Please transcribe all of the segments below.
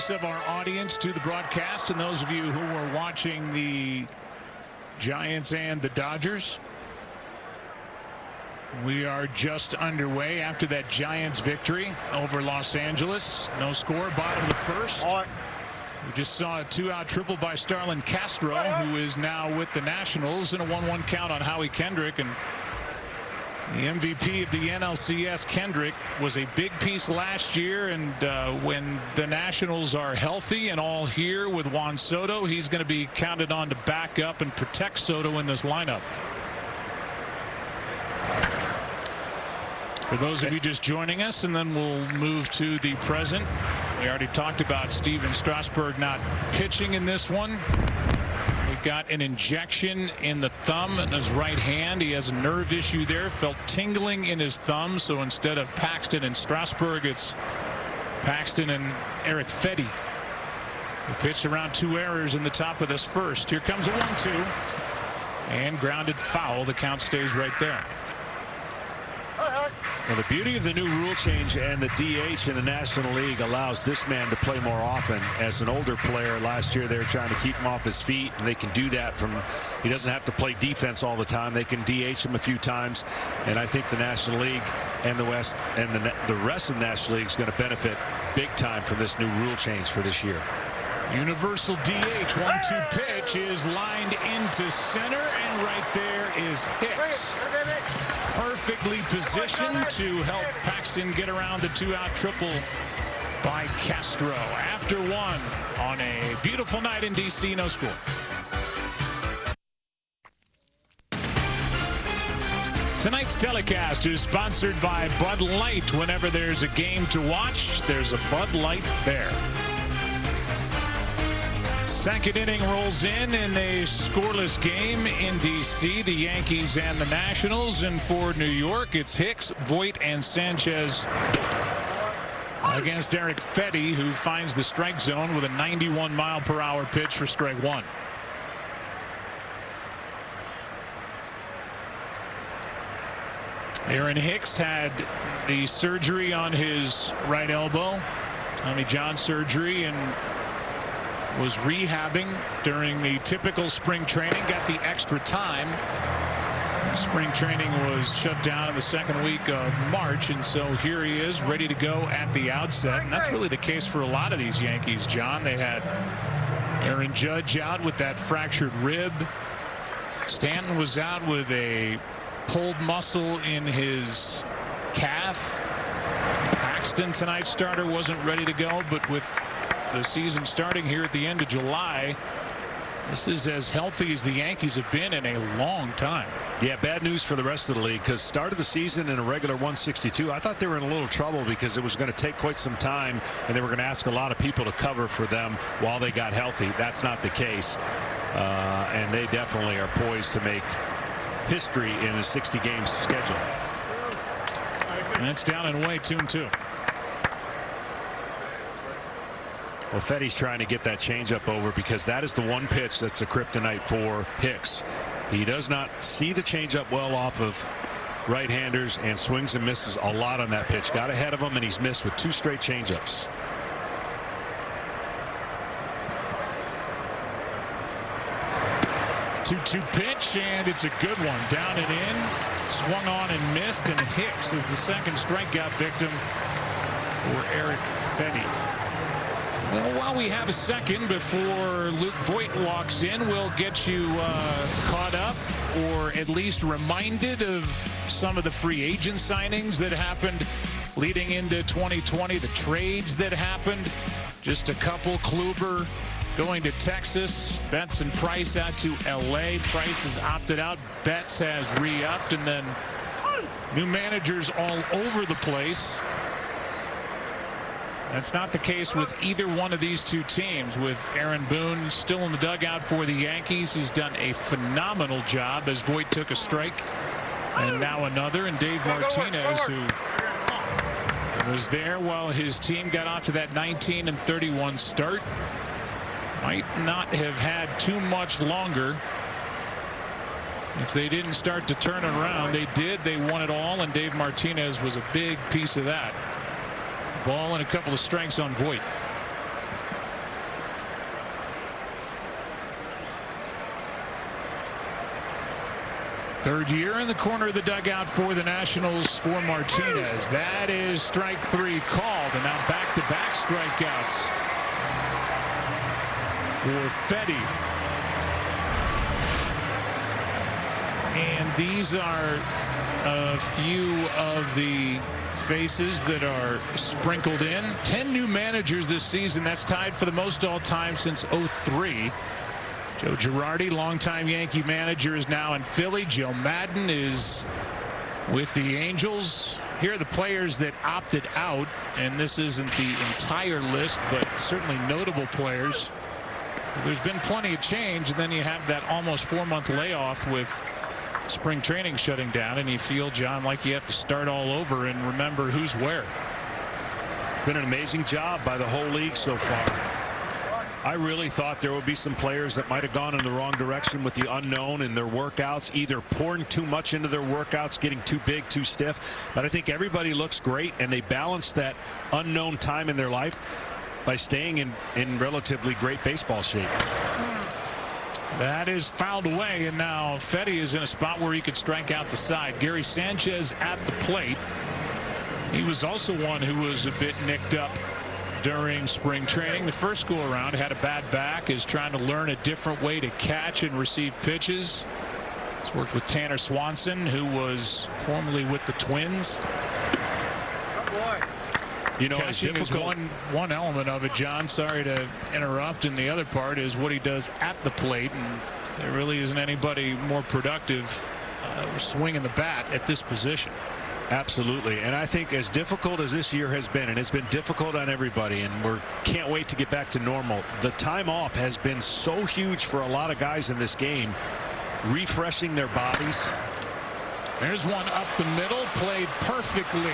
Of our audience to the broadcast, and those of you who were watching the Giants and the Dodgers. We are just underway after that Giants victory over Los Angeles. No score, bottom of the first. We just saw a 2-out triple by Starlin Castro, who is now with the Nationals, and a 1-1 count on Howie Kendrick. And the MVP of the NLCS, Kendrick, was a big piece last year, and when the Nationals are healthy and all here with Juan Soto, he's going to be counted on to back up and protect Soto in this lineup. For those of you just joining us, and then we'll move to the present. We already talked about Steven Strasburg not pitching in this one. He got an injection in the thumb in his right hand. He has a nerve issue there, felt tingling in his thumb. So instead of Paxton and Strasburg, it's Paxton and Eric Fedde. He pitched around 2 errors in the top of this first. Here comes a 1-2 and grounded foul. The count stays right there. Well, the beauty of the new rule change and the DH in the National League allows this man to play more often. As an older player last year, they were trying to keep him off his feet, and they can do that from. He doesn't have to play defense all the time. They can DH him a few times, and I think the National League and the West and the rest of the National League is going to benefit big time from this new rule change for this year. Universal DH 1-2 pitch is lined into center, and right there is Hicks. Perfectly positioned to help Paxton get around the 2-out triple by Castro. After 1 on a beautiful night in D.C., no score. Tonight's telecast is sponsored by Bud Light. Whenever there's a game to watch, there's a Bud Light there. Second inning rolls in a scoreless game in D.C. The Yankees and the Nationals. And for New York, it's Hicks, Voit, and Sanchez against Eric Fedde, who finds the strike zone with a 91-mile-per-hour pitch for strike 1. Aaron Hicks had the surgery on his right elbow, Tommy John surgery, and was rehabbing during the typical spring training, got the extra time. Spring training was shut down in the second week of March, and so here he is ready to go at the outset. And that's really the case for a lot of these Yankees, John. They had Aaron Judge out with that fractured rib. Stanton was out with a pulled muscle in his calf. Paxton, tonight's starter, wasn't ready to go, but with the season starting here at the end of July, this is as healthy as the Yankees have been in a long time. Yeah, bad news for the rest of the league, because started the season in a regular 162. I thought they were in a little trouble because it was going to take quite some time, and they were going to ask a lot of people to cover for them while they got healthy. That's not the case, and they definitely are poised to make history in a 60-game schedule. And it's down and away, 2-2. Well, Fedde's trying to get that changeup over, because that is the one pitch that's the kryptonite for Hicks. He does not see the changeup well off of right-handers and swings and misses a lot on that pitch. Got ahead of him, and he's missed with 2 straight changeups. Two pitch, and it's a good one. Down and in, swung on and missed, and Hicks is the second strikeout victim for Eric Fedde. Well, while we have a second before Luke Voit walks in, we'll get you caught up, or at least reminded of some of the free agent signings that happened leading into 2020, the trades that happened. Just a couple. Kluber going to Texas, Betts and Price out to L.A. Price has opted out, Betts has re-upped, and then new managers all over the place. That's not the case with either one of these two teams. With Aaron Boone still in the dugout for the Yankees, he's done a phenomenal job as Voit took a strike, and now another. And Dave Martinez, who was there while his team got off to that 19-31 start, might not have had too much longer. If they didn't start to turn it around, they did. They won it all, and Dave Martinez was a big piece of that. Ball and a couple of strikes on Voit. Third year in the corner of the dugout for the Nationals for Martinez. That is strike 3 called, and now back-to-back strikeouts for Fetty. And these are a few of the faces that are sprinkled in. 10 new managers this season. That's tied for the most all-time since '03. Joe Girardi, longtime Yankee manager, is now in Philly. Joe Maddon is with the Angels. Here are the players that opted out, and this isn't the entire list, but certainly notable players. There's been plenty of change, and then you have that almost 4-month layoff with spring training shutting down, and you feel, John, like you have to start all over and remember who's where. It's been an amazing job by the whole league so far. I really thought there would be some players that might have gone in the wrong direction with the unknown in their workouts, either pouring too much into their workouts, getting too big, too stiff. But I think everybody looks great, and they balance that unknown time in their life by staying in relatively great baseball shape. That is fouled away, and now Fetty is in a spot where he could strike out the side. Gary Sanchez at the plate. He was also one who was a bit nicked up during spring training. The first go around, had a bad back, is trying to learn a different way to catch and receive pitches. He's worked with Tanner Swanson, who was formerly with the Twins. You know, catching is one element of it, John. Sorry to interrupt. And the other part is what he does at the plate. And there really isn't anybody more productive swinging the bat at this position. Absolutely. And I think as difficult as this year has been, and it's been difficult on everybody, and we can't wait to get back to normal, the time off has been so huge for a lot of guys in this game, refreshing their bodies. There's one up the middle, played perfectly.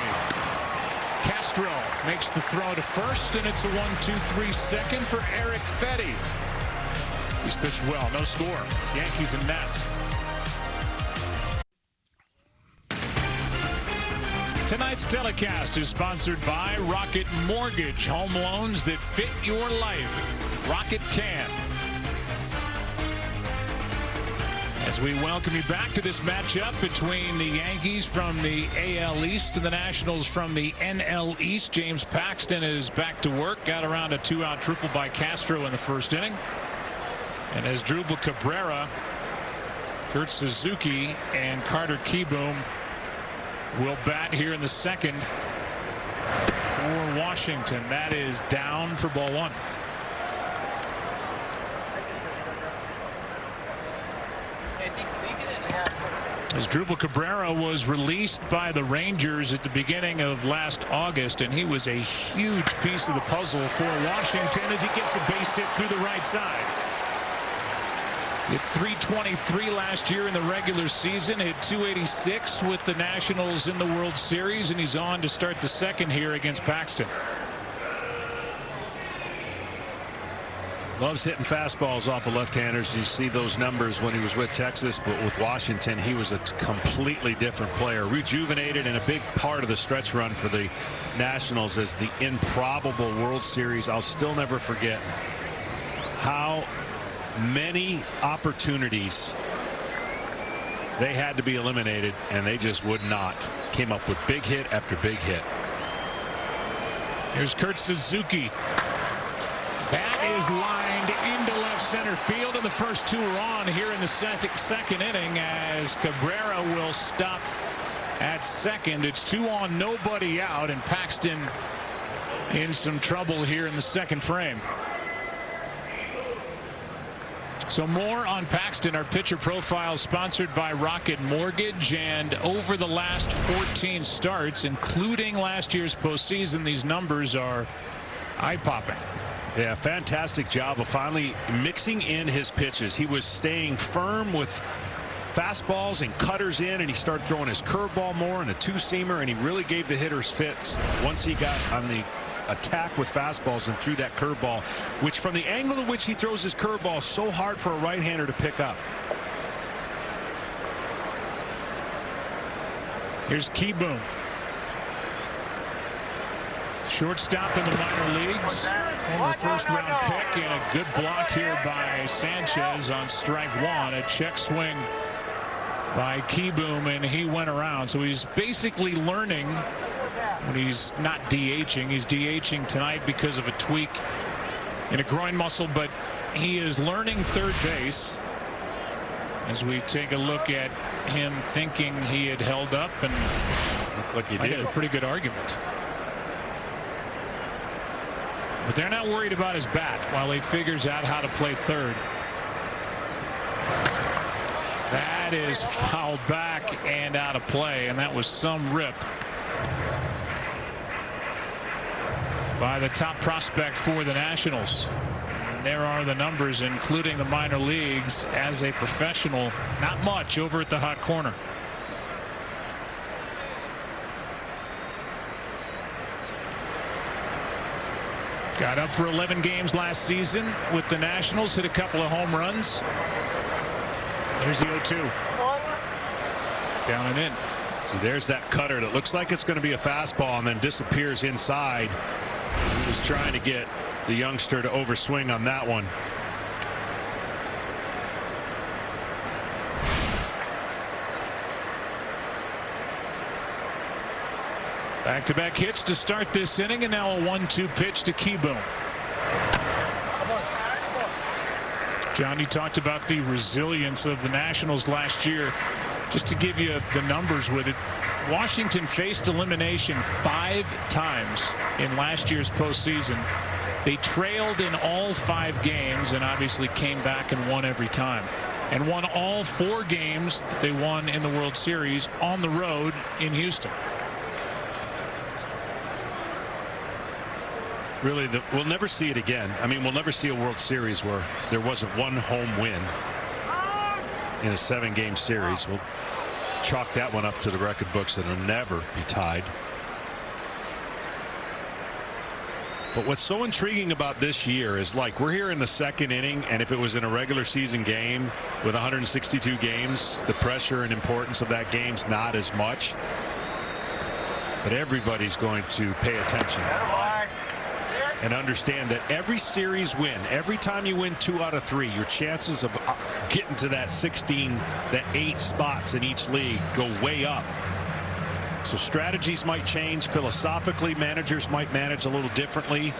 Castro makes the throw to first, and it's a 1-2-3 second for Eric Fetty. He's pitched well. No score. Yankees and Nats. Tonight's telecast is sponsored by Rocket Mortgage. Home loans that fit your life. Rocket can. As we welcome you back to this matchup between the Yankees from the AL East and the Nationals from the NL East. James Paxton is back to work. Got around a 2-out triple by Castro in the first inning. And as Asdrubal Cabrera, Kurt Suzuki, and Carter Kieboom will bat here in the second for Washington. That is down for ball 1. Asdrubal Cabrera was released by the Rangers at the beginning of last August, and he was a huge piece of the puzzle for Washington as he gets a base hit through the right side. Hit .323 last year in the regular season, hit .286 with the Nationals in the World Series, and he's on to start the second here against Paxton. Loves hitting fastballs off of left-handers. You see those numbers when he was with Texas, but with Washington, he was a completely different player. Rejuvenated, and a big part of the stretch run for the Nationals as the improbable World Series. I'll still never forget how many opportunities they had to be eliminated, and they just would not. Came up with big hit after big hit. Here's Kurt Suzuki. That is lined into left center field, and the first two are on here in the second inning as Cabrera will stop at second. It's 2 on, nobody out, and Paxton in some trouble here in the second frame. So more on Paxton. Our pitcher profile sponsored by Rocket Mortgage, and over the last 14 starts, including last year's postseason, these numbers are eye-popping. Yeah, fantastic job of finally mixing in his pitches. He was staying firm with fastballs and cutters in, and he started throwing his curveball more and a two-seamer, and he really gave the hitters fits once he got on the attack with fastballs and threw that curveball, which from the angle at which he throws his curveball, so hard for a right-hander to pick up. Here's Kieboom. Shortstop in the minor leagues. Former first-round pick, and a good block here by Sanchez on strike 1. A check swing by Keyboom, and he went around. So he's basically learning when he's not DHing. He's DHing tonight because of a tweak in a groin muscle, but he is learning third base as we take a look at him thinking he had held up, and looked like he I did. get a pretty good argument. But they're not worried about his bat while he figures out how to play third. That is fouled back and out of play, and that was some rip by the top prospect for the Nationals. And there are the numbers, including the minor leagues as a professional. Not much over at the hot corner. Got up for 11 games last season with the Nationals, hit a couple of home runs. Here's the 0-2. Down and in. So there's that cutter that looks like it's going to be a fastball and then disappears inside. He was trying to get the youngster to overswing on that one. Back-to-back hits to start this inning, and now a 1-2 pitch to Keyboom. John, you talked about the resilience of the Nationals last year. Just to give you the numbers with it, Washington faced elimination 5 times in last year's postseason. They trailed in all 5 games and obviously came back and won every time, and won all 4 games that they won in the World Series on the road in Houston. Really, we'll never see it again. I mean, we'll never see a World Series where there wasn't one home win in a 7-game series. We'll chalk that one up to the record books, and it'll never be tied. But what's so intriguing about this year is, like, we're here in the 2nd inning, and if it was in a regular season game with 162 games, the pressure and importance of that game's not as much. But everybody's going to pay attention and understand that every series win, every time you win 2 out of 3, your chances of getting to that 16, that 8 spots in each league go way up. So strategies might change. Philosophically, managers might manage a little differently.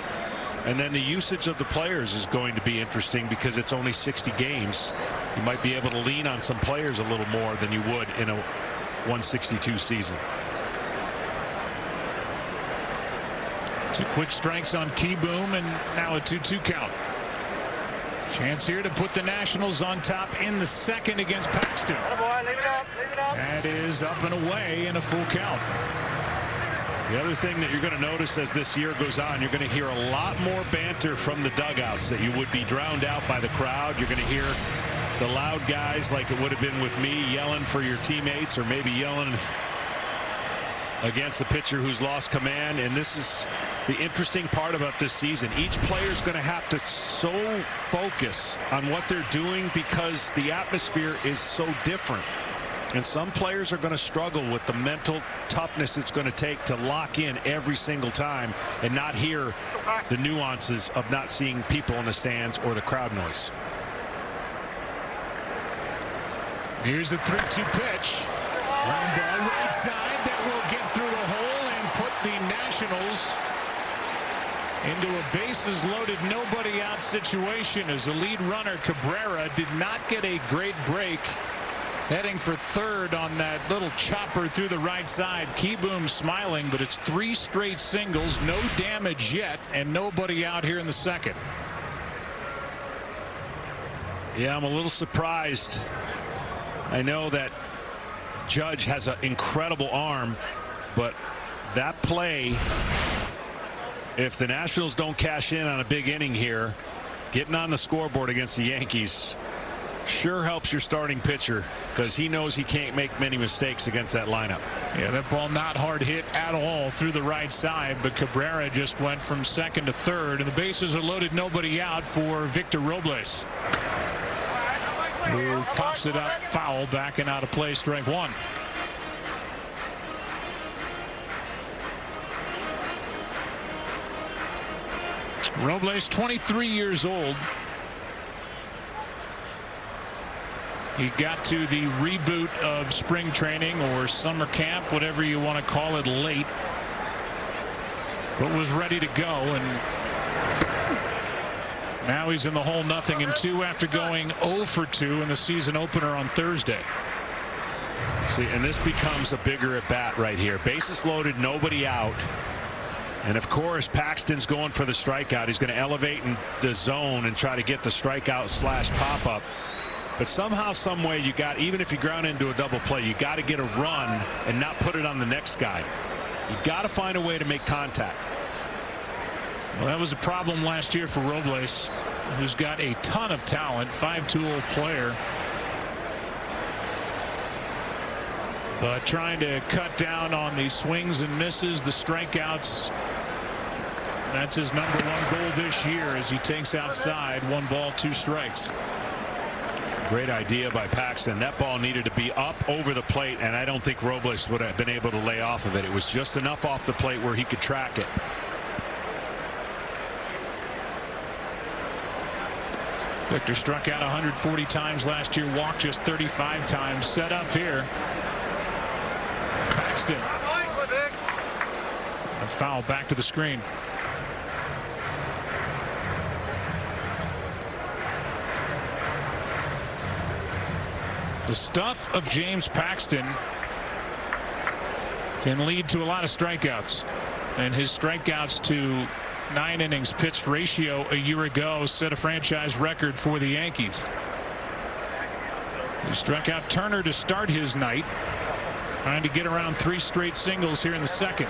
And then the usage of the players is going to be interesting because it's only 60 games. You might be able to lean on some players a little more than you would in a 162 season. 2 quick strikes on Keyboom, and now a 2-2 count. Chance here to put the Nationals on top in the 2nd against Paxton. That is up and away in a full count. The other thing that you're going to notice as this year goes on, you're going to hear a lot more banter from the dugouts that you would be drowned out by the crowd. You're going to hear the loud guys, like it would have been with me, yelling for your teammates, or maybe yelling against the pitcher who's lost command. And this is the interesting part about this season. Each player is going to have to so focus on what they're doing because the atmosphere is so different. And some players are going to struggle with the mental toughness it's going to take to lock in every single time and not hear the nuances of not seeing people in the stands or the crowd noise. Here's a 3-2 pitch. Ground ball right side that will get through the hole and put the Nationals into a bases loaded, nobody out situation as the lead runner Cabrera did not get a great break heading for third on that little chopper through the right side. Keyboom smiling, but it's 3 straight singles, no damage yet, and nobody out here in the 2nd. Yeah, I'm a little surprised. I know that Judge has an incredible arm, but that play, if the Nationals don't cash in on a big inning here, getting on the scoreboard against the Yankees sure helps your starting pitcher because he knows he can't make many mistakes against that lineup. Yeah, that ball not hard hit at all through the right side, but Cabrera just went from 2nd to 3rd, and the bases are loaded, nobody out for Victor Robles, who pops it up foul, back and out of play, strike 1. Robles, 23 years old. He got to the reboot of spring training or summer camp, whatever you want to call it, late, but was ready to go, and now he's in the hole 0-2 after going 0 for 2 in the season opener on Thursday. See, and this becomes a bigger at bat right here. Bases loaded, nobody out. And of course, Paxton's going for the strikeout. He's going to elevate in the zone and try to get the strikeout / pop up. But somehow, some way, you got, even if you ground into a double play, you got to get a run and not put it on the next guy. You got to find a way to make contact. Well, that was a problem last year for Robles, who's got a ton of talent, 5-tool player. But trying to cut down on the swings and misses, the strikeouts. That's his #1 goal this year as he takes outside, 1 ball, 2 strikes. Great idea by Paxton. That ball needed to be up over the plate, and I don't think Robles would have been able to lay off of it. It was just enough off the plate where he could track it. Victor struck out 140 times last year, walked just 35 times. Set up here. Paxton. A foul back to the screen. The stuff of James Paxton can lead to a lot of strikeouts, and his strikeouts to 9 innings pitched ratio a year ago set a franchise record for the Yankees. He struck out Turner to start his night, trying to get around 3 straight singles here in the second.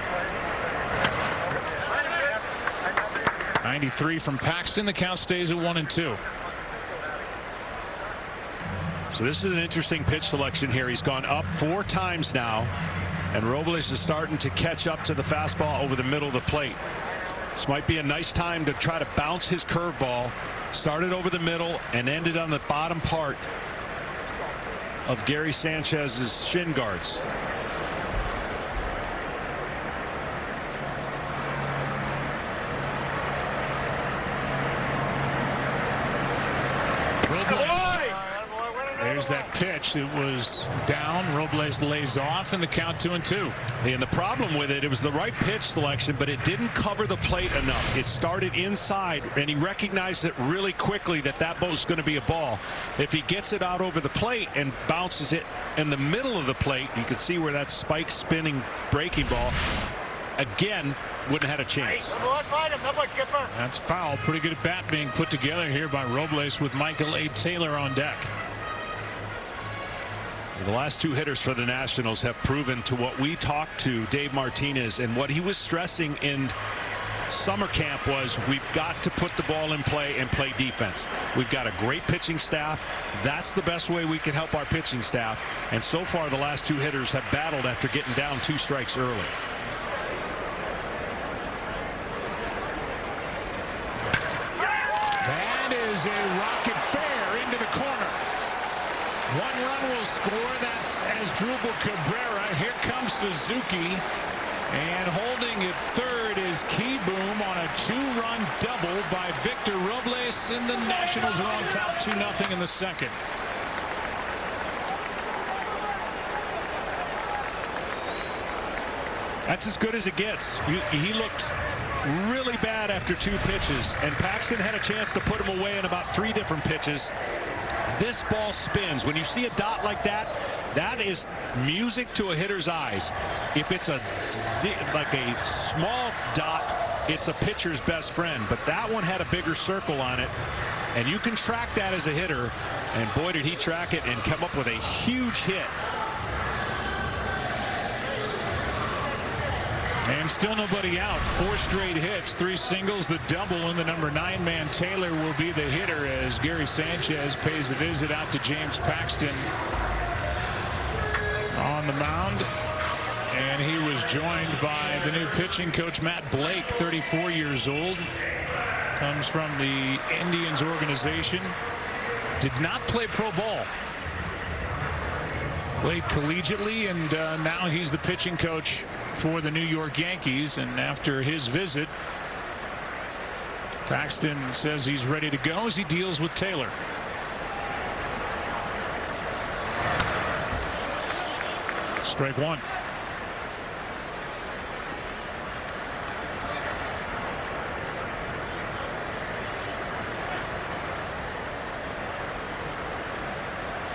93 from Paxton. The count stays at 1-2. So this is an interesting pitch selection here. He's gone up 4 times now, and Robles is starting to catch up to the fastball over the middle of the plate. This might be a nice time to try to bounce his curveball. Started over the middle and ended on the bottom part of Gary Sanchez's shin guards. There's that pitch. It was down. Robles lays off, and the count 2-2. And the problem with it was the right pitch selection, but it didn't cover the plate enough. It started inside, and he recognized it really quickly that that ball was going to be a ball. If he gets it out over the plate and bounces it in the middle of the plate, you can see where that spike spinning breaking ball again wouldn't have had a chance. That's foul. Pretty good at bat being put together here by Robles with Michael A. Taylor on deck. The last 2 hitters for the Nationals have proven to what we talked to Dave Martinez, and what he was stressing in summer camp was we've got to put the ball in play and play defense. We've got a great pitching staff. That's the best way we can help our pitching staff. And so far the last 2 hitters have battled after getting down 2 strikes early. That is a rocket fair into the corner. 1 run will score. That's Asdrubal Cabrera. Here comes Suzuki. And holding at third is Keyboom on a 2-run double by Victor Robles. And the Nationals are on top 2-0 in the second. That's as good as it gets. He looked really bad after 2 pitches, and Paxton had a chance to put him away in about 3 different pitches. This ball spins. When you see a dot like that, that is music to a hitter's eyes. If it's like a small dot, it's a pitcher's best friend. But that one had a bigger circle on it, and you can track that as a hitter. And boy, did he track it and come up with a huge hit. And still nobody out. 4 straight hits, 3 singles, the double, and the number 9 man Taylor will be the hitter as Gary Sanchez pays a visit out to James Paxton on the mound. And he was joined by the new pitching coach Matt Blake, 34 years old, comes from the Indians organization, did not play pro ball, played collegiately, and now he's the pitching coach for the New York Yankees. And after his visit, Paxton says he's ready to go as he deals with Taylor. Strike one.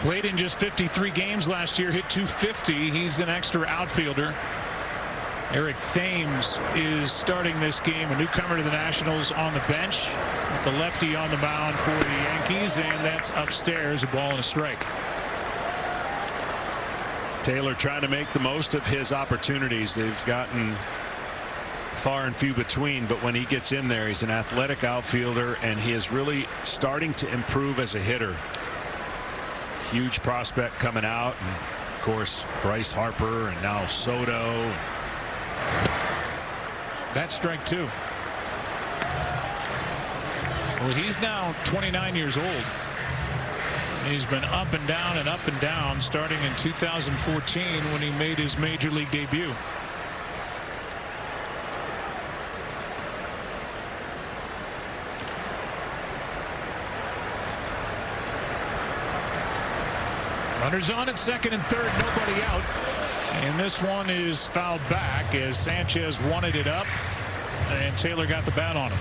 Played in just 53 games last year, hit .250. He's an extra outfielder. Eric Thames is starting this game, a newcomer to the Nationals, on the bench with the lefty on the mound for the Yankees, and that's upstairs, a ball and a strike. Taylor trying to make the most of his opportunities. They've gotten far and few between, but when he gets in there, he's an athletic outfielder, and he is really starting to improve as a hitter. Huge prospect coming out, and of course Bryce Harper, and now Soto. That's strike two. Well, he's now 29 years old. He's been up and down starting in 2014 when he made his major league debut. Runners on at second and third, nobody out. And this one is fouled back as Sanchez wanted it up, and Taylor got the bat on him.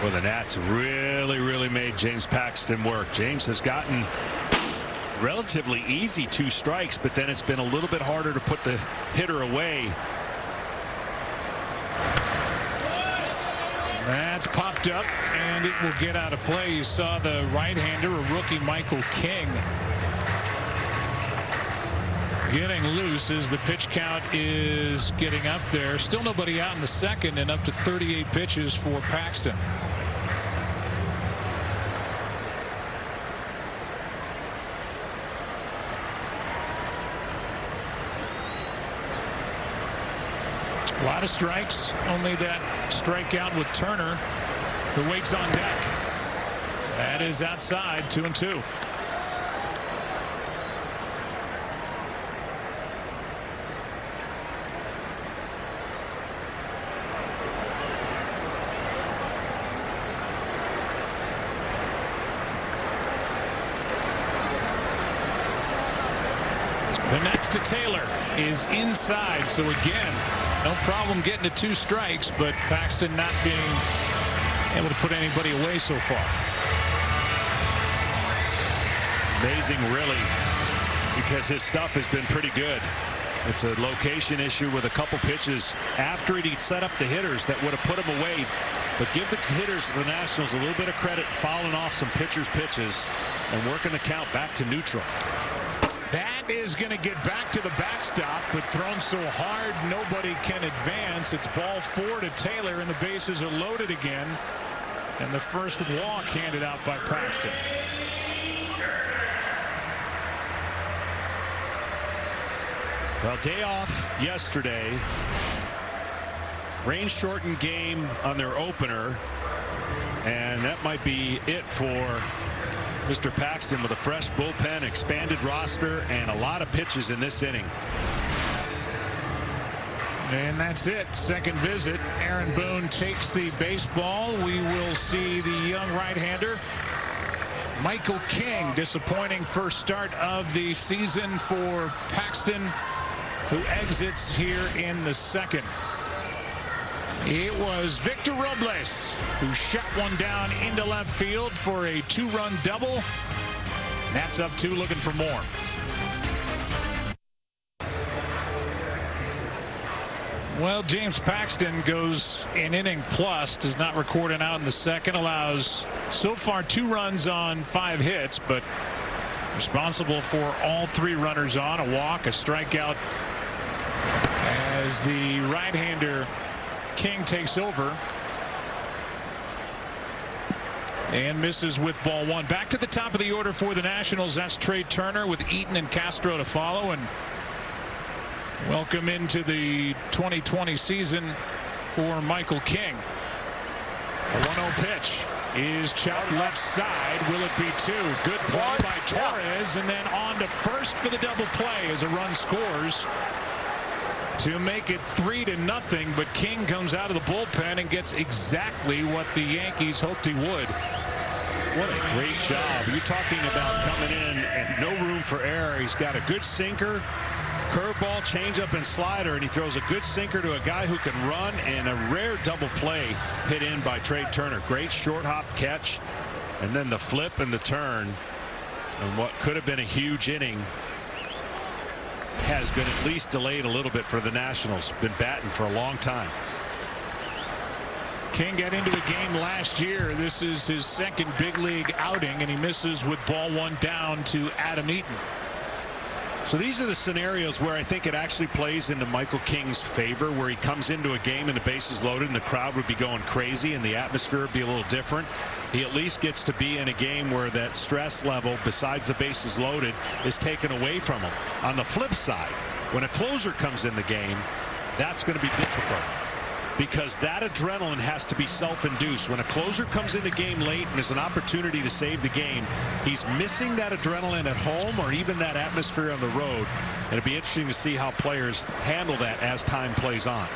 Well, the Nats really made James Paxton work. James has gotten relatively easy 2 strikes, but then it's been a little bit harder to put the hitter away. That's popped up, and it will get out of play. You saw the right-hander, a rookie, Michael King, getting loose as the pitch count is getting up there. Still nobody out in the second, and up to 38 pitches for Paxton. A lot of strikes, only that strikeout with Turner, who waits on deck. That is outside, 2-2. The next to Taylor is inside, so again, no problem getting to 2 strikes, but Paxton not being able to put anybody away so far. Amazing, really, because his stuff has been pretty good. It's a location issue with a couple pitches after he'd set up the hitters that would have put him away. But give the hitters, the Nationals, a little bit of credit, fouling off some pitchers' pitches and working the count back to neutral. That is going to get back to the backstop, but thrown so hard nobody can advance. It's ball 4 to Taylor, and the bases are loaded again. And the first walk handed out by Paxton. Well, day off yesterday. Rain shortened game on their opener, and that might be it for Mr. Paxton with a fresh bullpen, expanded roster, and a lot of pitches in this inning. And that's it. Second visit. Aaron Boone takes the baseball. We will see the young right-hander Michael King. Disappointing first start of the season for Paxton, who exits here in the second. It was Victor Robles who shot one down into left field for a 2-run double. Nats up 2, looking for more. Well, James Paxton goes an inning plus, does not record an out in the second, allows so far 2 runs on 5 hits, but responsible for all 3 runners on, a walk, a strikeout, as the right-hander King takes over and misses with ball 1. Back to the top of the order for the Nationals. That's Trey Turner with Eaton and Castro to follow, and welcome into the 2020 season for Michael King. A 1-0 pitch is chopped left side. Will it be 2? Good play by Torres, and then on to first for the double play as a run scores to make it 3-0. But King comes out of the bullpen and gets exactly what the Yankees hoped he would. What a great job. You're talking about coming in and no room for error. He's got a good sinker, curveball, changeup, and slider, and he throws a good sinker to a guy who can run, and a rare double play hit in by Trey Turner. Great short hop catch, and then the flip and the turn. And what could have been a huge inning has been at least delayed a little bit for the Nationals. Been batting for a long time. King got into a game last year. This is his second big league outing, and he misses with ball one down to Adam Eaton. So these are the scenarios where I think it actually plays into Michael King's favor, where he comes into a game and the bases loaded and the crowd would be going crazy and the atmosphere would be a little different. He at least gets to be in a game where that stress level, besides the bases loaded, is taken away from him. On the flip side, when a closer comes in the game, that's going to be difficult, because that adrenaline has to be self-induced. When a closer comes in the game late and there's an opportunity to save the game, he's missing that adrenaline at home or even that atmosphere on the road. And it'd be interesting to see how players handle that as time plays on.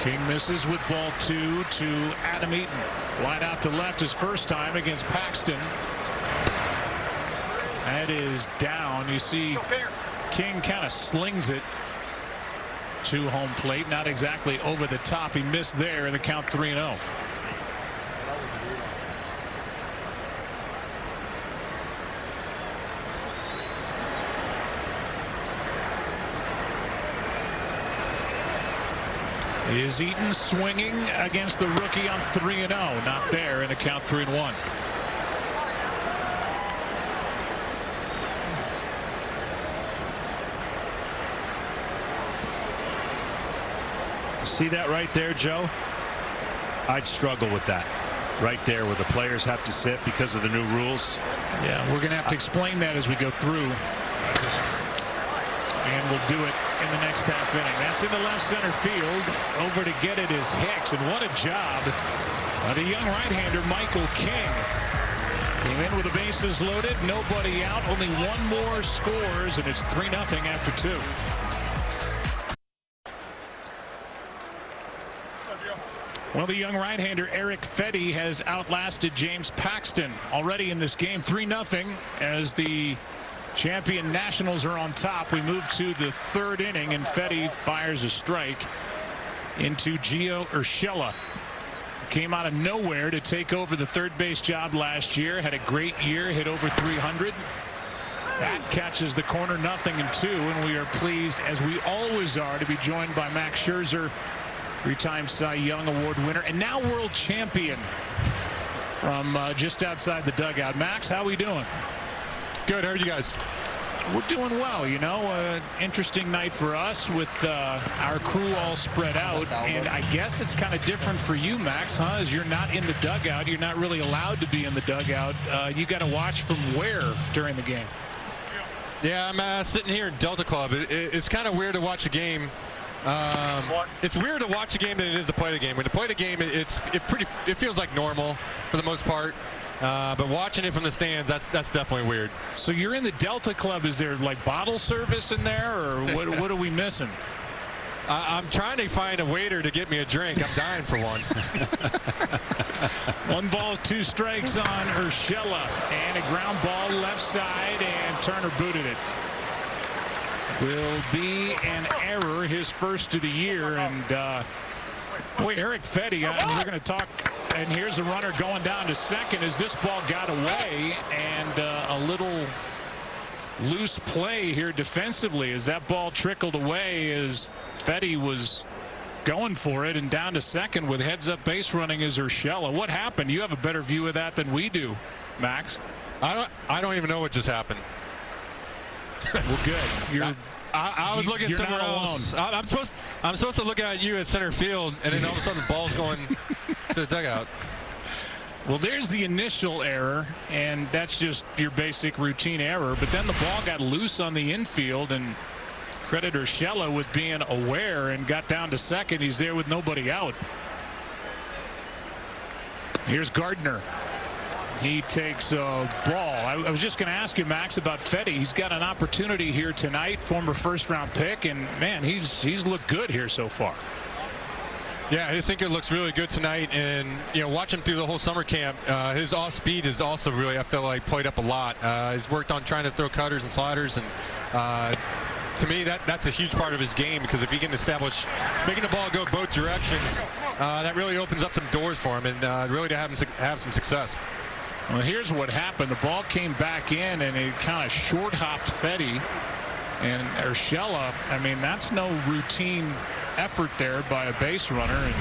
King misses with ball two to Adam Eaton. Flied out to left his first time against Paxton. That is down. You see King kind of slings it to home plate, not exactly over the top. He missed there in the count 3-0. Is Eaton swinging against the rookie on 3-0? Not there in the count 3-1. See that right there, Joe? I'd struggle with that right there, where the players have to sit because of the new rules. Yeah, we're going to have to explain that as we go through. And we'll do it in the next half inning. That's in the left center field. Over to get it is Hicks, and what a job by the young right-hander Michael King. Came in with the bases loaded, nobody out, only one more scores, and it's 3-0 after two. Well, the young right-hander Eric Fetty has outlasted James Paxton already in this game. 3-0 as the champion Nationals are on top. We move to the third inning, and Fetty fires a strike into Gio Urshela. Came out of nowhere to take over the third base job last year. Had a great year, hit over 300. That catches the corner, 0-2, and we are pleased, as we always are, to be joined by Max Scherzer, three-time Cy Young Award winner and now world champion, from just outside the dugout. Max, how are we doing? Good. How are you guys? We're doing well. You know, interesting night for us with our crew all spread out, and I guess it's kind of different for you, Max, huh? As you're not in the dugout, you're not really allowed to be in the dugout. You got to watch from where during the game? Yeah, I'm sitting here in Delta Club. It's kind of weird to watch a game. It's weird to watch a game than it is to play the game. When you play the game, it feels like normal for the most part. But watching it from the stands, that's definitely weird. So you're in the Delta Club. Is there like bottle service in there, or what are we missing? I'm trying to find a waiter to get me a drink. I'm dying for one. 1 ball, 2 strikes on Urshela, and a ground ball left side, and Turner booted it. Will be an error, his first of the year, and boy, Eric Fetty, we're going to talk, and here's a runner going down to second as this ball got away, and a little loose play here defensively as that ball trickled away as Fetty was going for it, and down to second with heads-up base running is Urshela. What happened? You have a better view of that than we do, Max. I don't even know what just happened. Well, good. I was looking somewhere else. I'm supposed to look at you at center field, and then all of a sudden the ball's going to the dugout. Well, there's the initial error, and that's just your basic routine error. But then the ball got loose on the infield, and credit Urshela with being aware and got down to second. He's there with nobody out. Here's Gardner. He takes a ball. I was just going to ask you, Max, about Fetty. He's got an opportunity here tonight, former first-round pick, and man, he's looked good here so far. Yeah, his sinker looks really good tonight, and watch him through the whole summer camp. His off speed is also really, I feel like, played up a lot. He's worked on trying to throw cutters and sliders, and to me, that's a huge part of his game, because if he can establish making the ball go both directions, that really opens up some doors for him, and really to have some success. Well, here's what happened. The ball came back in, and it kind of short-hopped Fetty. And Urshela, I mean, that's no routine effort there by a base runner. And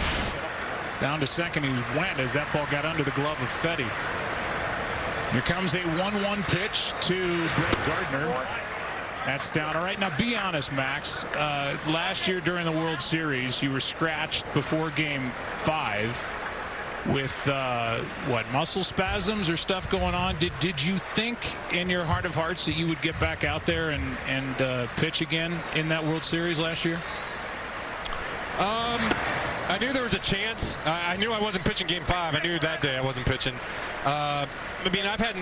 down to second he went as that ball got under the glove of Fetty. Here comes a 1-1 pitch to Brett Gardner. That's down. All right, now be honest, Max. Last year during the World Series, you were scratched before Game 5 with what, muscle spasms or stuff going on. Did you think in your heart of hearts that you would get back out there and pitch again in that World Series last year? I knew there was a chance. I knew I wasn't pitching Game 5. I knew that day I wasn't pitching. I mean, I've had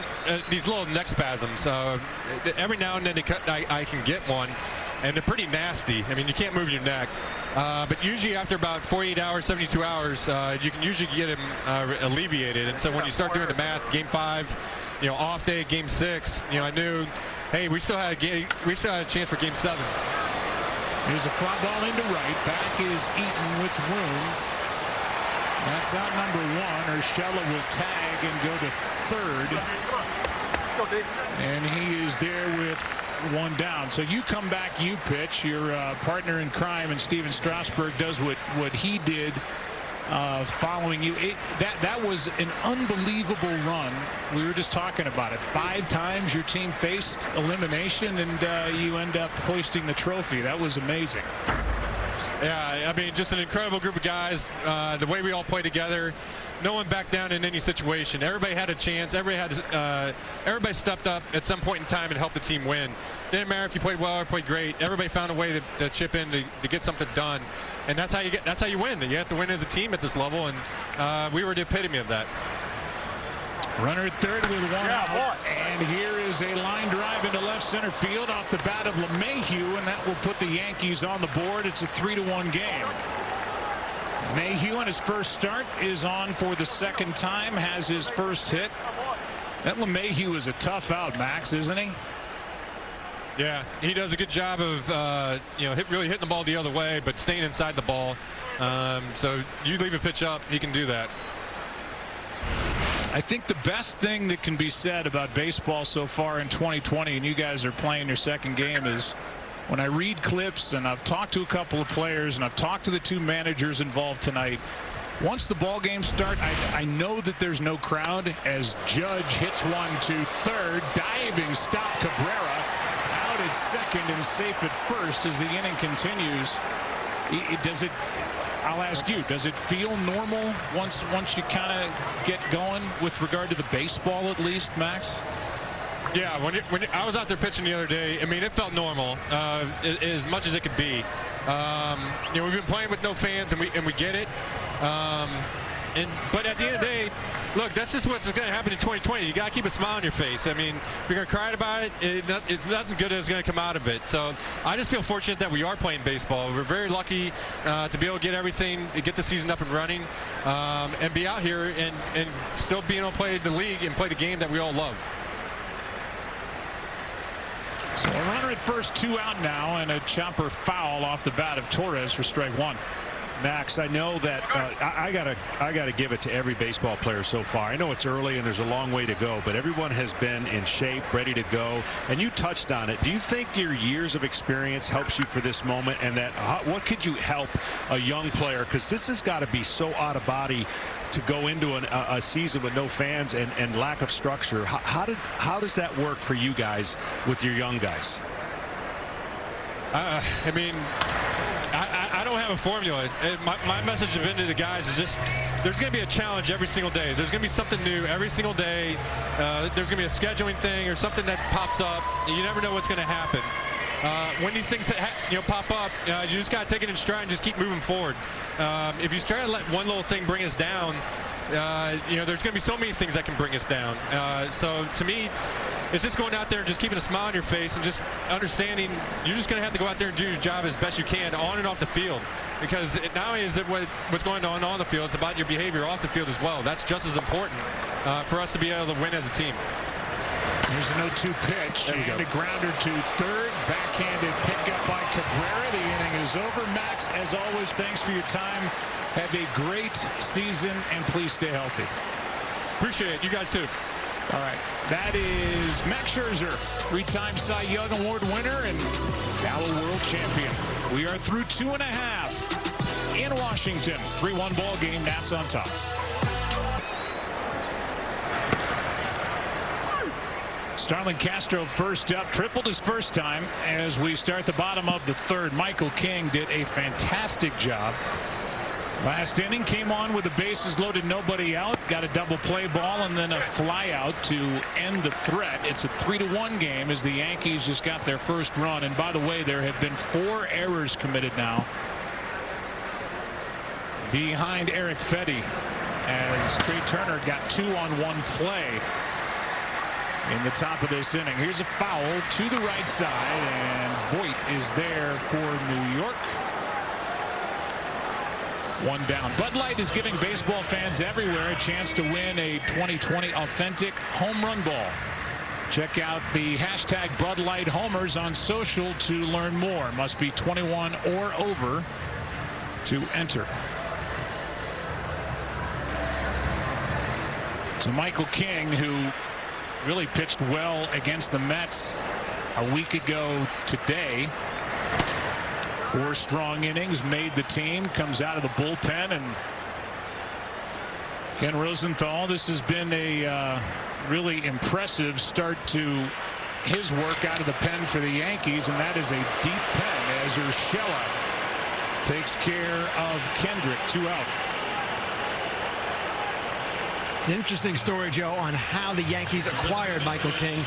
these little neck spasms. Every now and then I can get one, and they're pretty nasty. I mean, you can't move your neck. But usually after about 48 hours, 72 hours, you can usually get them alleviated. And so when you start doing the math, Game 5, off day, Game 6, I knew, hey, we still had a chance for Game 7. Here's a fly ball into right. Back is Eaton with room. That's out number 1. Urshela will tag and go to third. And he is there with 1 down. So you come back, you pitch. Your partner in crime and Steven Strasburg does what he did following you. That was an unbelievable run. We were just talking about it. 5 times your team faced elimination, and you end up hoisting the trophy. That was amazing. Yeah, I mean, just an incredible group of guys. The way we all play together, no one backed down in any situation. Everybody had a chance. Everybody stepped up at some point in time and helped the team win. Didn't matter if you played well or played great. Everybody found a way to chip in to get something done, and that's how you win. You have to win as a team at this level, and we were the epitome of that. Runner at third with 1 out. And here is a line drive into left center field off the bat of LeMahieu, and that will put the Yankees on the board. It's a 3-1 game. Mayhew on his first start is on for the second time, has his first hit. That LeMahieu is a tough out, Max, isn't he? Yeah, he does a good job of really hitting the ball the other way, but staying inside the ball. So you leave a pitch up, he can do that. I think the best thing that can be said about baseball so far in 2020, and you guys are playing your second game, is when I read clips, and I've talked to a couple of players, and I've talked to the 2 managers involved tonight. Once the ball games start, I know that there's no crowd as Judge hits one to third. Diving stop Cabrera. Out at second and safe at first as the inning continues. I'll ask you, does it feel normal once you kind of get going with regard to the baseball, at least, Max? Yeah, when I was out there pitching the other day, I mean, it felt normal as much as it could be. We've been playing with no fans, and we get it. But at the end of the day, look, that's just what's going to happen in 2020. You got to keep a smile on your face. I mean, if you're going to cry about it, it's nothing good that's going to come out of it. So I just feel fortunate that we are playing baseball. We're very lucky to be able to get everything, get the season up and running, and be out here and still being able to play the league and play the game that we all love. So a runner at first, 2 out now, and a chopper foul off the bat of Torres for strike 1. Max, I know that I gotta give it to every baseball player so far. I know it's early and there's a long way to go, but everyone has been in shape, ready to go. And you touched on it. Do you think your years of experience helps you for this moment? And that what could you help a young player? Because this has got to be so out of body to go into a season with no fans and lack of structure. How does that work for you guys with your young guys? I mean, I don't have a formula. My message has been to the guys is just there's going to be a challenge every single day. There's going to be something new every single day. There's going to be a scheduling thing or something that pops up. You never know what's going to happen. When these things pop up, you just got to take it in stride and just keep moving forward. If you try to let one little thing bring us down, there's going to be so many things that can bring us down. So to me, it's just going out there and just keeping a smile on your face and just understanding you're just going to have to go out there and do your job as best you can on and off the field. Because not only is it what's going on the field, it's about your behavior off the field as well. That's just as important for us to be able to win as a team. Here's an 0-2 pitch and a grounder to third. Backhanded pickup by Cabrera. The inning is over. Max, as always, thanks for your time. Have a great season and please stay healthy. Appreciate it. You guys too. All right. That is Max Scherzer, 3-time Cy Young Award winner and now a world champion. We are through 2.5 in Washington. 3-1 ball game. Nats on top. Starlin Castro first up, tripled his first time as we start the bottom of the third. Michael King did a fantastic job. Last inning, came on with the bases loaded, nobody out, got a double play ball and then a fly out to end the threat. It's a 3-1 game as the Yankees just got their first run. And by the way, there have been 4 errors committed now behind Eric Fetty as Trey Turner got 2 on 1 play in the top of this inning. Here's a foul to the right side and Voit is there for New York. 1 down. Bud Light is giving baseball fans everywhere a chance to win a 2020 authentic home run ball. Check out the hashtag Bud Light Homers on social to learn more. Must be 21 or over to enter. So Michael King, who really pitched well against the Mets a week ago today. 4 strong innings, made the team, comes out of the bullpen, and Ken Rosenthal, this has been a really impressive start to his work out of the pen for the Yankees, and that is a deep pen as Urshela takes care of Kendrick. 2 out. It's an interesting story, Joe, on how the Yankees acquired Michael King.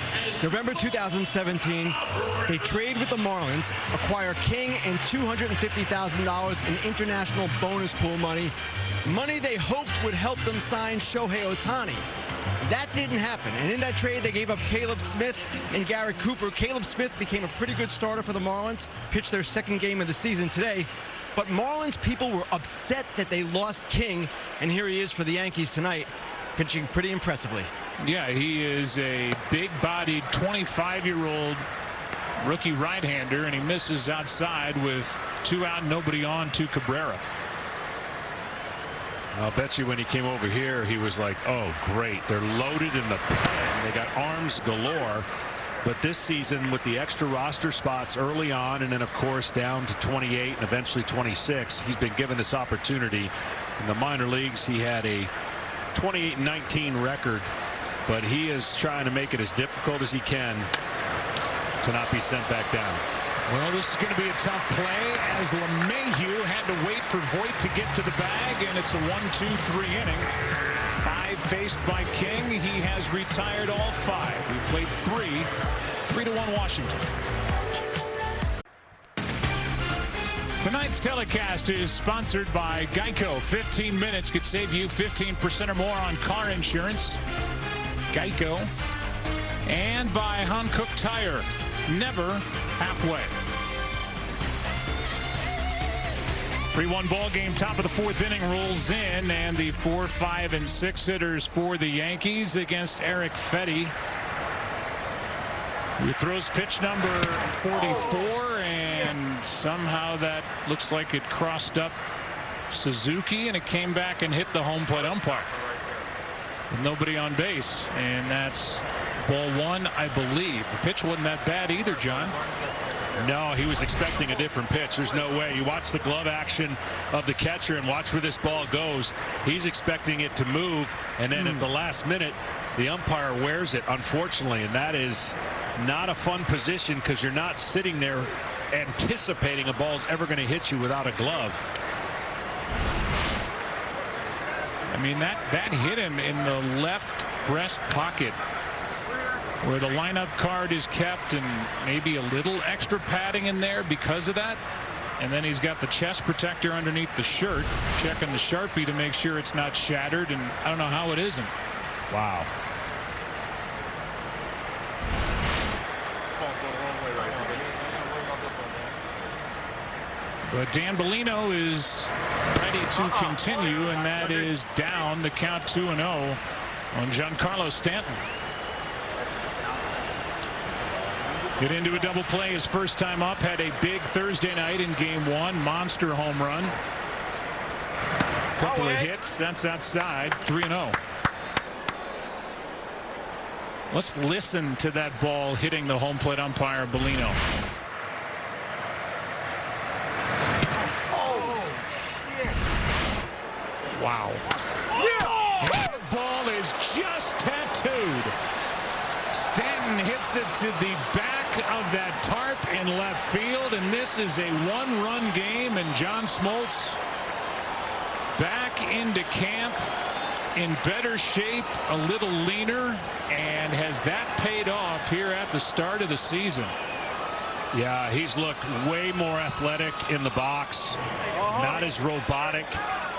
November 2017, they trade with the Marlins, acquire King and $250,000 in international bonus pool money. Money they hoped would help them sign Shohei Ohtani. That didn't happen. And in that trade, they gave up Caleb Smith and Garrett Cooper. Caleb Smith became a pretty good starter for the Marlins, pitched their 2nd game of the season today. But Marlins people were upset that they lost King, and here he is for the Yankees tonight, pitching pretty impressively. Yeah, he is a big-bodied 25-year-old rookie right-hander, and he misses outside with 2 out, nobody on to Cabrera. I'll bet you when he came over here, he was like, oh, great. They're loaded in the pen. They got arms galore. But this season, with the extra roster spots early on, and then, of course, down to 28 and eventually 26, he's been given this opportunity. In the minor leagues, he had a 28-19 record, but he is trying to make it as difficult as he can to not be sent back down. Well, this is going to be a tough play as LeMahieu had to wait for Voit to get to the bag, and it's a 1-2-3 inning. 5 faced by King. He has retired all 5. He played 3-1 Washington. Tonight's telecast is sponsored by Geico. 15 minutes could save you 15% or more on car insurance. Geico. And by Hankook Tire. Never halfway. 3-1 ball game. Top of the 4th inning rolls in, and the 4, 5, and 6 hitters for the Yankees against Eric Fetty, who throws pitch number 44, and somehow that looks like it crossed up Suzuki, and it came back and hit the home plate umpire with nobody on base, and that's ball 1, I believe. The pitch wasn't that bad either, John. No, he was expecting a different pitch. There's no way. You watch the glove action of the catcher and watch where this ball goes. He's expecting it to move, and then at the last minute, the umpire wears it, unfortunately, and that is not a fun position because you're not sitting there anticipating a ball's ever going to hit you without a glove. I mean, that hit him in the left breast pocket where the lineup card is kept, and maybe a little extra padding in there because of that. And then he's got the chest protector underneath the shirt, checking the Sharpie to make sure it's not shattered, and I don't know how it isn't. Wow. But Dan Bellino is ready to continue, and that is down the count 2-0 on Giancarlo Stanton. Get into a double play his first time up. Had a big Thursday night in game 1. Monster home run. Couple of hits. That's outside. 3-0. Let's listen to that ball hitting the home plate umpire, Bellino. Wow. And the ball is just tattooed. Stanton hits it to the back of that tarp in left field, and this is a one-run game, and John Smoltz back into camp in better shape, a little leaner, and has that paid off here at the start of the season? Yeah, he's looked way more athletic in the box, not as robotic.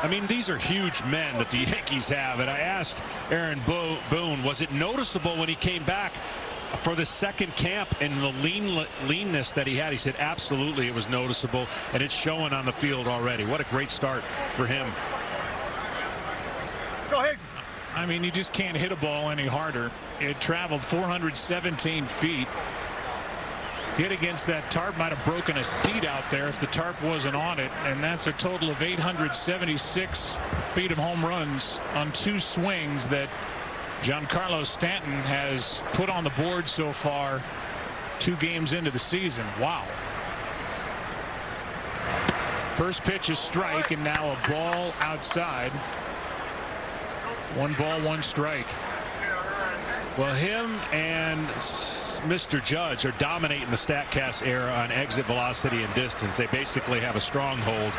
I mean, these are huge men that the Yankees have, and I asked Aaron Boone, was it noticeable when he came back for the second camp and the leanness that he had? He said absolutely it was noticeable, and it's showing on the field already. What a great start for him. I mean, you just can't hit a ball any harder. It traveled 417 feet. Hit against that tarp, might have broken a seat out there if the tarp wasn't on it, and that's a total of 876 feet of home runs on 2 swings that Giancarlo Stanton has put on the board so far 2 games into the season. Wow. First pitch is strike, and now a ball outside. 1 ball, 1 strike. Well, him and Mr. Judge are dominating the StatCast era on exit velocity and distance. They basically have a stronghold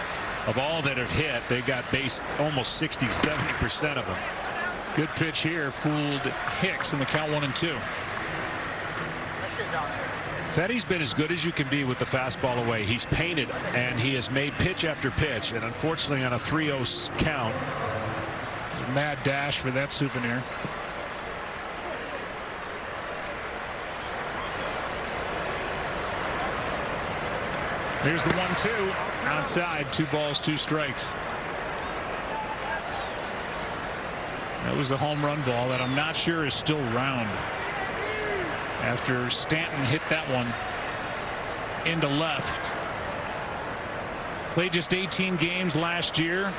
of all that have hit. They got base almost 60-70% of them. Good pitch here, fooled Hicks in the count 1-2. Fetty's been as good as you can be with the fastball away. He's painted, and he has made pitch after pitch, and unfortunately on a 3-0 count. It's a mad dash for that souvenir. Here's the 1-2 outside. 2 balls, 2 strikes. That was the home run ball that I'm not sure is still round after Stanton hit that one into left. Played just 18 games last year.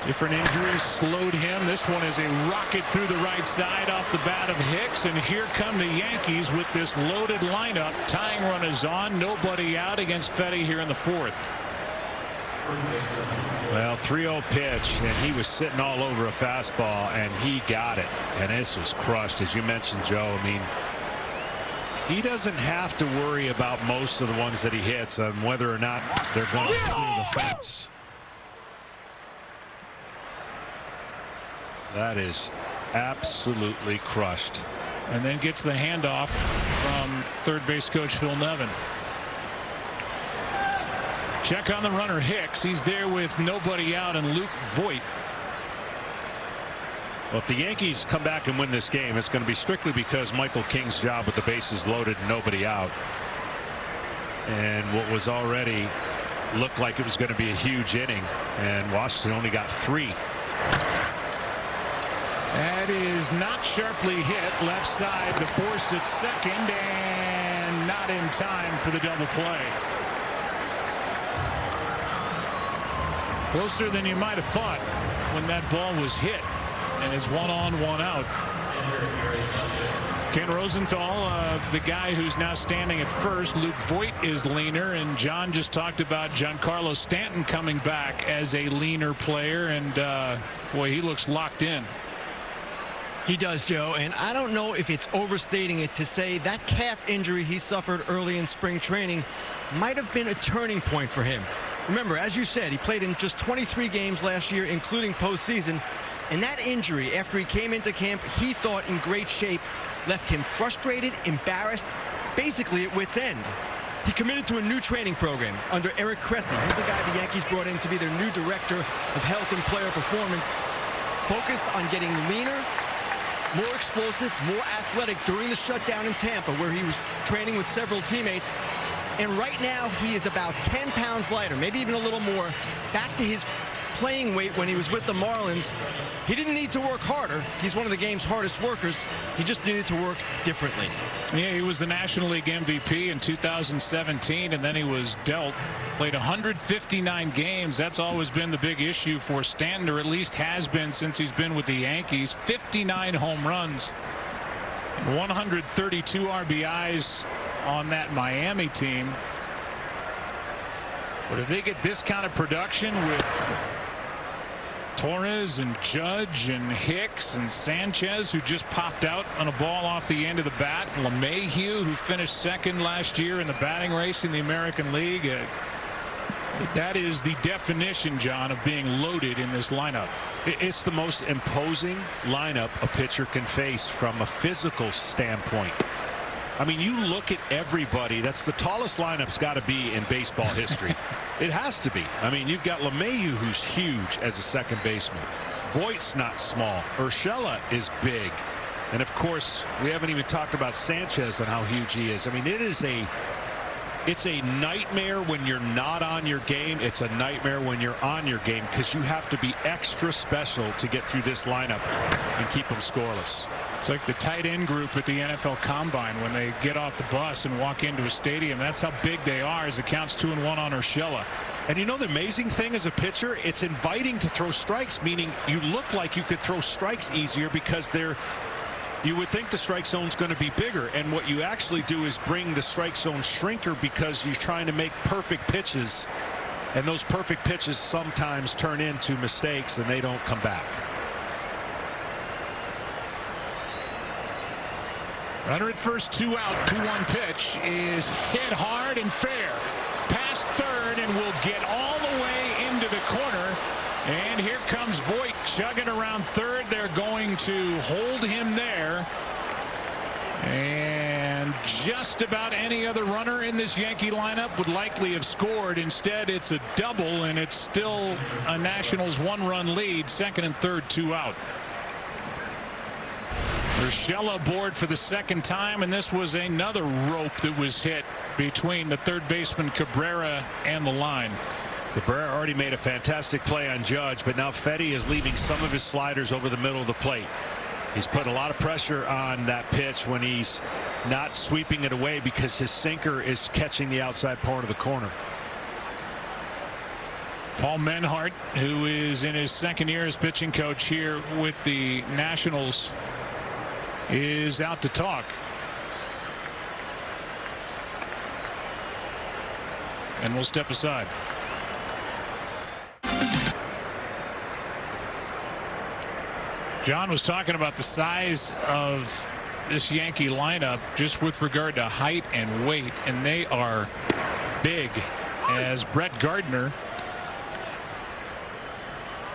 Different injuries slowed him. This one is a rocket through the right side off the bat of Hicks, and here come the Yankees with this loaded lineup. Tying run is on, nobody out against Fetty here in the 4th. Well, 3-0 pitch, and he was sitting all over a fastball, and he got it, and this was crushed, as you mentioned, Joe. I mean, he doesn't have to worry about most of the ones that he hits on whether or not they're going to clear the fence. That is absolutely crushed. And then gets the handoff from third base coach Phil Nevin. Check on the runner Hicks. He's there with nobody out, and Luke Voit. Well, if the Yankees come back and win this game, it's going to be strictly because Michael King's job with the bases loaded and nobody out. And what was already looked like it was going to be a huge inning, and Washington only got 3. That is not sharply hit. Left side, the force at second, and not in time for the double play. Closer than you might have thought when that ball was hit, and it's 1 on, 1 out. Ken Rosenthal, the guy who's now standing at first. Luke Voit is leaner, and John just talked about Giancarlo Stanton coming back as a leaner player, and boy, he looks locked in. He does, Joe, and I don't know if it's overstating it to say that calf injury he suffered early in spring training might have been a turning point for him. Remember, as you said, he played in just 23 games last year, including postseason, and that injury, after he came into camp, he thought in great shape, left him frustrated, embarrassed, basically at wit's end. He committed to a new training program under Eric Cressy. He's the guy the Yankees brought in to be their new director of health and player performance, focused on getting leaner, more explosive, more athletic during the shutdown in Tampa, where he was training with several teammates. And right now, he is about 10 pounds lighter, maybe even a little more, back to his playing weight when he was with the Marlins. He didn't need to work harder. He's one of the game's hardest workers. He just needed to work differently. Yeah, he was the National League MVP in 2017, and then he was dealt. Played 159 games. That's always been the big issue for Stanton, or at least has been since he's been with the Yankees. 59 home runs, 132 RBIs on that Miami team. But if they get this kind of production with Torres and Judge and Hicks and Sanchez, who just popped out on a ball off the end of the bat, LeMahieu, who finished second last year in the batting race in the American League, that is the definition, John, of being loaded in this lineup. It's the most imposing lineup a pitcher can face from a physical standpoint. I mean, you look at everybody. That's the tallest lineup's got to be in baseball history. It has to be. I mean, you've got LeMahieu, who's huge as a second baseman. Voigt's not small. Urshela is big. And, of course, we haven't even talked about Sanchez and how huge he is. I mean, it's a nightmare when you're not on your game. It's a nightmare when you're on your game, because you have to be extra special to get through this lineup and keep them scoreless. It's like the tight end group at the NFL Combine when they get off the bus and walk into a stadium. That's how big they are, as it counts 2-1 on Urshela. And you know the amazing thing as a pitcher, it's inviting to throw strikes, meaning you look like you could throw strikes easier because you would think the strike zone's going to be bigger, and what you actually do is bring the strike zone shrinker because you're trying to make perfect pitches, and those perfect pitches sometimes turn into mistakes and they don't come back. Runner at first, 2 out, 2-1 pitch is hit hard and fair. Past third, and will get all the way into the corner. And here comes Voigt chugging around third. They're going to hold him there. And just about any other runner in this Yankee lineup would likely have scored. Instead, it's a double, and it's still a Nationals 1-run lead. Second and third, 2 out. Urshela aboard for the second time, and this was another rope that was hit between the third baseman Cabrera and the line. Cabrera already made a fantastic play on Judge, but now Fetty is leaving some of his sliders over the middle of the plate. He's put a lot of pressure on that pitch when he's not sweeping it away, because his sinker is catching the outside part of the corner. Paul Menhart, who is in his second year as pitching coach here with the Nationals, is out to talk. And we'll step aside. John was talking about the size of this Yankee lineup just with regard to height and weight, and they are big, as Brett Gardner,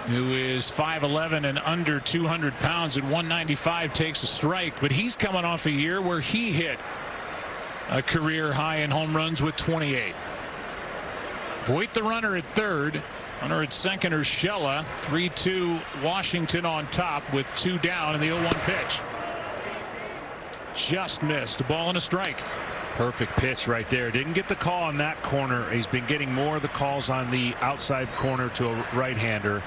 who is 5'11" and under 200 pounds at 195, takes a strike, but he's coming off a year where he hit a career high in home runs with 28. Voigt the runner at third. Runner at second, Urshela. 3-2 Washington on top with 2 down in the 0-1 pitch. Just missed. A ball and a strike. Perfect pitch right there. Didn't get the call on that corner. He's been getting more of the calls on the outside corner to a right-hander.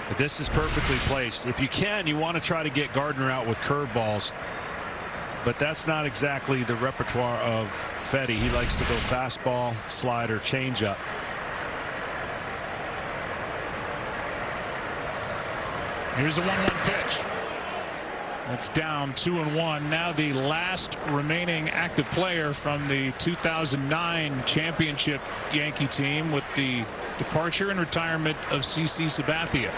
But this is perfectly placed. If you can, you want to try to get Gardner out with curveballs. But that's not exactly the repertoire of Fetty. He likes to go fastball, slider, changeup. Here's a 1-1 pitch. That's down 2-1. Now the last remaining active player from the 2009 championship Yankee team, with the departure and retirement of CC Sabathia.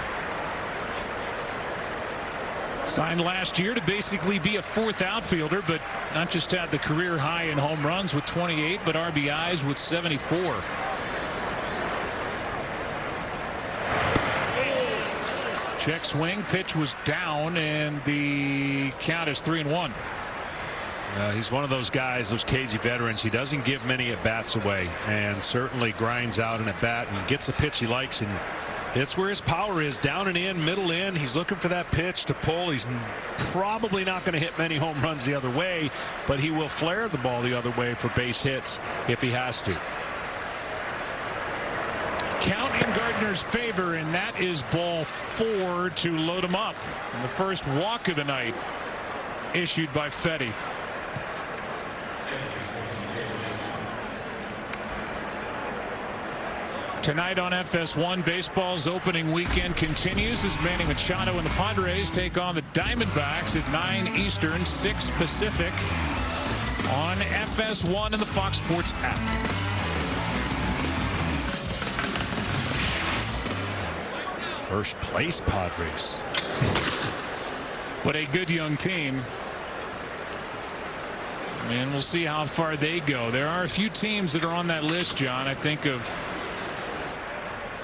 Signed last year to basically be a fourth outfielder, but not just had the career high in home runs with 28, but RBIs with 74. Check swing, pitch was down, and the count is 3-1. He's one of those guys, those cagey veterans. He doesn't give many at bats away, and certainly grinds out an at bat and gets a pitch he likes and It's where his power is, down and in, middle in. He's looking for that pitch to pull. He's probably not going to hit many home runs the other way, but he will flare the ball the other way for base hits if he has to. Count in Gardner's favor, and that is ball 4 to load him up. And the first walk of the night issued by Fetty. Tonight on FS1, baseball's opening weekend continues as Manny Machado and the Padres take on the Diamondbacks at 9 Eastern, 6 Pacific on FS1 and the Fox Sports app. First place Padres. But a good young team. And we'll see how far they go. There are a few teams that are on that list, John. I think of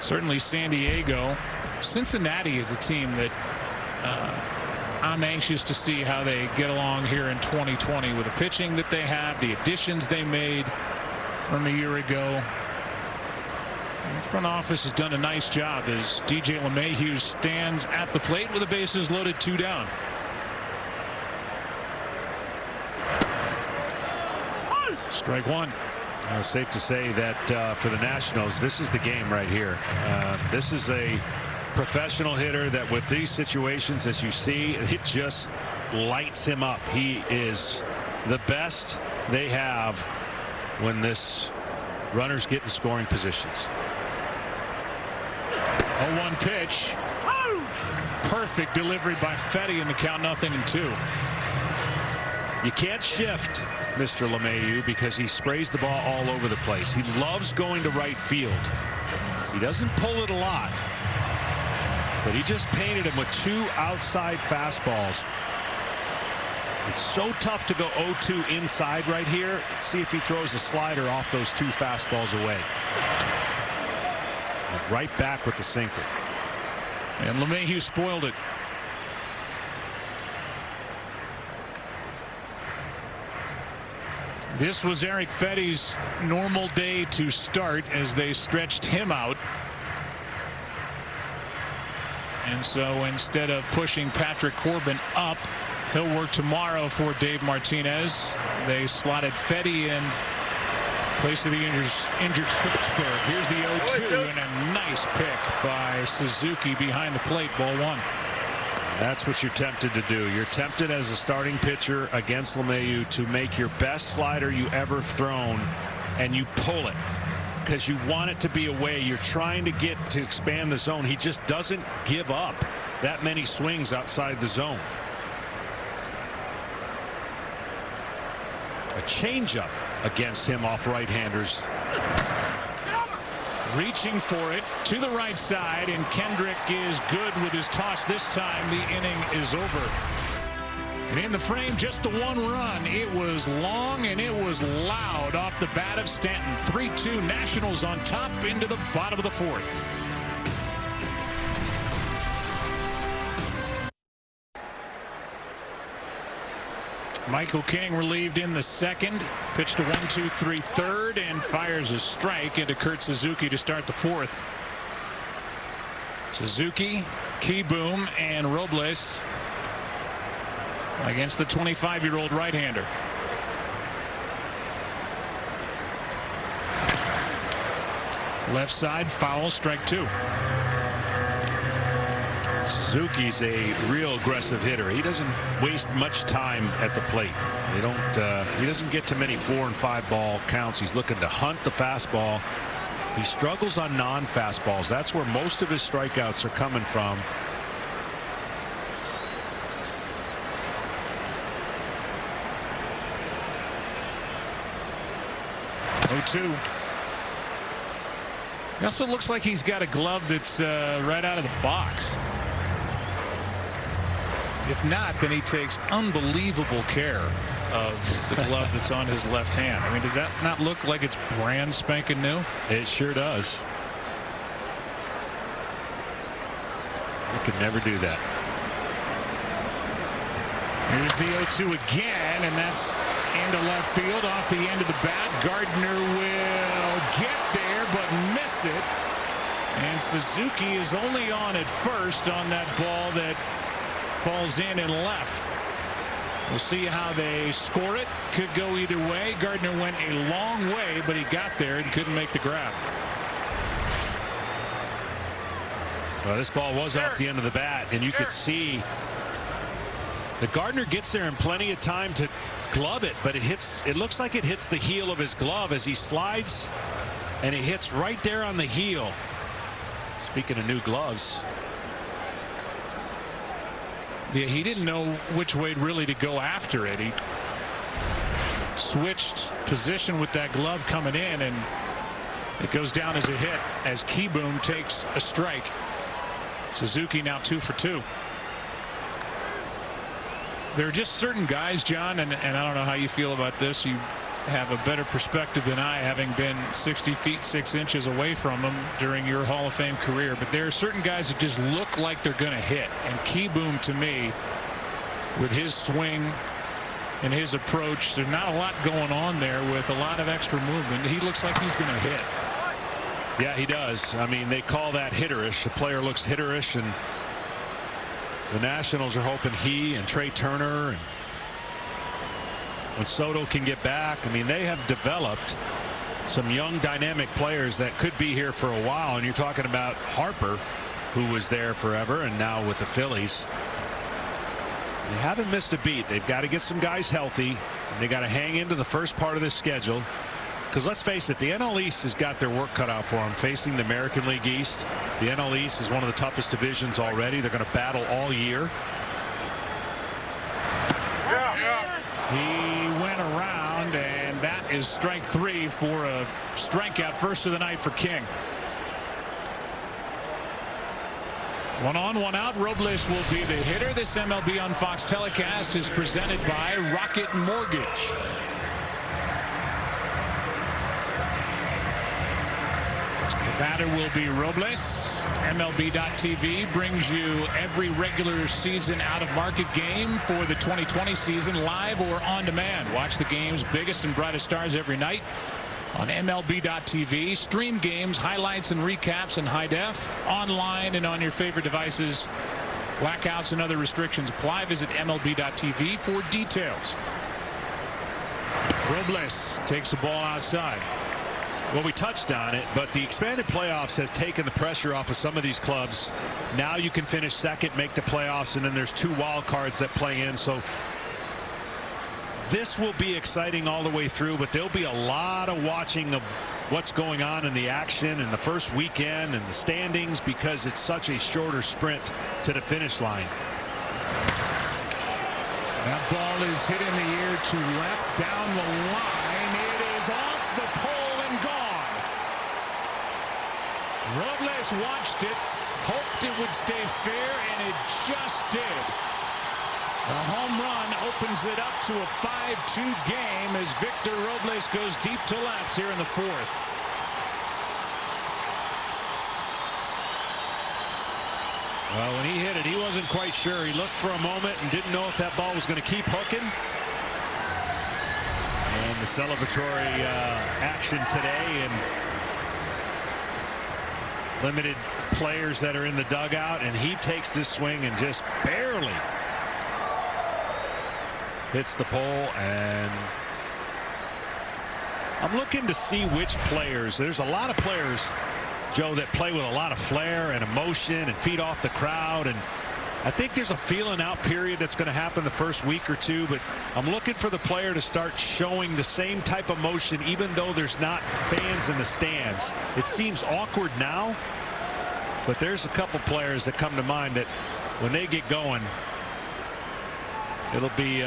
certainly San Diego. Cincinnati is a team that I'm anxious to see how they get along here in 2020 with the pitching that they have, the additions they made from a year ago. The front office has done a nice job as DJ LeMahieu stands at the plate with the bases loaded, 2 down. Strike 1. Safe to say that for the Nationals, this is the game right here. This is a professional hitter that with these situations, as you see, it just lights him up. He is the best they have when this runners get in scoring positions. 0-1 pitch. Perfect delivery by Fetty in the count, 0-2. You can't shift Mr. LeMahieu because he sprays the ball all over the place. He loves going to right field. He doesn't pull it a lot, but he just painted him with 2 outside fastballs. It's so tough to go 0-2 inside right here. Let's see if he throws a slider off those 2 fastballs away. And right back with the sinker. And LeMahieu spoiled it. This was Eric Fetty's normal day to start as they stretched him out. And so instead of pushing Patrick Corbin up, he'll work tomorrow for Dave Martinez. They slotted Fetty in place of the injured Strasburg. Here's the 0-2 and a nice pick by Suzuki behind the plate, ball 1. That's what you're tempted to do. You're tempted as a starting pitcher against LeMahieu to make your best slider you ever thrown, and you pull it because you want it to be away. You're trying to get to expand the zone. He just doesn't give up that many swings outside the zone. A changeup against him off right-handers. Reaching for it to the right side, and Kendrick is good with his toss. This time the inning is over. And in the frame, just the 1 run. It was long and it was loud off the bat of Stanton. 3-2 Nationals on top into the bottom of the 4th. Michael King relieved in the 2nd. Pitched to 1-2-3 third and fires a strike into Kurt Suzuki to start the 4th. Suzuki, Kieboom, and Robles against the 25-year-old right-hander. Left side foul, strike 2. Suzuki's a real aggressive hitter. He doesn't waste much time at the plate. He doesn't get to many 4- and 5-ball counts. He's looking to hunt the fastball. He struggles on non-fastballs. That's where most of his strikeouts are coming from. Two. He also looks like he's got a glove that's right out of the box. If not, then he takes unbelievable care of the glove that's on his left hand. I mean, does that not look like it's brand spanking new? It sure does. You could never do that. Here's the 0-2 again, and that's into left field off the end of the bat. Gardner will get there but miss it. And Suzuki is only on at first on that ball that falls in and left. We'll see how they score it. Could go either way. Gardner went a long way, but he got there and couldn't make the grab. Well, this ball was off the end of the bat, and you could see the Gardner gets there in plenty of time to glove it, but it looks like it hits the heel of his glove as he slides, and it hits right there on the heel. Speaking of new gloves. Yeah, he didn't know which way really to go after it. He switched position with that glove coming in, and it goes down as a hit as Keyboom takes a strike. Suzuki now 2 for 2. There are just certain guys, John, and I don't know how you feel about this. You have a better perspective than I, having been 60 feet 6 inches away from him during your Hall of Fame career. But there are certain guys that just look like they're going to hit. And Keyboom, to me, with his swing and his approach, there's not a lot going on there with a lot of extra movement. He looks like he's going to hit. Yeah, he does. I mean, they call that hitterish. The player looks hitterish, and the Nationals are hoping he and Trey Turner and when Soto can get back. I mean, they have developed some young dynamic players that could be here for a while. And you're talking about Harper, who was there forever and now with the Phillies. They haven't missed a beat. They've got to get some guys healthy, and they got to hang into the first part of this schedule. Because let's face it, the NL East has got their work cut out for them, facing the American League East. The NL East is one of the toughest divisions already. They're going to battle all year. He went around, and that is strike 3 for a strikeout. First of the night for King. 1 on, 1 out. Robles will be the hitter. This MLB on Fox telecast is presented by Rocket Mortgage. The batter will be Robles. MLB.TV brings you every regular season out-of-market game for the 2020 season, live or on demand. Watch the game's biggest and brightest stars every night on MLB.TV. Stream games, highlights, and recaps in high def, online and on your favorite devices. Blackouts and other restrictions apply. Visit MLB.TV for details. Robles takes the ball outside. Well, we touched on it, but the expanded playoffs has taken the pressure off of some of these clubs. Now you can finish second, make the playoffs, and then there's 2 wild cards that play in. So this will be exciting all the way through, but there'll be a lot of watching of what's going on in the action in the first weekend and the standings, because it's such a shorter sprint to the finish line. That ball is hit in the air to left down the line. It is off the pole and gone. Robles watched it, hoped it would stay fair, and it just did. The home run opens it up to a 5-2 game as Victor Robles goes deep to left here in the 4th. Well, when he hit it, he wasn't quite sure. He looked for a moment and didn't know if that ball was going to keep hooking. And the celebratory action today, and limited players that are in the dugout, and he takes this swing and just barely hits the pole. And I'm looking to see which players. There's a lot of players, Joe, that play with a lot of flair and emotion and feed off the crowd, and I think there's a feeling out period that's going to happen the first week or 2, but I'm looking for the player to start showing the same type of motion even though there's not fans in the stands. It seems awkward now, but there's a couple players that come to mind that when they get going, it'll be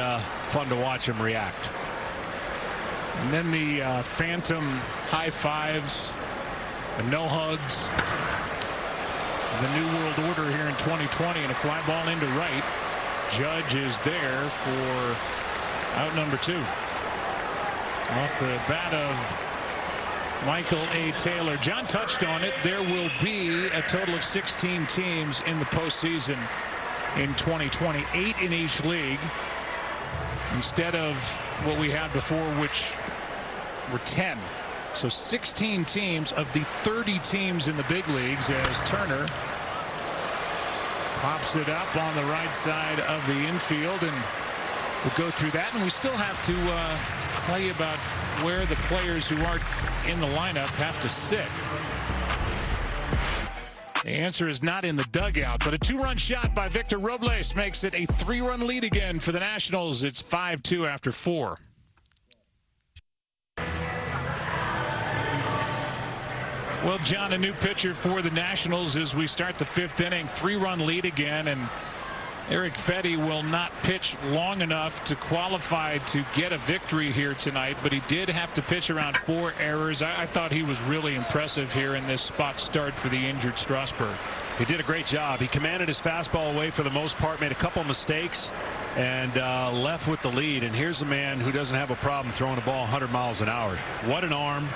fun to watch them react. And then the phantom high fives, the no hugs, the new world order here in 2020, and a fly ball into right. Judge is there for out number 2. Off the bat of Michael A. Taylor. John touched on it. There will be a total of 16 teams in the postseason in 2020, 8 in each league, instead of what we had before, which were 10. So 16 teams of the 30 teams in the big leagues as Turner pops it up on the right side of the infield, and we'll go through that. And we still have to tell you about where the players who aren't in the lineup have to sit. The answer is not in the dugout, but a 2-run shot by Victor Robles makes it a 3-run lead again for the Nationals. It's 5-2 after 4. Well, John, a new pitcher for the Nationals as we start the 5th inning. 3-run lead again, and Eric Fetty will not pitch long enough to qualify to get a victory here tonight, but he did have to pitch around 4 errors. I thought he was really impressive here in this spot start for the injured Strasburg. He did a great job. He commanded his fastball away for the most part, made a couple mistakes, and left with the lead. And here's a man who doesn't have a problem throwing the ball 100 miles an hour. What an arm.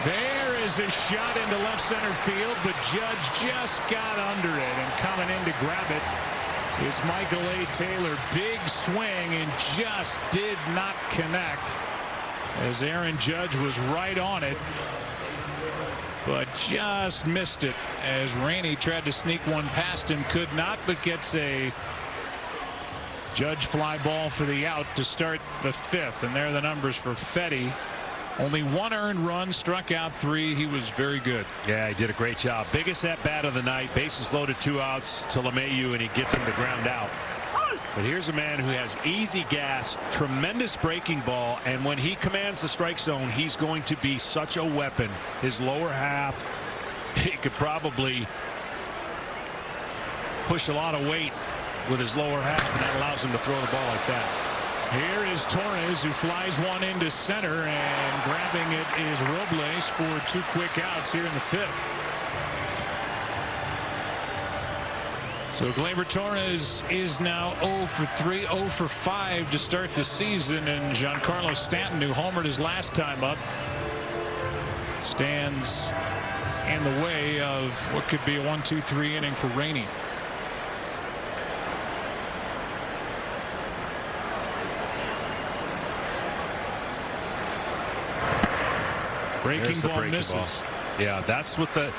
There is a shot into left center field, but Judge just got under it, and coming in to grab it is Michael A. Taylor. Big swing and just did not connect as Aaron Judge was right on it, but just missed it as Rainey tried to sneak one past him, could not, but gets a Judge fly ball for the out to start the 5th. And there are the numbers for Fetty. Only 1 earned run, struck out 3. He was very good. Yeah, he did a great job. Biggest at bat of the night. Bases loaded, 2 outs to LeMahieu, and he gets him to ground out. But here's a man who has easy gas, tremendous breaking ball, and when he commands the strike zone, he's going to be such a weapon. His lower half, he could probably push a lot of weight with his lower half, and that allows him to throw the ball like that. Here is Torres, who flies one into center, and grabbing it is Robles for 2 quick outs here in the 5th. So Gleyber Torres is now 0 for 3, 0 for 5 to start the season, and Giancarlo Stanton, who homered his last time up, stands in the way of what could be a 1-2-3 inning for Rainey. Breaking ball misses. Yeah, that's what the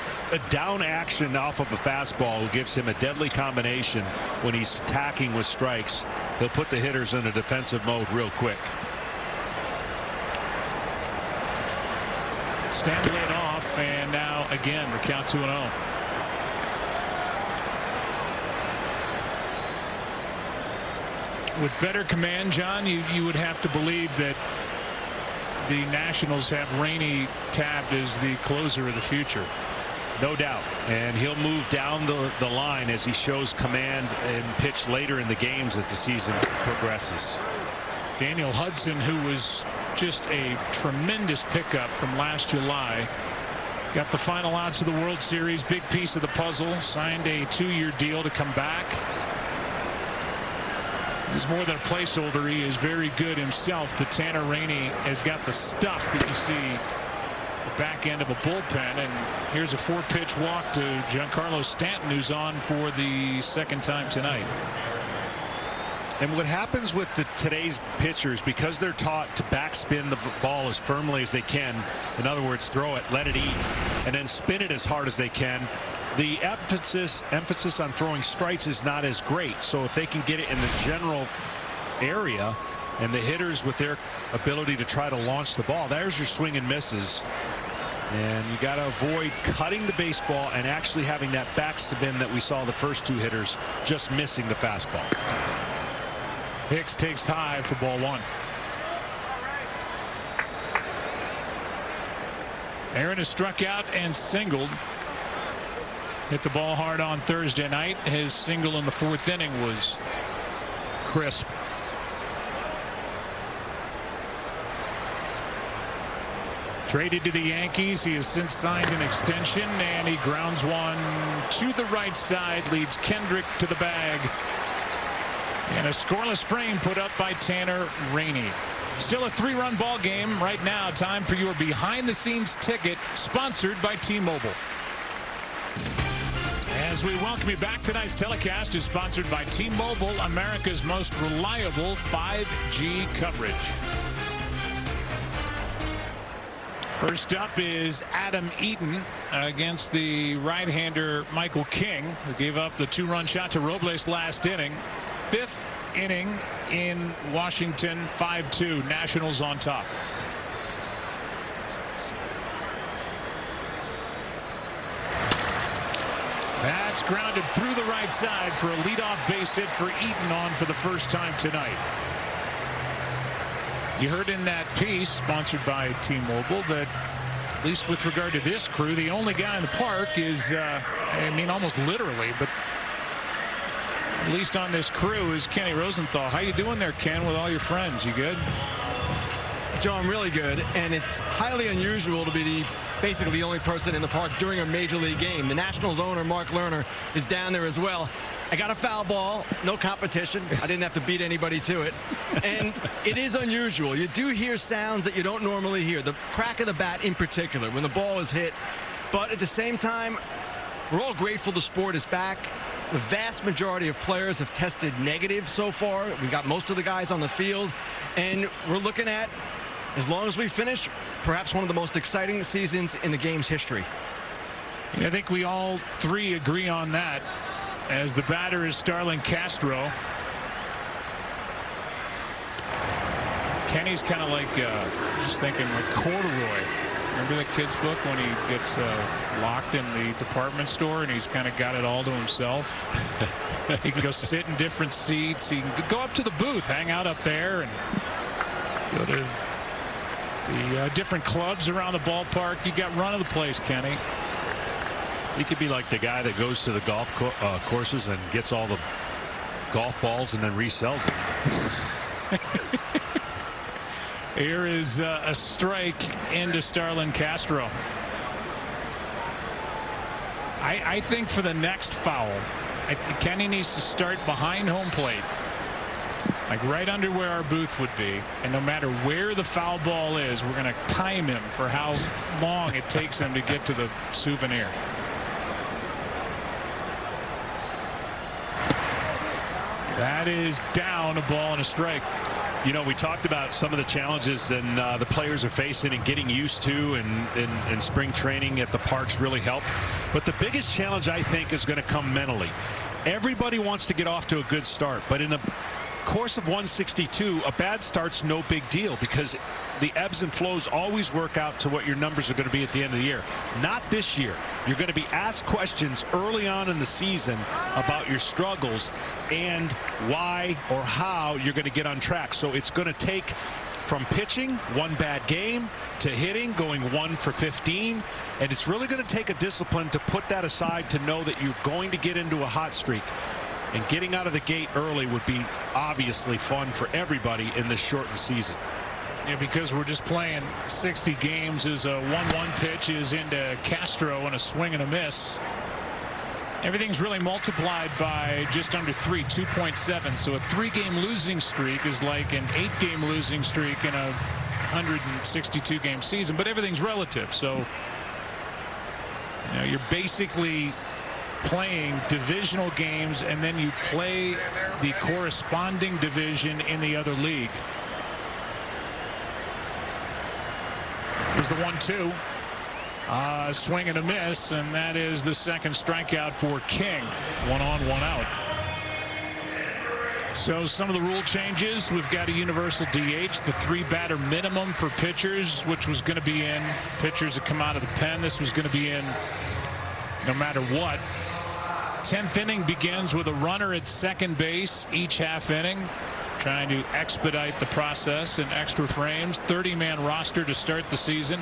down action off of a fastball gives him a deadly combination when he's attacking with strikes. He'll put the hitters in a defensive mode real quick. Stanton laid off, and now again the count 2-0. With better command, John, you would have to believe that the Nationals have Rainey tabbed as the closer of the future. No doubt, and he'll move down the line as he shows command and pitch later in the games as the season progresses. Daniel Hudson, who was just a tremendous pickup from last July, got the final outs of the World Series, big piece of the puzzle, signed a 2-year deal to come back. He's more than a placeholder. He is very good himself, but Tanner Rainey has got the stuff that you see the back end of a bullpen. And here's a 4-pitch walk to Giancarlo Stanton, who's on for the 2nd time tonight. And what happens with today's pitchers, because they're taught to backspin the ball as firmly as they can, in other words, throw it, let it eat, and then spin it as hard as they can, the emphasis on throwing strikes is not as great. So if they can get it in the general area, and the hitters with their ability to try to launch the ball, there's your swing and misses. And you got to avoid cutting the baseball and actually having that backspin that we saw the first 2 hitters just missing the fastball. Hicks takes high for ball 1. Aaron is struck out and singled. Hit the ball hard on Thursday night. His single in the 4th inning was crisp. Traded to the Yankees. He has since signed an extension, and he grounds one to the right side, leads Kendrick to the bag. And a scoreless frame put up by Tanner Rainey. Still a 3-run ball game right now. Time for your behind-the-scenes ticket, sponsored by T-Mobile. As we welcome you back, tonight's telecast is sponsored by T-Mobile, America's most reliable 5G coverage. First up is Adam Eaton against the right-hander Michael King, who gave up the 2-run shot to Robles last inning. 5th inning in Washington, 5-2, Nationals on top. That's grounded through the right side for a leadoff base hit for Eaton on for the first time tonight. You heard in that piece, sponsored by T-Mobile, that at least with regard to this crew, the only guy in the park is, I mean, almost literally, but at least on this crew is Kenny Rosenthal. How you doing there, Ken, with all your friends? You good? Joe, I'm really good, and it's highly unusual to be basically the only person in the park during a major league game. The Nationals owner, Mark Lerner, is down there as well. I got a foul ball, no competition. I didn't have to beat anybody to it. And it is unusual. You do hear sounds that you don't normally hear. The crack of the bat in particular when the ball is hit. But at the same time, we're all grateful the sport is back. The vast majority of players have tested negative so far. We got most of the guys on the field. And we're looking at, as long as we finish, perhaps one of the most exciting seasons in the game's history. Yeah, I think we all three agree on that. As the batter is Starlin Castro. Kenny's kind of like, just thinking like Corduroy. Remember the kid's book when he gets locked in the department store and he's kind of got it all to himself? He can go sit in different seats. He can go up to the booth, hang out up there, and go to the different clubs around the ballpark. You got run of the place, Kenny. He could be like the guy that goes to the golf courses and gets all the golf balls and then resells them. Here is a strike into Starlin Castro. I think for the next foul, Kenny needs to start behind home plate, like right under where our booth would be, and no matter where the foul ball is, we're going to time him for how long it takes him to get to the souvenir. That is down, a ball and a strike. You know, we talked about some of the challenges and the players are facing and getting used to, and spring training at the parks really helped. But the biggest challenge, I think, is going to come mentally. Everybody wants to get off to a good start, but in a course of 162, a bad start's no big deal because the ebbs and flows always work out to what your numbers are going to be at the end of the year. Not this year. You're going to be asked questions early on in the season about your struggles and why or how you're going to get on track. So it's going to take from pitching one bad game to hitting, going 1 for 15, and it's really going to take a discipline to put that aside to know that you're going to get into a hot streak. And getting out of the gate early would be obviously fun for everybody in this shortened season. Yeah, because we're just playing 60 games. As a 1-1 pitch is into Castro and a swing and a miss. Everything's really multiplied by just under 3, 2.7. So a 3-game losing streak is like an 8-game losing streak in a 162-game season. But everything's relative. So you know, you're basically playing divisional games, and then you play the corresponding division in the other league. Here's the 1-2. Swing and a miss, and that is the second strikeout for King. 1 on, 1 out. So some of the rule changes. We've got a universal DH, the 3-batter minimum for pitchers, which was going to be in. Pitchers that come out of the pen, this was going to be in no matter what. 10th inning begins with a runner at second base each half inning, trying to expedite the process in extra frames. 30-man roster to start the season.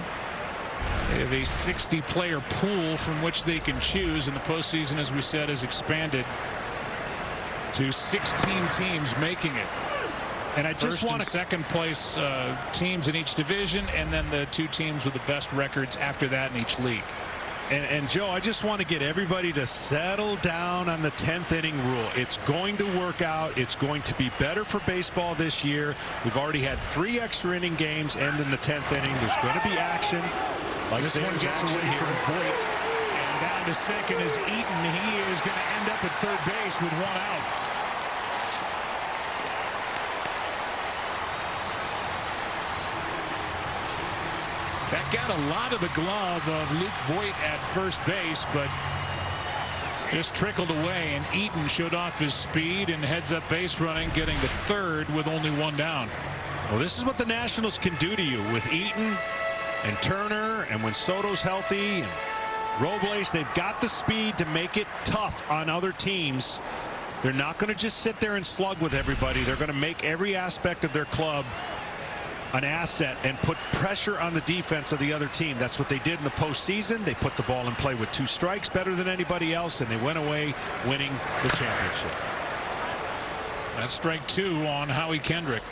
They have a 60-player pool from which they can choose, and the postseason, as we said, has expanded to 16 teams making it. And I just want second place teams in each division, and then the 2 teams with the best records after that in each league. And Joe, I just want to get everybody to settle down on the 10th inning rule. It's going to work out. It's going to be better for baseball this year. We've already had 3 extra inning games end in the 10th inning. There's going to be action. Like this one gets away from Voigt. And down to second is Eaton. He is going to end up at third base with 1 out. That got a lot of the glove of Luke Voigt at first base, but just trickled away, and Eaton showed off his speed and heads up base running, getting to third with only one down. Well, this is what the Nationals can do to you with Eaton and Turner, and when Soto's healthy and Robles. They've got the speed to make it tough on other teams. They're not going to just sit there and slug with everybody. They're going to make every aspect of their club an asset and put pressure on the defense of the other team. That's what they did in the postseason. They put the ball in play with 2 strikes better than anybody else, and they went away winning the championship. That's strike 2 on Howie Kendrick.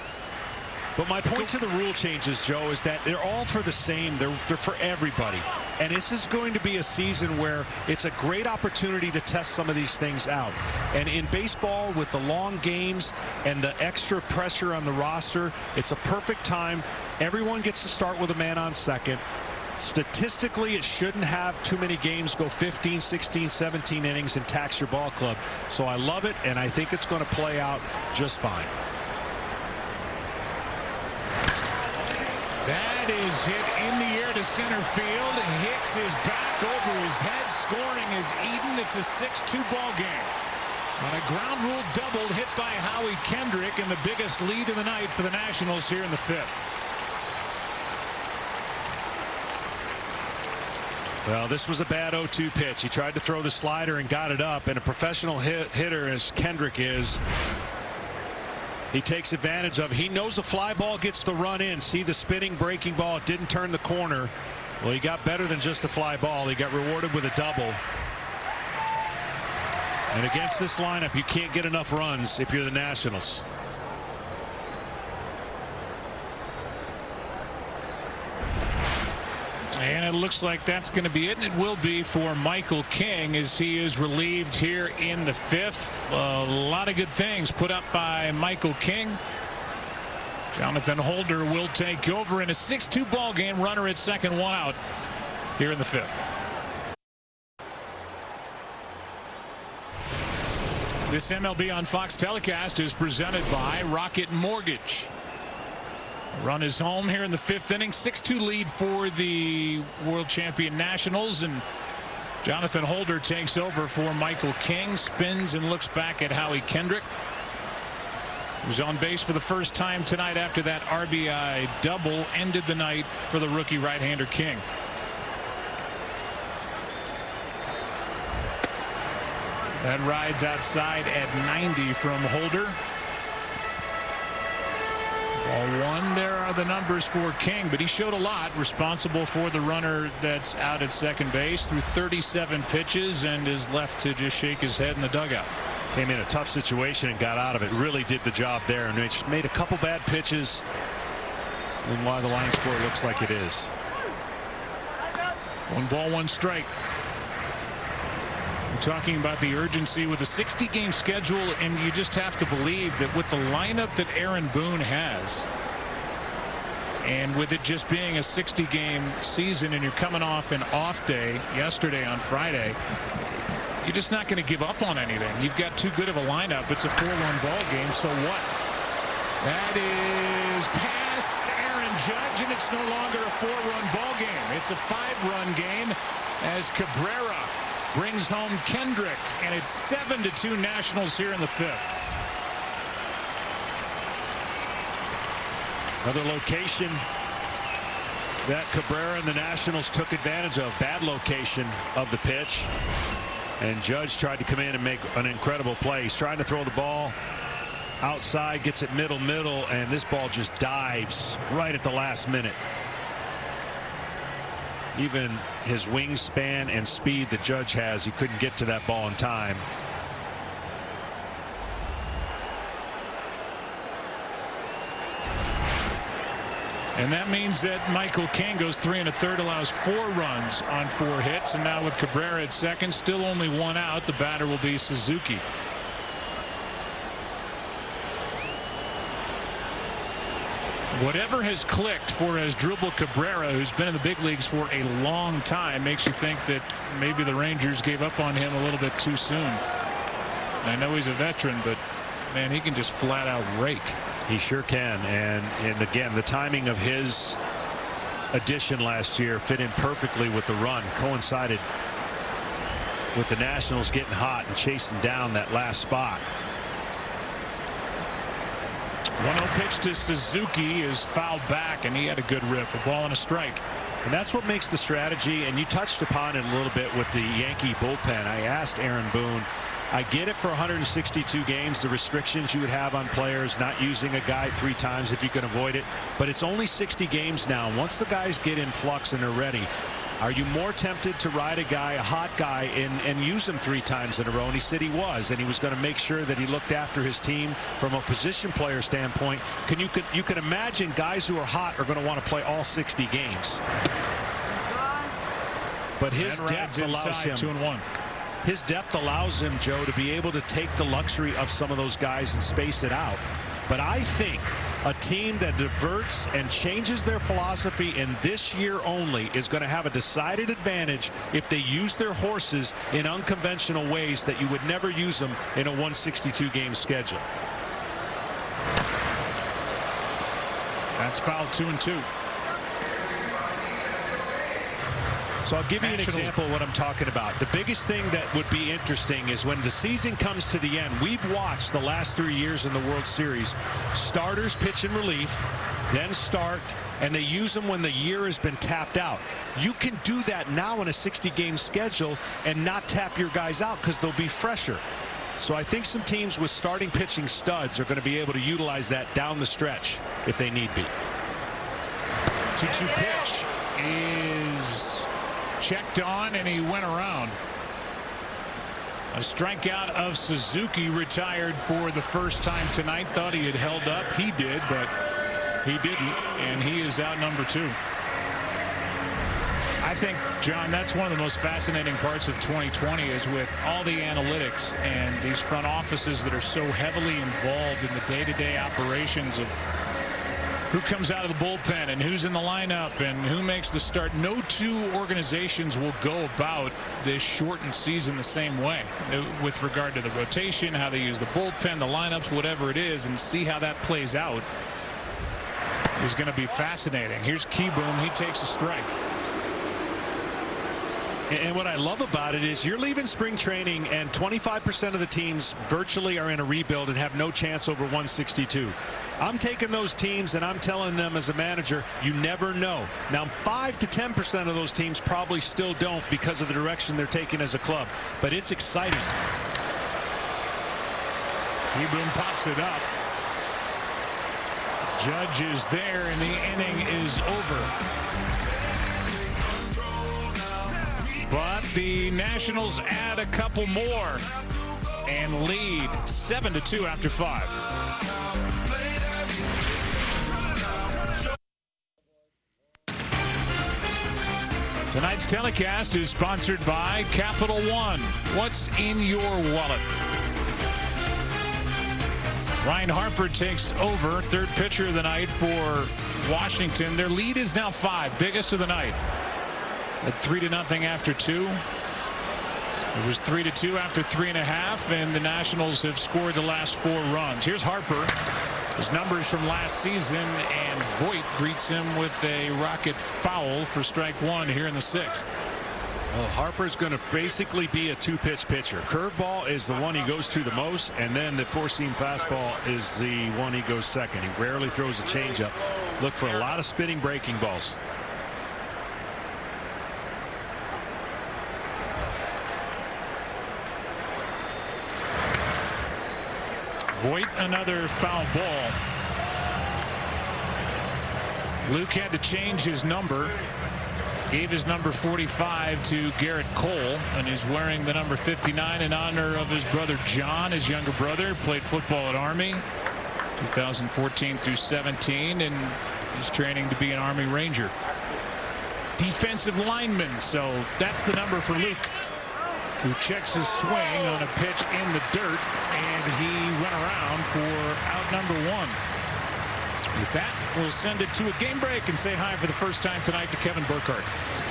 But my point to the rule changes, Joe, is that they're all for the same. They're for everybody. And this is going to be a season where it's a great opportunity to test some of these things out. And in baseball, with the long games and the extra pressure on the roster, it's a perfect time. Everyone gets to start with a man on second. Statistically, it shouldn't have too many games go 15, 16, 17 innings and tax your ball club. So I love it, and I think it's going to play out just fine. That is hit in the air to center field. Hicks is back over his head. Scoring is Eden. It's a 6-2 ball game. On a ground rule double hit by Howie Kendrick, and the biggest lead of the night for the Nationals here in the 5th. Well, this was a bad 0-2 pitch. He tried to throw the slider and got it up, and a professional hitter as Kendrick is, he takes advantage of. He knows a fly ball gets the run in. See the spinning breaking ball. It didn't turn the corner. Well, he got better than just a fly ball. He got rewarded with a double. And against this lineup, you can't get enough runs if you're the Nationals. And it looks like that's going to be it, and it will be for Michael King as he is relieved here in the 5th. A lot of good things put up by Michael King. Jonathan Holder will take over in a 6-2 ball game. Runner at second, 1 out here in the 5th. This MLB on Fox telecast is presented by Rocket Mortgage. Run is home here in the 5th inning. 6-2 lead for the world champion Nationals, and Jonathan Holder takes over for Michael King. Spins and looks back at Howie Kendrick, who's on base for the first time tonight after that RBI double ended the night for the rookie right-hander King. That rides outside at 90 from Holder. Ball 1. There are the numbers for King, but he showed a lot. Responsible for the runner that's out at second base through 37 pitches and is left to just shake his head in the dugout. Came in a tough situation and got out of it. Really did the job there, and they just made a couple bad pitches, and why the line score looks like it is. 1 ball, 1 strike. We're talking about the urgency with a 60-game schedule, and you just have to believe that with the lineup that Aaron Boone has, and with it just being a 60-game season, and you're coming off an off day yesterday on Friday, you're just not going to give up on anything. You've got too good of a lineup. It's a 4-run ball game, so what? That is past Aaron Judge, and it's no longer a 4-run ball game. It's a 5-run game as Cabrera brings home Kendrick, and it's 7-2 Nationals here in the 5th. Another location that Cabrera and the Nationals took advantage of. Bad location of the pitch, and Judge tried to come in and make an incredible play. He's trying to throw the ball outside, gets it middle, and this ball just dives right at the last minute. Even his wingspan and speed that Judge has, he couldn't get to that ball in time. And that means that Michael King goes 3 1/3, allows 4 runs on 4 hits, and now with Cabrera at second, still only 1 out. The batter will be Suzuki. Whatever has clicked for Asdrubal Cabrera, who's been in the big leagues for a long time, makes you think that maybe the Rangers gave up on him a little bit too soon. I know he's a veteran, but man, he can just flat out rake. He sure can, and again, the timing of his addition last year, fit in perfectly with the run, coincided with the Nationals getting hot and chasing down that last spot. 1-0 pitch to Suzuki is fouled back, and he had a good rip, a ball and a strike. And that's what makes the strategy, and you touched upon it a little bit with the Yankee bullpen. I asked Aaron Boone, I get it for 162 games, the restrictions you would have on players, not using a guy 3 times if you can avoid it, but it's only 60 games now. Once the guys get in flux and are ready, are you more tempted to ride a guy, a hot guy, and use him 3 times in a row? And he said he was, and he was going to make sure that he looked after his team from a position player standpoint. You can imagine guys who are hot are going to want to play all 60 games. But his depth allows him. 2-1. His depth allows him, Joe, to be able to take the luxury of some of those guys and space it out. But I think a team that diverts and changes their philosophy in this year only is going to have a decided advantage if they use their horses in unconventional ways that you would never use them in a 162 game schedule. That's foul. 2-2. So I'll give you an example of what I'm talking about. The biggest thing that would be interesting is when the season comes to the end. We've watched the last 3 years in the World Series. Starters pitch in relief, then start, and they use them when the year has been tapped out. You can do that now in a 60-game schedule and not tap your guys out because they'll be fresher. So I think some teams with starting pitching studs are going to be able to utilize that down the stretch if they need be. 2-2 pitch is checked on, and he went around. A strikeout of Suzuki, retired for the first time tonight. Thought he had held up. He did, but he didn't, and he is out number 2. I think, John, that's one of the most fascinating parts of 2020 is with all the analytics and these front offices that are so heavily involved in the day-to-day operations of who comes out of the bullpen and who's in the lineup and who makes the start. No 2 organizations will go about this shortened season the same way with regard to the rotation, how they use the bullpen, the lineups, whatever it is, and see how that plays out is going to be fascinating. Here's Keyboom. He takes a strike. And what I love about it is you're leaving spring training and 25% of the teams virtually are in a rebuild and have no chance over 162. I'm taking those teams and I'm telling them as a manager, you never know. Now 5 to 10% of those teams probably still don't because of the direction they're taking as a club, but it's exciting. Keyboom pops it up. Judge is there and the inning is over. But the Nationals add a couple more and lead 7-2 after 5. Tonight's telecast is sponsored by Capital One. What's in your wallet? Ryan Harper takes over, third pitcher of the night for Washington. Their lead is now 5, biggest of the night. At 3-0 after 2. It was 3-2 after 3.5, and the Nationals have scored the last 4 runs. Here's Harper. His numbers from last season, and Voit greets him with a rocket foul for strike 1 here in the 6th. Well, Harper's going to basically be a 2-pitch pitcher. Curveball is the one he goes to the most, and then the 4-seam fastball is the one he goes second. He rarely throws a changeup. Look for a lot of spinning breaking balls. Voit, another foul ball. Luke had to change his number. Gave his number 45 to Garrett Cole, and he's wearing the number 59 in honor of his brother John. His younger brother played football at Army 2014 through 17, and he's training to be an Army Ranger. Defensive lineman, so that's the number for Luke, who checks his swing on a pitch in the dirt, and he went around for out number 1. With that, we'll send it to a game break and say hi for the first time tonight to Kevin Burkhardt.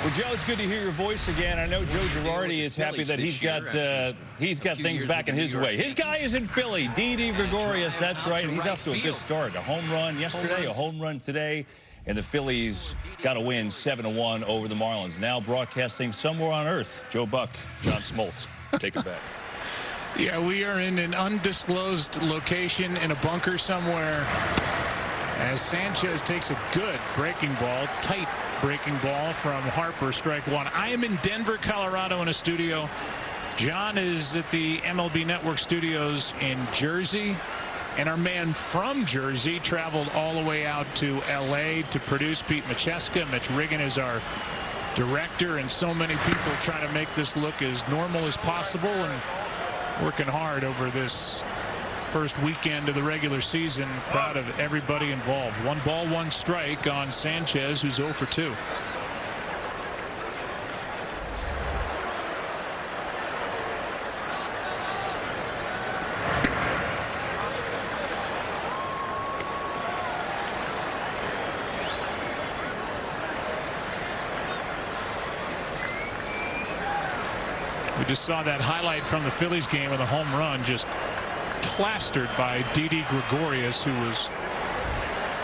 Well, Joe, it's good to hear your voice again. I know Joe Girardi is happy that he's got things back in his way. His guy is in Philly, Didi Gregorius. That's right. He's off to a good start. A home run yesterday, a home run today. and the Phillies got a win 7-1 over the Marlins. Now broadcasting somewhere on Earth, Joe Buck, John Smoltz. Take it back. Yeah, we are in an undisclosed location in a bunker somewhere as Sanchez takes a good breaking ball, tight breaking ball from Harper, strike one. I am in Denver, Colorado in a studio. John is at the MLB Network studios in Jersey. And our man from Jersey traveled all the way out to L.A. to produce Pete Macheska. Mitch Riggin is our director, and so many people trying to make this look as normal as possible and working hard over this first weekend of the regular season. Proud of everybody involved. 1 ball, 1 strike on Sanchez, who's 0 for 2. We just saw that highlight from the Phillies game with a home run just plastered by Didi Gregorius, who was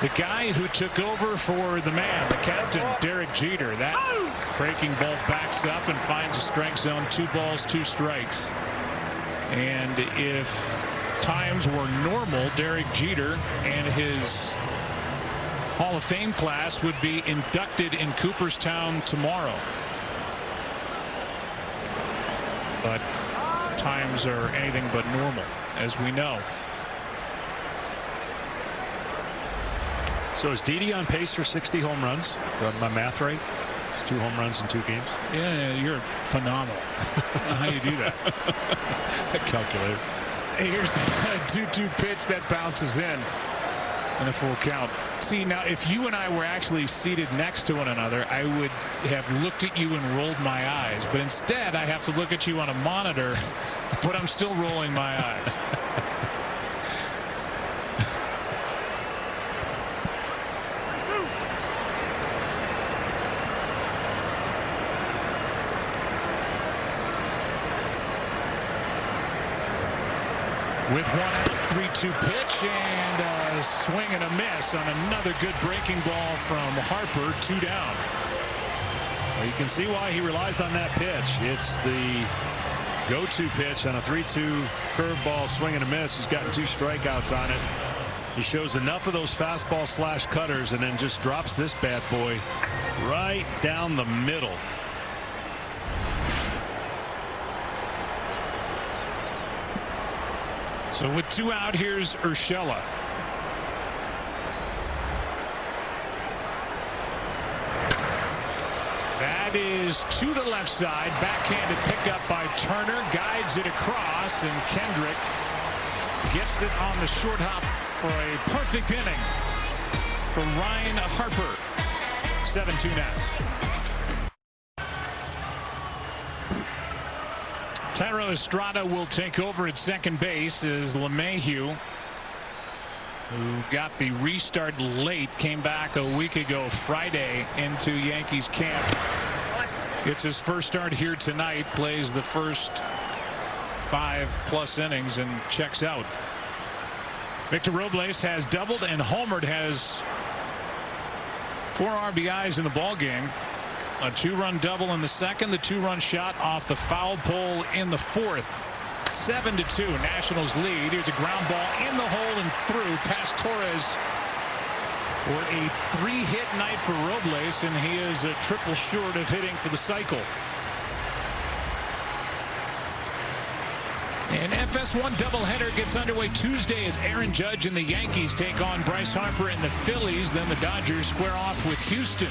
the guy who took over for the man, the captain, Derek Jeter. That breaking ball backs up and finds a strike zone. 2 balls, 2 strikes. And if times were normal, Derek Jeter and his Hall of Fame class would be inducted in Cooperstown tomorrow. But times are anything but normal, as we know. So is Didi on pace for 60 home runs? Got my math right? It's 2 home runs in 2 games. Yeah, you're phenomenal. I don't know how you do that. Calculator. Here's a 2-2 pitch that bounces in a full count. See, now if you and I were actually seated next to one another, I would have looked at you and rolled my eyes. But instead, I have to look at you on a monitor, but I'm still rolling my eyes. With 1 out, 3-2 pitch and a swing and a miss on another good breaking ball from Harper. 2 down. Well, you can see why he relies on that pitch. It's the go-to pitch on a 3-2 curveball, swing and a miss. He's gotten 2 strikeouts on it. He shows enough of those fastball slash cutters and then just drops this bad boy right down the middle. So with 2 out, here's Urshela. That is to the left side. Backhanded pickup by Turner. Guides it across, and Kendrick gets it on the short hop for a perfect inning for Ryan Harper. 7-2 Nats. Thairo Estrada will take over at second base as LeMahieu, who got the restart late, came back a week ago Friday into Yankees camp. Gets his first start here tonight, plays the first 5+ innings and checks out. Victor Robles has doubled and homered, has 4 RBIs in the ballgame. A 2-run double in the second, the 2-run shot off the foul pole in the fourth. 7-2 Nationals lead. Here's a ground ball in the hole and through past Torres for a 3-hit night for Robles, and he is a triple short of hitting for the cycle. An FS1 doubleheader gets underway Tuesday as Aaron Judge and the Yankees take on Bryce Harper and the Phillies. Then the Dodgers square off with Houston.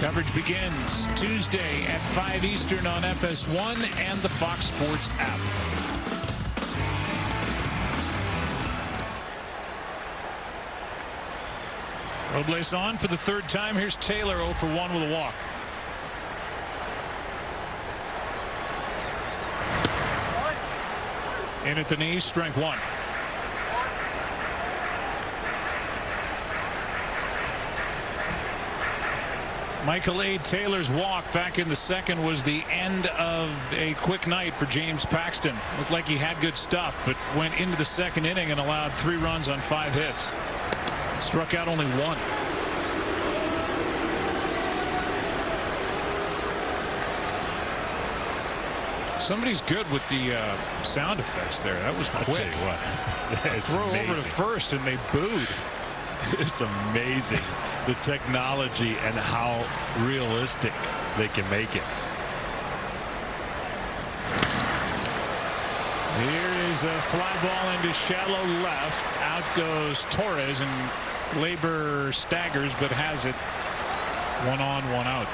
Coverage begins Tuesday at 5 Eastern on FS1 and the Fox Sports app. Robles on for the 3rd time. Here's Taylor 0 for 1 with a walk. In at the knees, strike 1. Michael A. Taylor's walk back in the second was the end of a quick night for James Paxton. Looked like he had good stuff, but went into the second inning and allowed 3 runs on 5 hits. Struck out only 1. Somebody's good with the sound effects there. That was quick. I'll tell you what. It's throw amazing. over to first, and they booed. It's amazing the technology and how realistic they can make it. Here is a fly ball into shallow left. Out goes Torres, and Glaber staggers but has it. 1 on, 1 out.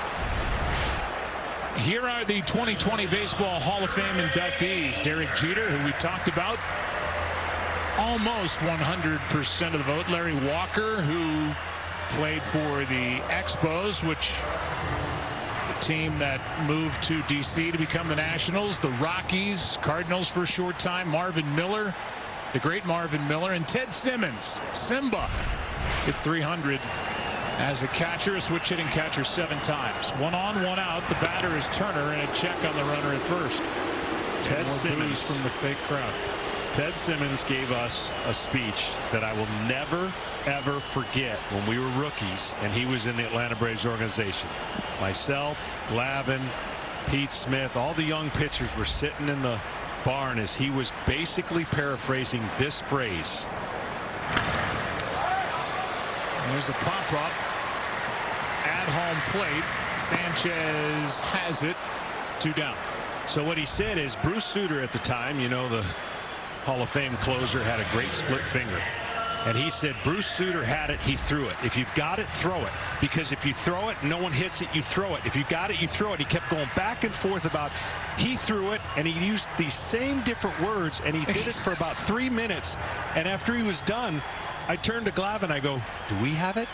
Here are the 2020 Baseball Hall of Fame inductees. Derek Jeter, who we talked about, almost 100% of the vote. Larry Walker, who played for the Expos, which the team that moved to D.C. to become the Nationals. The Rockies, Cardinals for a short time. Marvin Miller, the great Marvin Miller, and Ted Simmons, Simba, hit 300 as a catcher, a switch hitting catcher 7 times. 1 on, 1 out. The batter is Turner, and a check on the runner at first. Ted Simmons from the fake crowd. Ted Simmons gave us a speech that I will never, ever forget when we were rookies and he was in the Atlanta Braves organization. Myself, Glavine, Pete Smith, all the young pitchers were sitting in the barn as he was basically paraphrasing this phrase. There's a pop-up at home plate. Sanchez has it. 2 down. So what he said is Bruce Sutter at the time, you know, the Hall of Fame closer, had a great split finger. And he said Bruce Sutter had it, he threw it. If you've got it, throw it. Because if you throw it, no one hits it, you throw it. If you got it, you throw it. He kept going back and forth about he threw it, and he used these same different words, and he did it for about 3 minutes. And after he was done, I turned to Glavine, I go, do we have it?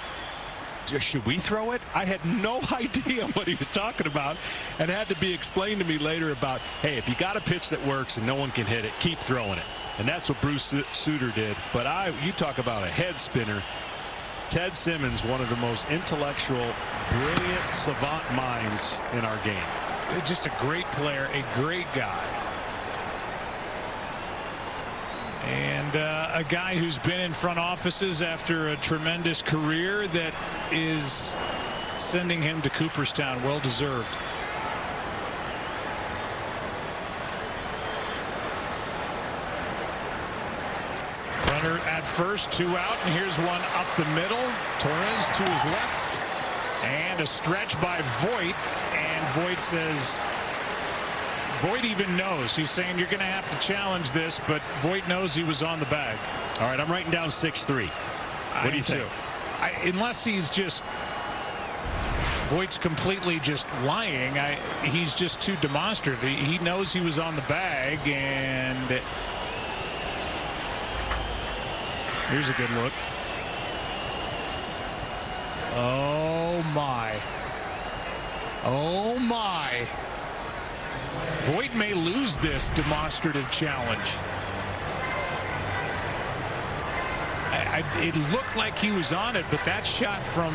Should we throw it? I had no idea what he was talking about, and had to be explained to me later about, hey, if you got a pitch that works and no one can hit it, keep throwing it. And that's what Bruce Sutter did. But you talk about a head spinner. Ted Simmons, one of the most intellectual, brilliant, savant minds in our game. Just a great player, a great guy. And a guy who's been in front offices after a tremendous career that is sending him to Cooperstown. Well deserved. Runner at first, 2 out, and here's one up the middle. Torres to his left, and a stretch by Voit, and Voit says, Voit even knows. He's saying you're going to have to challenge this, but Voit knows he was on the bag. All right, I'm writing down 6-3. What do you think? Unless he's just, Voigt's completely just lying. He's just too demonstrative. He knows he was on the bag, and here's a good look. Oh my. Oh my. Voit may lose this demonstrative challenge. It looked like he was on it, but that shot from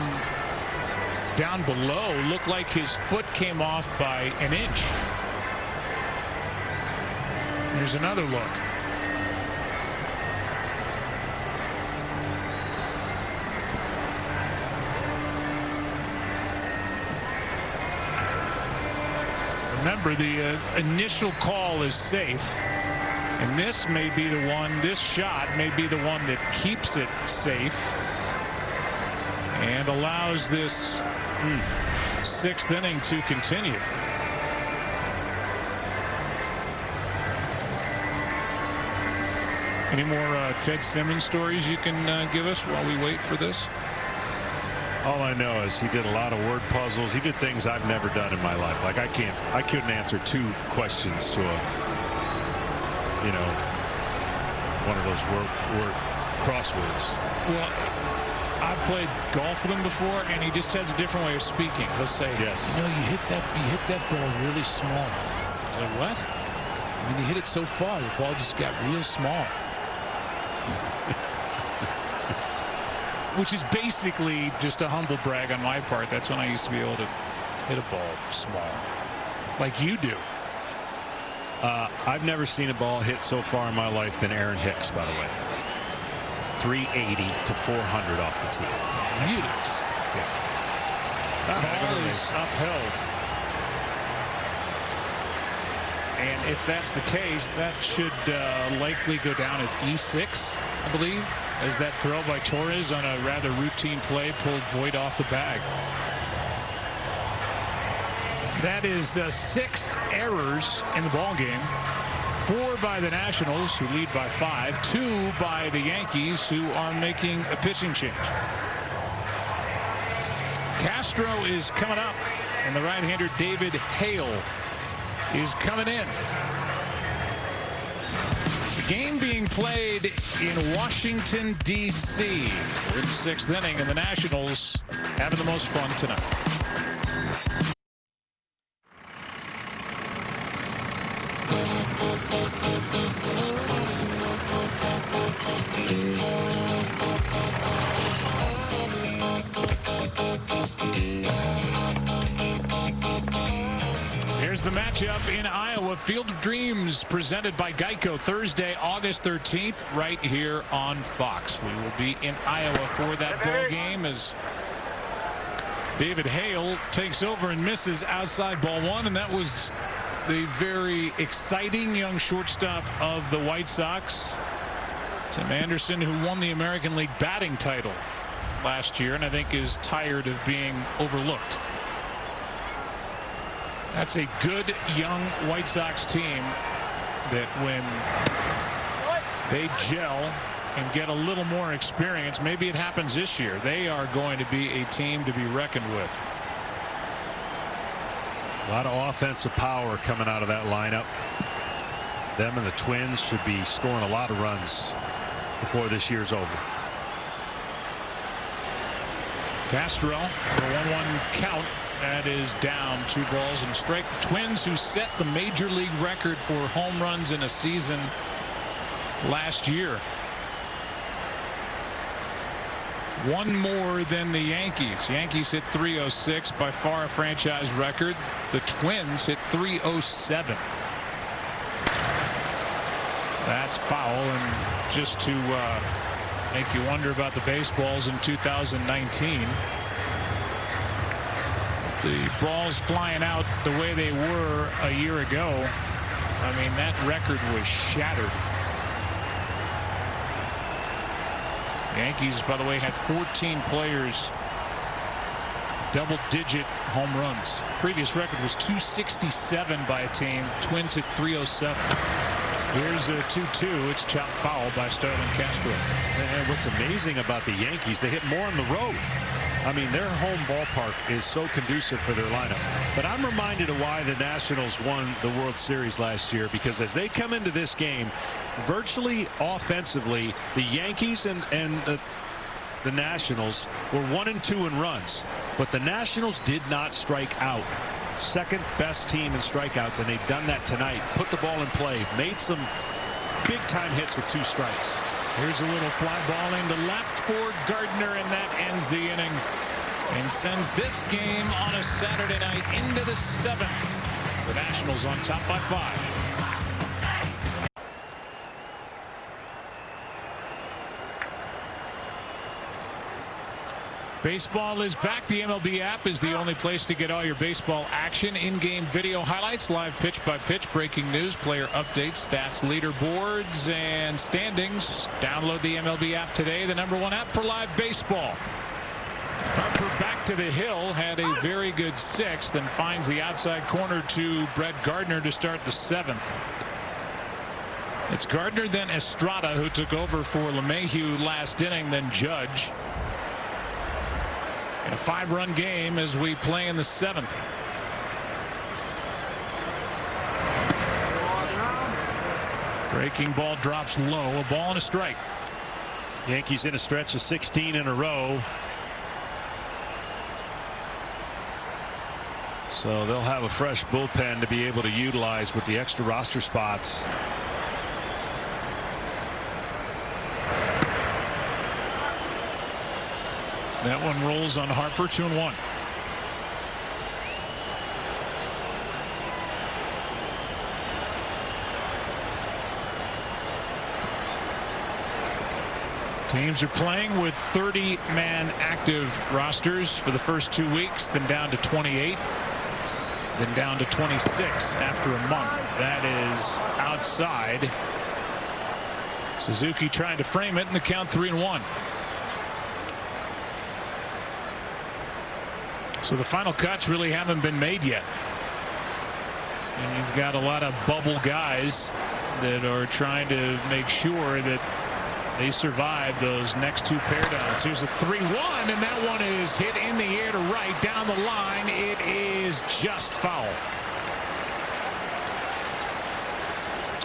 down below looked like his foot came off by an inch. Here's another look. Remember, the initial call is safe, and this may be the one, this shot may be the one that keeps it safe and allows this 6th inning to continue. Any more Ted Simmons stories you can give us while we wait for this? All I know is he did a lot of word puzzles. He did things I've never done in my life. Like I couldn't answer 2 questions to a, you know, one of those word crosswords. Well, I've played golf with him before, and he just has a different way of speaking. He'll say, yes, you know, you hit that ball really small. I was like, what? I mean, you hit it so far, the ball just got real small. Which is basically just a humble brag on my part. That's when I used to be able to hit a ball small, like you do. I've never seen a ball hit so far in my life than Aaron Hicks, by the way. 380 to 400 off the tee. Yes. Yeah. Ball is upheld. And if that's the case, that should likely go down as E6, I believe, as that throw by Torres on a rather routine play pulled Voit off the bag. That is 6 errors in the ball game. 4 by the Nationals, who lead by 5. 2 by the Yankees, who are making a pitching change. Castro is coming up, and the right-hander David Hale is coming in. The game being played in Washington, D.C. We're in the 6th inning, and the Nationals having the most fun tonight. Here's the matchup in Iowa. Field of Dreams presented by Geico, Thursday, August 13th, right here on Fox. We will be in Iowa for that ball game as David Hale takes over and misses outside ball 1, and that was the very exciting young shortstop of the White Sox, Tim Anderson, who won the American League batting title last year and I think is tired of being overlooked. That's a good young White Sox team that when they gel and get a little more experience, maybe it happens this year, they are going to be a team to be reckoned with. A lot of offensive power coming out of that lineup. Them and the Twins should be scoring a lot of runs before this year's over. Castro, the 1-1 count. That is down 2 balls and a strike. The Twins, who set the major league record for home runs in a season last year. 1 more than the Yankees. Yankees hit 306, by far a franchise record. The Twins hit 307. That's foul, and just to make you wonder about the baseballs in 2019. The balls flying out the way they were a year ago. I mean, that record was shattered. Yankees, by the way, had 14 players double-digit home runs. Previous record was 267 by a team. Twins hit 307. Here's a 2-2. It's chopped foul by Starlin Castro. And what's amazing about the Yankees, they hit more on the road. I mean, their home ballpark is so conducive for their lineup. But I'm reminded of why the Nationals won the World Series last year, because as they come into this game, virtually offensively, the Yankees and the Nationals were 1 and 2 in runs, but the Nationals did not strike out. Second best team in strikeouts, and they've done that tonight. Put the ball in play, made some big time hits with 2 strikes. Here's a little fly ball into left for Gardner, and that ends the inning and sends this game on a Saturday night into the 7th. The Nationals on top by 5. Baseball is back. The MLB app is the only place to get all your baseball action. In-game video highlights, live pitch-by-pitch, breaking news, player updates, stats, leaderboards, and standings. Download the MLB app today, the #1 app for live baseball. Harper back to the hill, had a very good 6th, and finds the outside corner to Brett Gardner to start the 7th. It's Gardner, then Estrada, who took over for LeMahieu last inning, then Judge. In a 5-run game as we play in the 7th. Breaking ball drops low, a ball and a strike. Yankees in a stretch of 16 in a row. So they'll have a fresh bullpen to be able to utilize with the extra roster spots. That one rolls on Harper, 2-1. Teams are playing with 30-man active rosters for the first 2 weeks, then down to 28. Then down to 26 after a month. That is outside. Suzuki trying to frame it, and the count 3-1. So the final cuts really haven't been made yet. And you've got a lot of bubble guys that are trying to make sure that they survive those next two pair downs. Here's a 3-1, and that one is hit in the air to right down the line. It is just foul.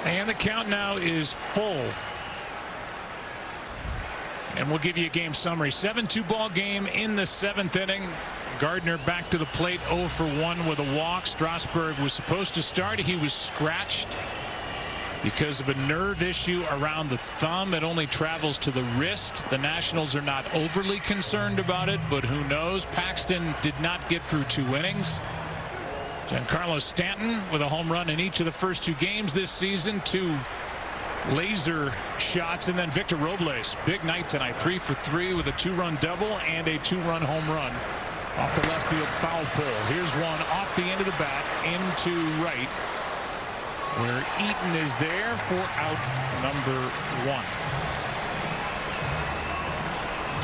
And the count now is full. And we'll give you a game summary. 7-2 ball game in the 7th inning. Gardner back to the plate, 0 for 1 with a walk. Strasburg was supposed to start. He was scratched because of a nerve issue around the thumb. It only travels to the wrist. The Nationals are not overly concerned about it, but who knows? Paxton did not get through 2 innings. Giancarlo Stanton with a home run in each of the first 2 games this season. 2 laser shots, and then Victor Robles, big night tonight, 3 for 3 with a 2-run double and a 2-run home run off the left field foul pole. Here's one off the end of the bat into right, where Eaton is there for out number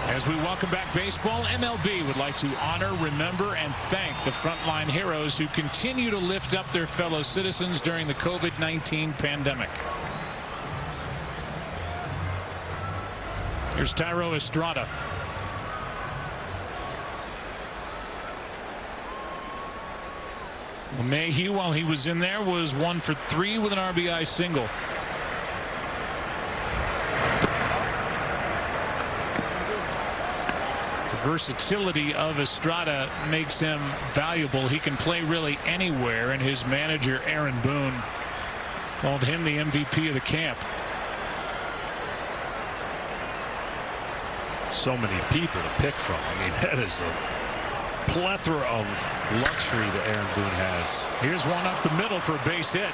1. As we welcome back baseball, MLB would like to honor, remember, and thank the frontline heroes who continue to lift up their fellow citizens during the COVID-19 pandemic. Here's Thairo Estrada. Mayhew, while he was in there, was 1 for 3 with an RBI single. The versatility of Estrada makes him valuable. He can play really anywhere, and his manager, Aaron Boone, called him the MVP of the camp. So many people to pick from. I mean, that is a plethora of luxury that Aaron Boone has. Here's one up the middle for a base hit.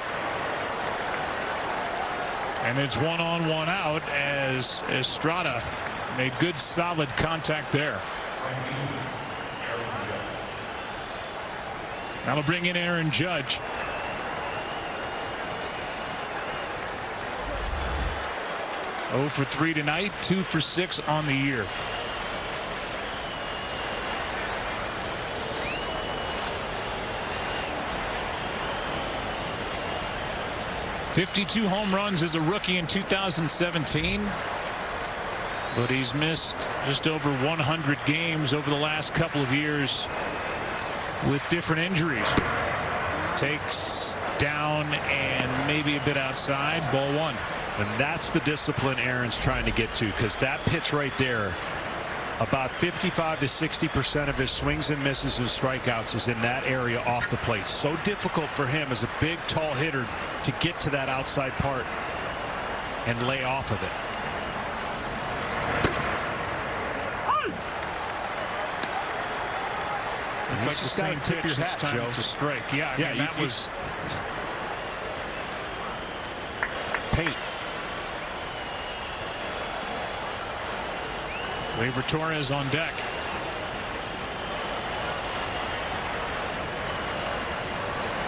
And it's 1 on 1 out as Estrada made good solid contact there. That'll bring in Aaron Judge. Oh for 3 tonight, 2 for 6 on the year. '52 home runs as a rookie in 2017, but he's missed just over 100 games over the last couple of years with different injuries. Takes down and maybe a bit outside, ball 1. And that's the discipline Aaron's trying to get to, because that pitch right there, about 55 to 60% of his swings and misses and strikeouts is in that area off the plate. So difficult for him as a big, tall hitter to get to that outside part and lay off of it. It's like the same pitch this time, Joe. To strike. Yeah, I mean, that was paint. Gleyber Torres on deck.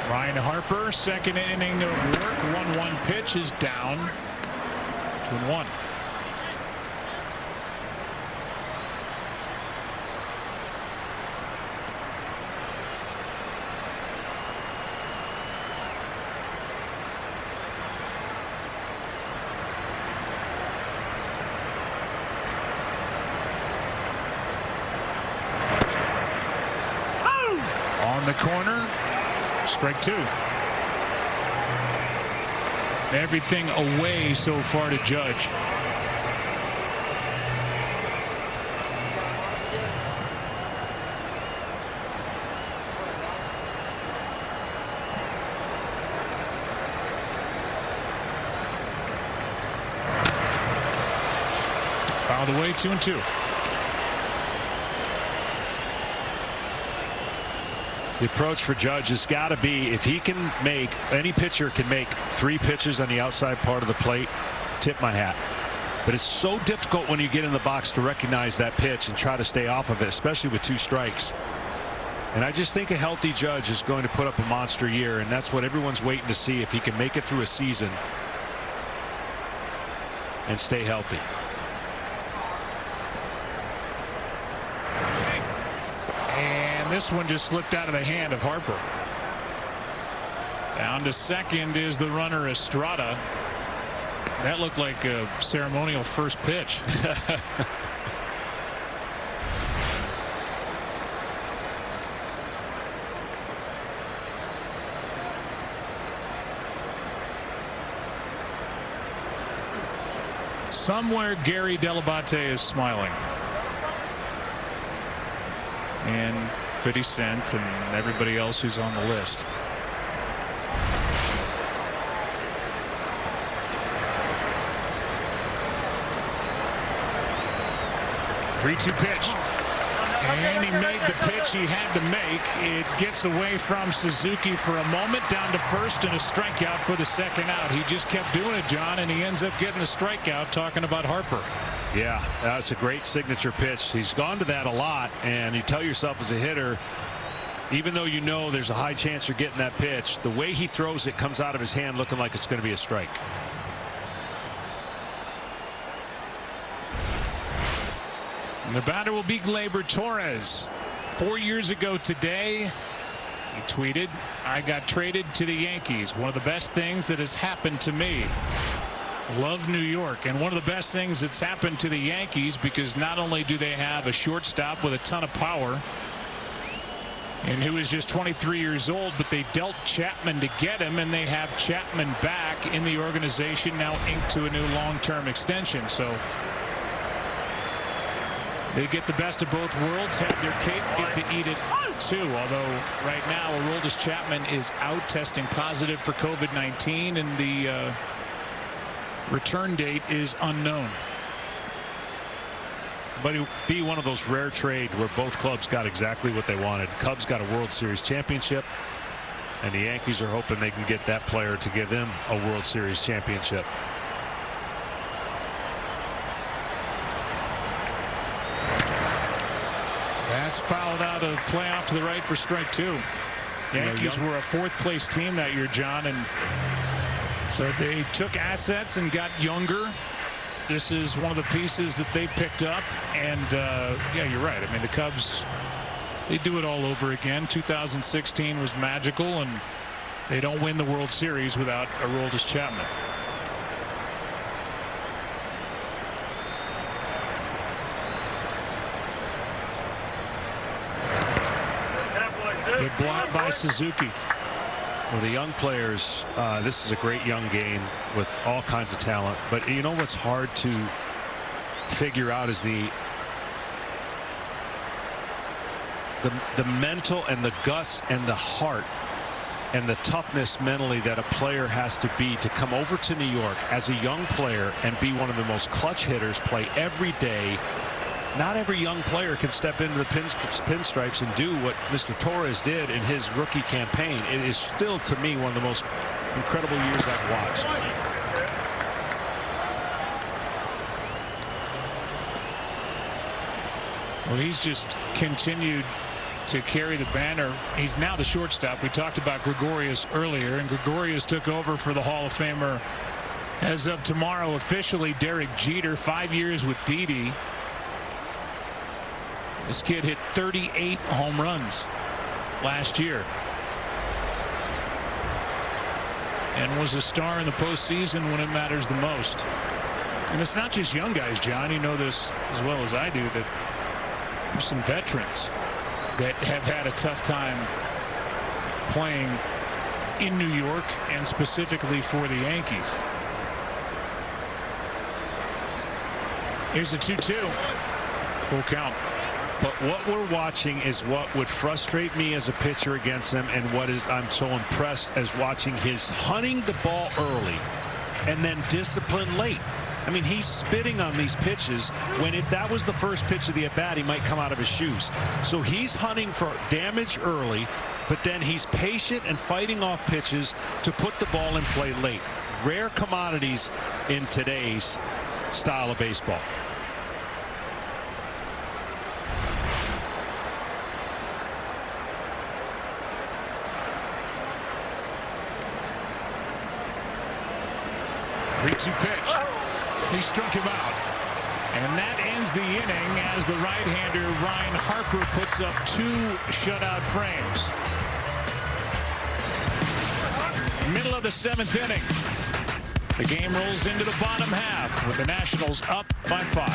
Ryan Harper, second inning of work. 1-1 pitch is down. 2-1. On the corner, strike 2. Everything away so far to Judge. Fouled away, 2-2. The approach for Judge has got to be, if he can make, any pitcher can make 3 pitches on the outside part of the plate, tip my hat. But it's so difficult when you get in the box to recognize that pitch and try to stay off of it, especially with 2 strikes. And I just think a healthy Judge is going to put up a monster year, and that's what everyone's waiting to see, if he can make it through a season and stay healthy. And this one just slipped out of the hand of Harper. Down to second is the runner Estrada. That looked like a ceremonial first pitch. Somewhere Gary Delabate is smiling. And 50 Cent and everybody else who's on the list. Three-two pitch. And he made the pitch he had to make. It gets away from Suzuki for a moment, down to first, and a strikeout for the second out. He just kept doing it, John, and he ends up getting a strikeout, talking about Harper. Yeah, that's a great signature pitch. He's gone to that a lot, and you tell yourself as a hitter, even though you know there's a high chance you're getting that pitch, the way he throws it comes out of his hand looking like it's going to be a strike. And the batter will be Gleyber Torres. 4 years ago today, he tweeted, "I got traded to the Yankees. One of the best things that has happened to me. Love New York." And one of the best things that's happened to the Yankees, because not only do they have a shortstop with a ton of power and who is just 23 years old, but they dealt Chapman to get him, and they have Chapman back in the organization now, inked to a new long-term extension. So they get the best of both worlds, have their cake, get to eat it too. Although right now Aroldis Chapman is out, testing positive for COVID-19, and the return date is unknown. But it would be one of those rare trades where both clubs got exactly what they wanted. Cubs got a World Series championship, and the Yankees are hoping they can get that player to give them a World Series championship. That's fouled out of play off to the right for strike two. Yankees were a fourth place team that year, John, and so they took assets and got younger. This is one of the pieces that they picked up, and yeah, you're right. I mean, the Cubs, they do it all over again. 2016 was magical, and they don't win the World Series without Aroldis Chapman. Good block by Suzuki. Well, the young players, this is a great young game with all kinds of talent. But you know what's hard to figure out is the mental and the guts and the heart and the toughness mentally that a player has to be to come over to New York as a young player and be one of the most clutch hitters, play every day. Not every young player can step into the pinstripes and do what Mr. Torres did in his rookie campaign. It is still, to me, one of the most incredible years I've watched. Well, he's just continued to carry the banner. He's now the shortstop. We talked about Gregorius earlier, and Gregorius took over for the Hall of Famer as of tomorrow officially, Derek Jeter. 5 years with Didi. This kid hit 38 home runs last year and was a star in the postseason when it matters the most. And it's not just young guys, John. You know this as well as I do, that there's some veterans that have had a tough time playing in New York, and specifically for the Yankees. Here's a 2-2. Full count. But what we're watching is what would frustrate me as a pitcher against him, and what is I'm so impressed as watching his hunting the ball early and then discipline late. I mean, he's spitting on these pitches when if that was the first pitch of the at bat, he might come out of his shoes. So he's hunting for damage early, but then he's patient and fighting off pitches to put the ball in play late. Rare commodities in today's style of baseball. 3-2 pitch. He struck him out. And that ends the inning as the right-hander Ryan Harper puts up 2 shutout frames. Middle of the 7th inning. The game rolls into the bottom half with the Nationals up by 5.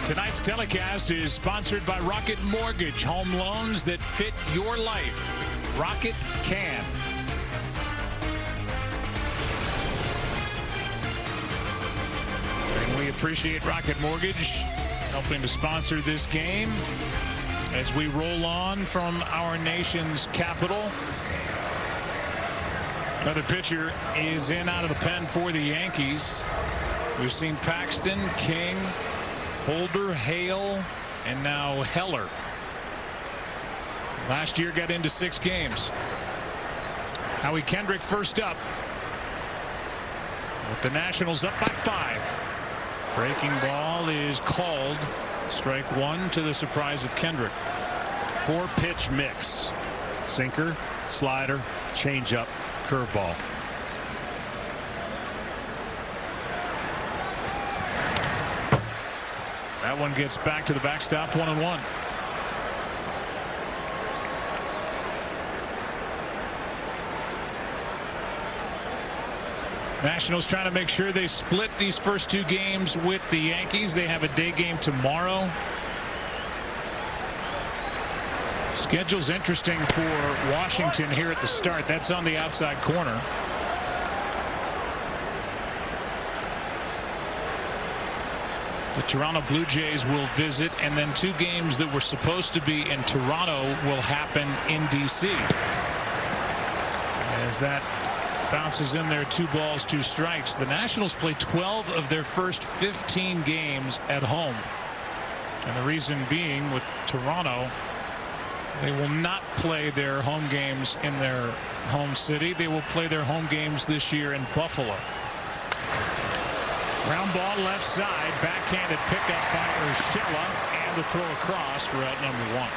Tonight's telecast is sponsored by Rocket Mortgage. Home loans that fit your life. Rocket can. And we appreciate Rocket Mortgage helping to sponsor this game as we roll on from our nation's capital. Another pitcher is in out of the pen for the Yankees. We've seen Paxton, King, Holder, Hale, and now Heller. Last year got into 6 games. Howie Kendrick first up. With the Nationals up by 5. Breaking ball is called. Strike 1 to the surprise of Kendrick. 4-pitch mix. Sinker, slider, changeup, curveball. That one gets back to the backstop, 1-1. Nationals trying to make sure they split these first 2 games with the Yankees. They have a day game tomorrow. Schedule's interesting for Washington here at the start. That's on the outside corner. The Toronto Blue Jays will visit, and then 2 games that were supposed to be in Toronto will happen in D.C. As that bounces in there, 2 balls, 2 strikes. The Nationals play 12 of their first 15 games at home. And the reason being, with Toronto, they will not play their home games in their home city. They will play their home games this year in Buffalo. Ground ball left side, backhanded pickup by Urshela, and the throw across for out number 1.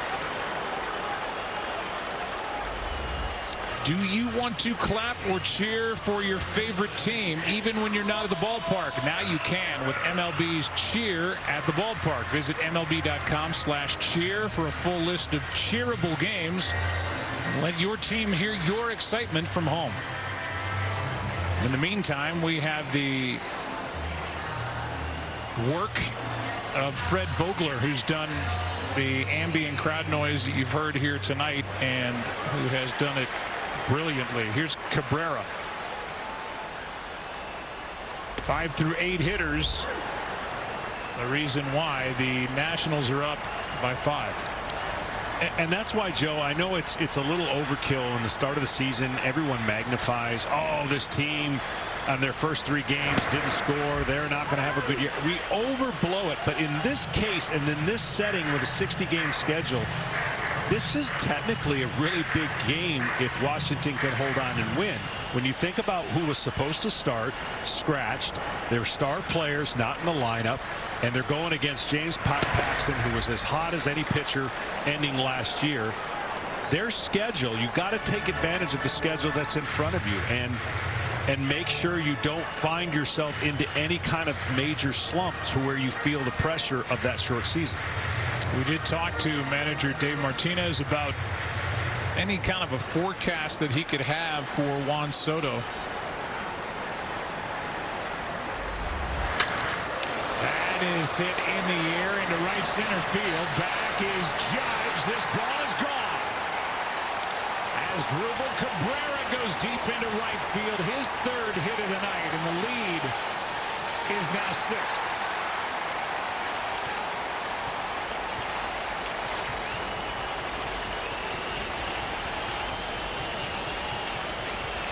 Do you want to clap or cheer for your favorite team even when you're not at the ballpark? Now you can with MLB's Cheer at the Ballpark. Visit MLB.com/cheer for a full list of cheerable games. Let your team hear your excitement from home. In the meantime, we have the work of Fred Vogler, who's done the ambient crowd noise that you've heard here tonight and who has done it brilliantly. Here's Cabrera. 5 through 8 hitters. The reason why the Nationals are up by 5. And that's why, Joe, I know it's a little overkill in the start of the season. Everyone magnifies, oh, this team on their first 3 games didn't score. They're not going to have a good year. We overblow it. But in this case and in this setting with a 60-game schedule, this is technically a really big game if Washington can hold on and win. When you think about who was supposed to start, scratched, their star players not in the lineup, and they're going against James Paxton, who was as hot as any pitcher ending last year. Their schedule, you got to take advantage of the schedule that's in front of you and make sure you don't find yourself into any kind of major slump to where you feel the pressure of that short season. We did talk to manager Dave Martinez about any kind of a forecast that he could have for Juan Soto. That is hit in the air into right center field. Back is Judge. This ball is gone. As Drupal Cabrera goes deep into right field, his 3rd hit of the night, and the lead is now 6.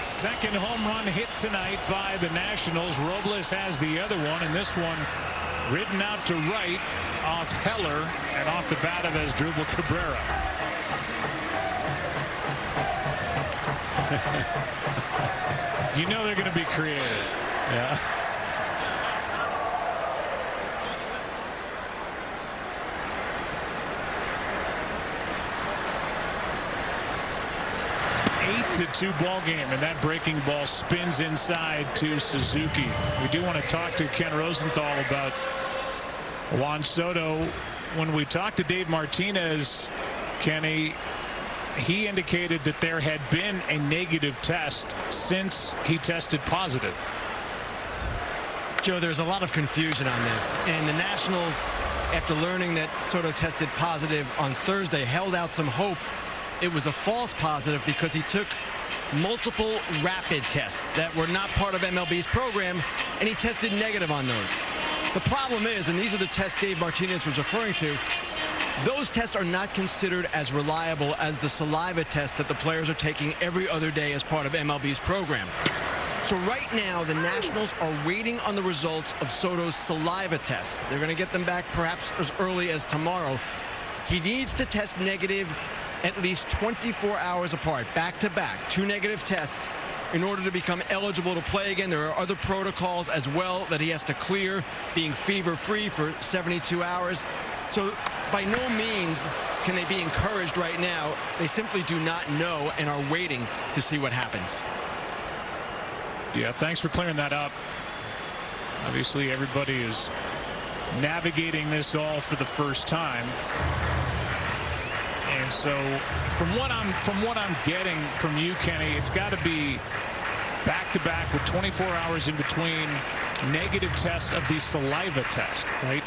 Second home run hit tonight by the Nationals. Robles has the other one, and this one ridden out to right off Heller and off the bat of Asdrubal Cabrera. You know they're going to be creative. Yeah. 2-ball game, and that breaking ball spins inside to Suzuki. We do want to talk to Ken Rosenthal about Juan Soto. When we talked to Dave Martinez, Kenny, he indicated that there had been a negative test since he tested positive. Joe, there's a lot of confusion on this, and the Nationals, after learning that Soto tested positive on Thursday, held out some hope it was a false positive because he took multiple rapid tests that were not part of MLB's program, and he tested negative on those. The problem is, and these are the tests Dave Martinez was referring to, those tests are not considered as reliable as the saliva tests that the players are taking every other day as part of MLB's program. So right now, the Nationals are waiting on the results of Soto's saliva test. They're going to get them back perhaps as early as tomorrow. He needs to test negative at least 24 hours apart, back-to-back, 2 negative tests in order to become eligible to play again. There are other protocols as well that he has to clear, being fever-free for 72 hours. So by no means can they be encouraged right now. They simply do not know and are waiting to see what happens. Yeah, thanks for clearing that up. Obviously, everybody is navigating this all for the first time. And so from what I'm getting from you, Kenny, it's got to be back-to-back with 24 hours in between negative tests of the saliva test, right?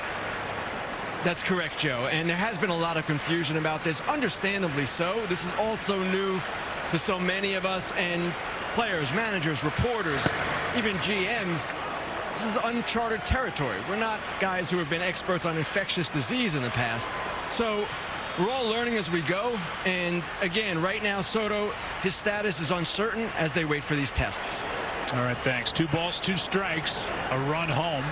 That's correct, Joe. And there has been a lot of confusion about this, understandably so. This is also new to so many of us, and players, managers, reporters, even GMs. This is uncharted territory. We're not guys who have been experts on infectious disease in the past. So we're all learning as we go. And again, right now, Soto, his status is uncertain as they wait for these tests. All right, thanks. 2 balls, 2 strikes, a run home.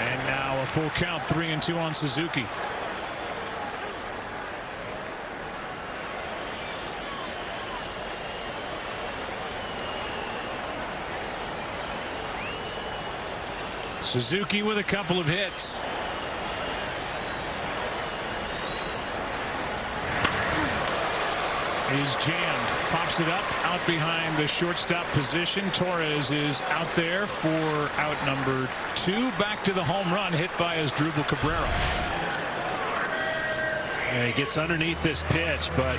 And now a full count, 3-2 on Suzuki. Suzuki with a couple of hits. Is jammed, pops it up out behind the shortstop position. Torres is out there for out number 2. Back to the home run hit by Asdrubal Cabrera. Yeah, he gets underneath this pitch, but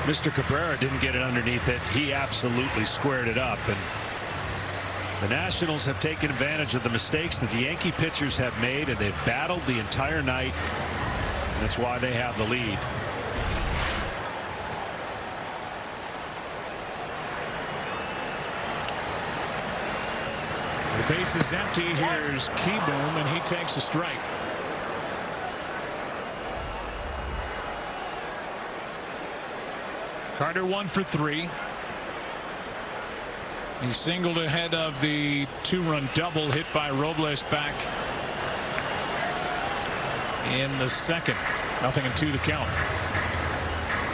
Mr. Cabrera didn't get it underneath it. He absolutely squared it up, and the Nationals have taken advantage of the mistakes that the Yankee pitchers have made, and they've battled the entire night. And that's why they have the lead. The base is empty. Here's Keyboom, and he takes a strike. Carter 1 for 3. He singled ahead of the 2-run double hit by Robles back in the second. 0-2 the count.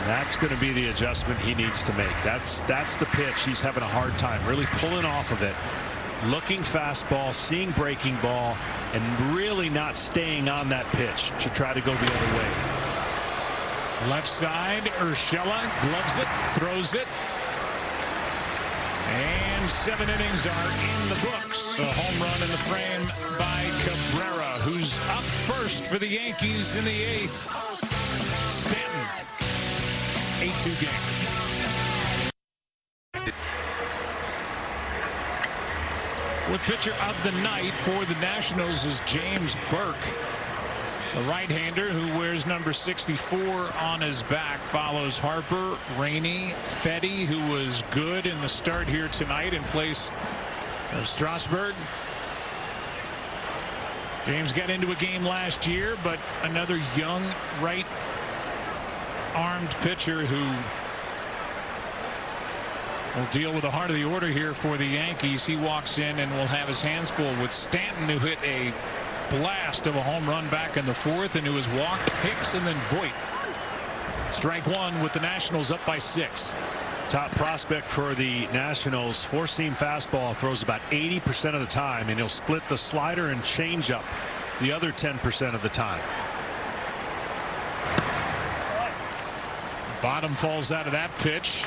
That's going to be the adjustment he needs to make. That's the pitch he's having a hard time really pulling off of it. Looking fastball, seeing breaking ball, and really not staying on that pitch to try to go the other way. Left side, Urshela gloves it, throws it. And 7 innings are in the books. A home run in the frame by Cabrera, who's up first for the Yankees in the 8th. Stanton, 8-2 game. Fourth pitcher of the night for the Nationals is James Burke. The right-hander who wears number 64 on his back follows Harper, Rainey, Fetty, who was good in the start here tonight in place of Strasburg. James got into a game last year, but another young right-armed pitcher who will deal with the heart of the order here for the Yankees. He walks in and will have his hands full with Stanton, who hit a blast of a home run back in the 4th, and who has walked Hicks and then Voit. Strike 1 with the Nationals up by 6. Top prospect for the Nationals, 4-seam fastball, throws about 80% of the time, and he'll split the slider and changeup the other 10% of the time. Bottom falls out of that pitch,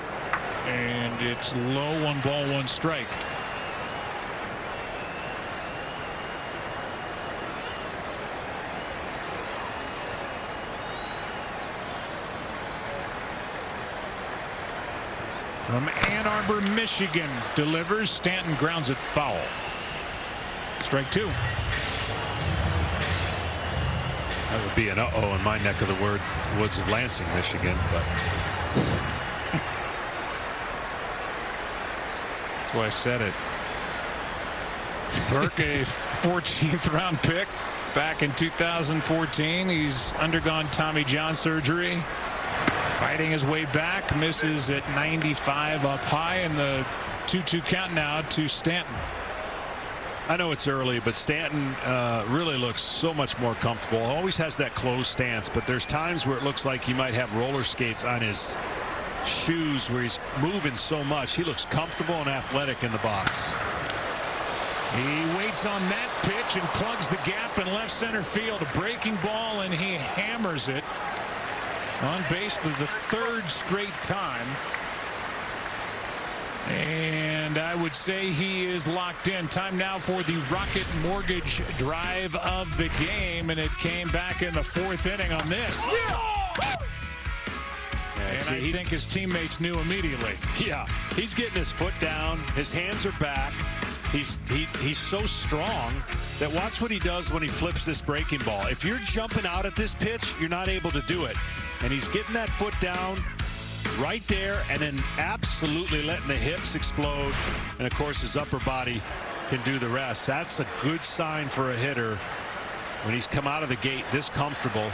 and it's low. 1 ball, 1 strike. From Ann Arbor, Michigan, delivers. Stanton grounds it foul. Strike 2. That would be an uh-oh in my neck of the woods of Lansing, Michigan, but that's why I said it. Burke, a 14th round pick back in 2014. He's undergone Tommy John surgery. Fighting his way back, misses at 95 up high, and the 2-2 count now to Stanton. I know it's early, but Stanton really looks so much more comfortable. Always has that closed stance, but there's times where it looks like he might have roller skates on his shoes where he's moving so much. He looks comfortable and athletic in the box. He waits on that pitch and plugs the gap in left center field. A breaking ball, and he hammers it on base for the 3rd straight time. And I would say he is locked in. Time now for the Rocket Mortgage drive of the game, and it came back in the 4th inning on this. And I think his teammates knew immediately. Yeah, he's getting his foot down. His hands are back. He's so strong that watch what he does when he flips this breaking ball. If you're jumping out at this pitch, you're not able to do it. And he's getting that foot down right there, and then absolutely letting the hips explode. And of course his upper body can do the rest. That's a good sign for a hitter when he's come out of the gate this comfortable.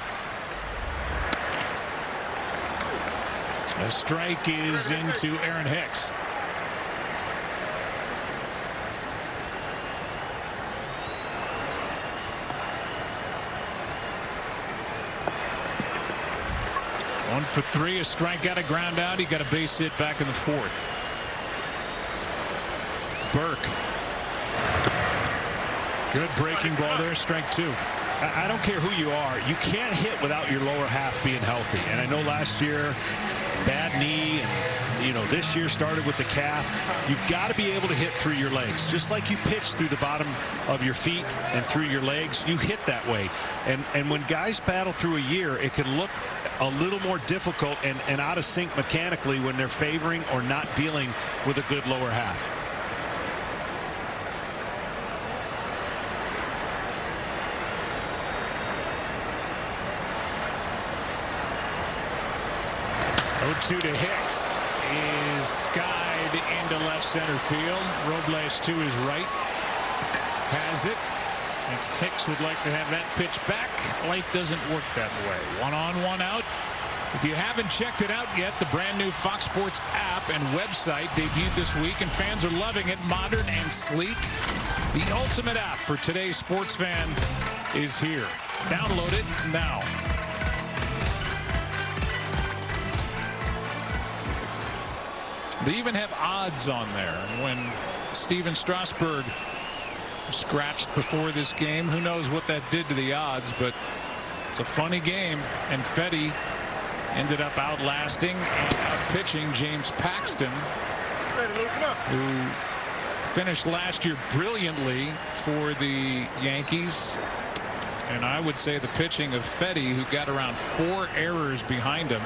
A strike is into Aaron Hicks. One for 3, a strikeout, a ground out. He got a base hit back in the 4th. Burke. Good breaking ball there. Strike 2. I don't care who you are. You can't hit without your lower half being healthy. And I know last year, bad knee, and this year started with the calf. You've got to be able to hit through your legs. Just like you pitch through the bottom of your feet and through your legs, you hit that way. And when guys battle through a year, it can look a little more difficult and out of sync mechanically when they're favoring or not dealing with a good lower half. Oh, 2 to Hicks is skied into left center field. Robles to his right has it. If Hicks would like to have that pitch back, life doesn't work that way. 1 on, 1 out. If you haven't checked it out yet, the brand new Fox Sports app and website debuted this week, and fans are loving it. Modern and sleek. The ultimate app for today's sports fan is here. Download it now. They even have odds on there. When Steven Strasburg scratched before this game, who knows what that did to the odds, but it's a funny game. And Fetty ended up outlasting and outpitching James Paxton, who finished last year brilliantly for the Yankees. And I would say the pitching of Fetty, who got around 4 errors behind him,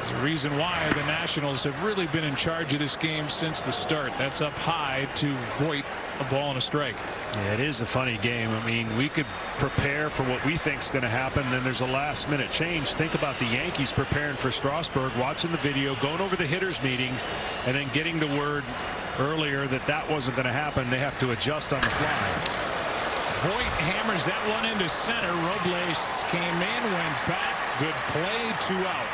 is the reason why the Nationals have really been in charge of this game since the start. That's up high to Voit, a ball and a strike. Yeah, it is a funny game. I mean, we could prepare for what we think is going to happen, then there's a last-minute change. Think about the Yankees preparing for Strasburg, watching the video, going over the hitters' meetings, and then getting the word earlier that that wasn't going to happen. They have to adjust on the fly. Voit hammers that one into center. Robles came in, went back. Good play, 2 out.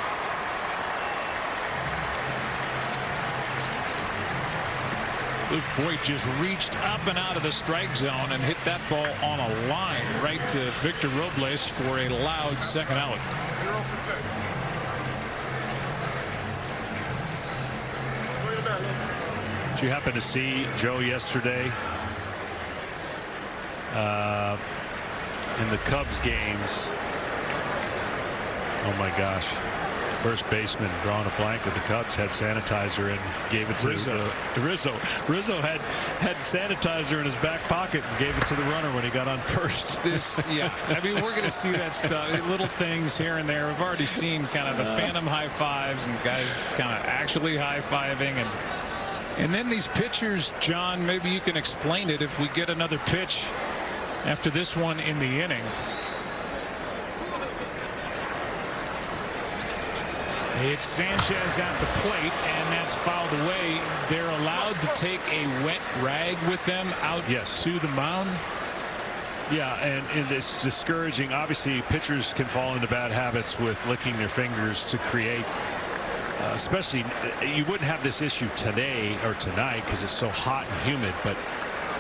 Luke Voit just reached up and out of the strike zone and hit that ball on a line right to Victor Robles for a loud second out. Did you happen to see, Joe, yesterday in the Cubs games, Oh my gosh. First baseman drawing a blank with the Cubs had sanitizer and gave it to Rizzo. Rizzo had sanitizer in his back pocket and gave it to the runner when he got on first. Yeah, I mean, we're going to see that stuff, little things here and there. We've already seen kind of the phantom high fives and guys kind of actually high-fiving, and then these pitchers, John, maybe you can explain it if we get another pitch after this one in the inning. It's Sanchez at the plate, and that's fouled away. They're allowed to take a wet rag with them out to the mound. Yeah, and it's discouraging. Obviously, pitchers can fall into bad habits with licking their fingers to create, especially, you wouldn't have this issue today or tonight because it's so hot and humid, but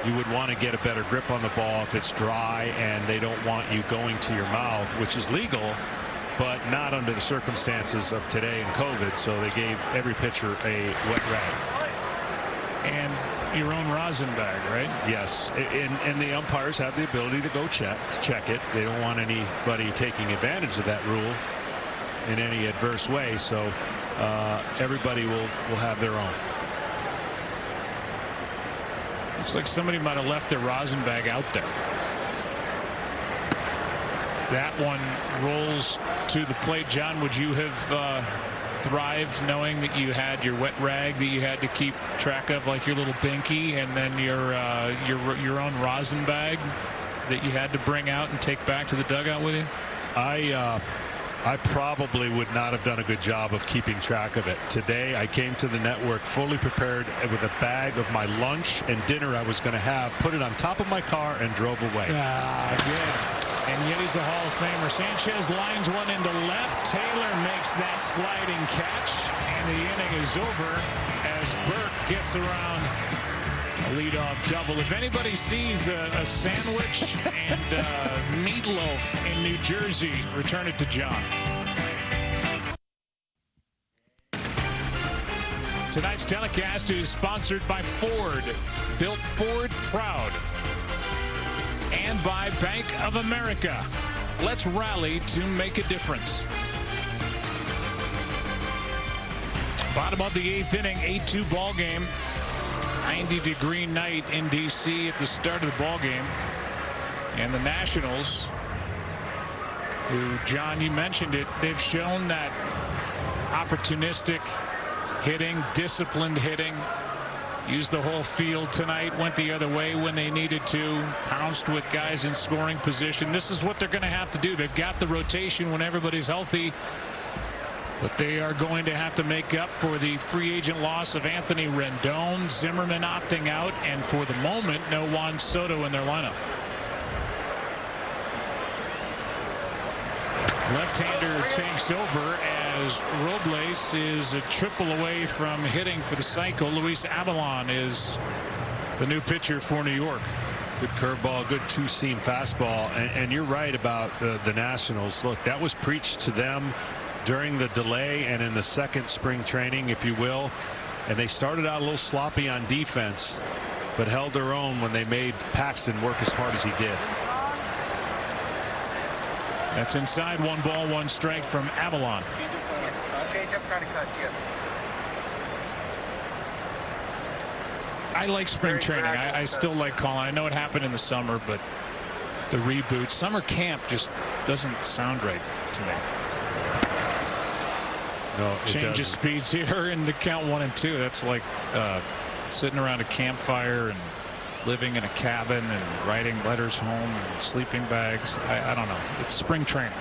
you would want to get a better grip on the ball if it's dry and they don't want you going to your mouth, which is legal, but not under the circumstances of today in COVID. So they gave every pitcher a wet rag. And your own rosin bag, right? Yes, and the umpires have the ability to go check it. They don't want anybody taking advantage of that rule in any adverse way. So everybody will have their own. Looks like somebody might have left their rosin bag out there. That one rolls to the plate. John, would you have thrived knowing that you had your wet rag that you had to keep track of, like your little binky, and then your own rosin bag that you had to bring out and take back to the dugout with you? I probably would not have done a good job of keeping track of it. Today, I came to the network fully prepared with a bag of my lunch and dinner I was going to have, put it on top of my car, and drove away. Good. And yet he's a Hall of Famer. Sanchez lines one into left. Taylor makes that sliding catch, and the inning is over as Burke gets around a leadoff double. If anybody sees a sandwich and meatloaf in New Jersey, return it to John. Tonight's telecast is sponsored by Ford. Built Ford proud. And by Bank of America. Let's rally to make a difference. Bottom of the 8th inning, 8-2 ball game. 90-degree night in D.C. at the start of the ball game. And the Nationals, who, John, you mentioned it, they've shown that opportunistic hitting, disciplined hitting. Used the whole field tonight, went the other way when they needed to, pounced with guys in scoring position. This is what they're going to have to do. They've got the rotation when everybody's healthy, but they are going to have to make up for the free agent loss of Anthony Rendon, Zimmerman opting out, and for the moment, no Juan Soto in their lineup. Left-hander takes over as Robles is a triple away from hitting for the cycle. Luis Avalon is the new pitcher for New York. Good curveball, good two-seam fastball, and you're right about the Nationals. Look, that was preached to them during the delay and in the second spring training, if you will, and they started out a little sloppy on defense, but held their own when they made Paxton work as hard as he did. That's inside. 1 ball, 1 strike from Avalon. Change up kind of cuts, yes. I like spring training. I still like calling. I know it happened in the summer, but the reboot, summer camp just doesn't sound right to me. No, change of speeds here in the count 1 and 2. That's like sitting around a campfire and living in a cabin and writing letters home and sleeping bags. I don't know. It's spring training.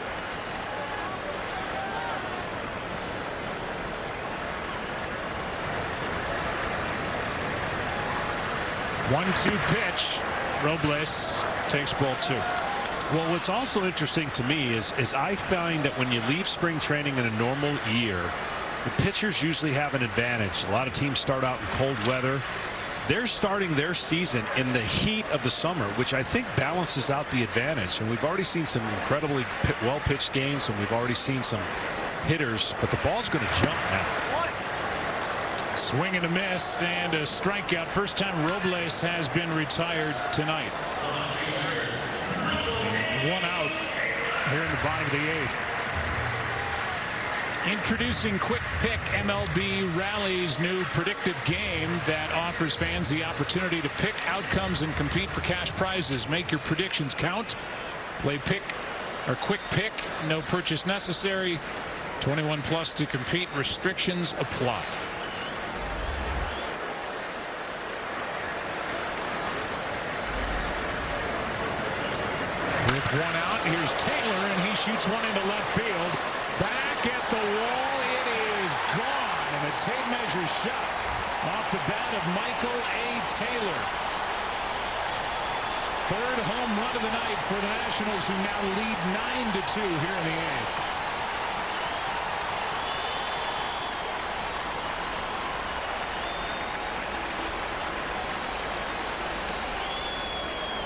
One-two pitch. Robles takes ball 2. Well, what's also interesting to me is I find that when you leave spring training in a normal year, the pitchers usually have an advantage. A lot of teams start out in cold weather. They're starting their season in the heat of the summer, which I think balances out the advantage. And we've already seen some incredibly well-pitched games, and we've already seen some hitters, but the ball's going to jump now. Swing and a miss and a strikeout. First time Robles has been retired tonight. 1 out here in the bottom of the 8th. Introducing Quick Pick, MLB Rally's new predictive game that offers fans the opportunity to pick outcomes and compete for cash prizes. Make your predictions count. Play Pick or Quick Pick. No purchase necessary. 21 plus to compete. Restrictions apply. With one out, here's Taylor, and he shoots one into left field. Back at the wall, it is gone, and a tape measure shot off the bat of Michael A. Taylor. Third home run of the night for the Nationals, who now lead 9-2 here in the eighth.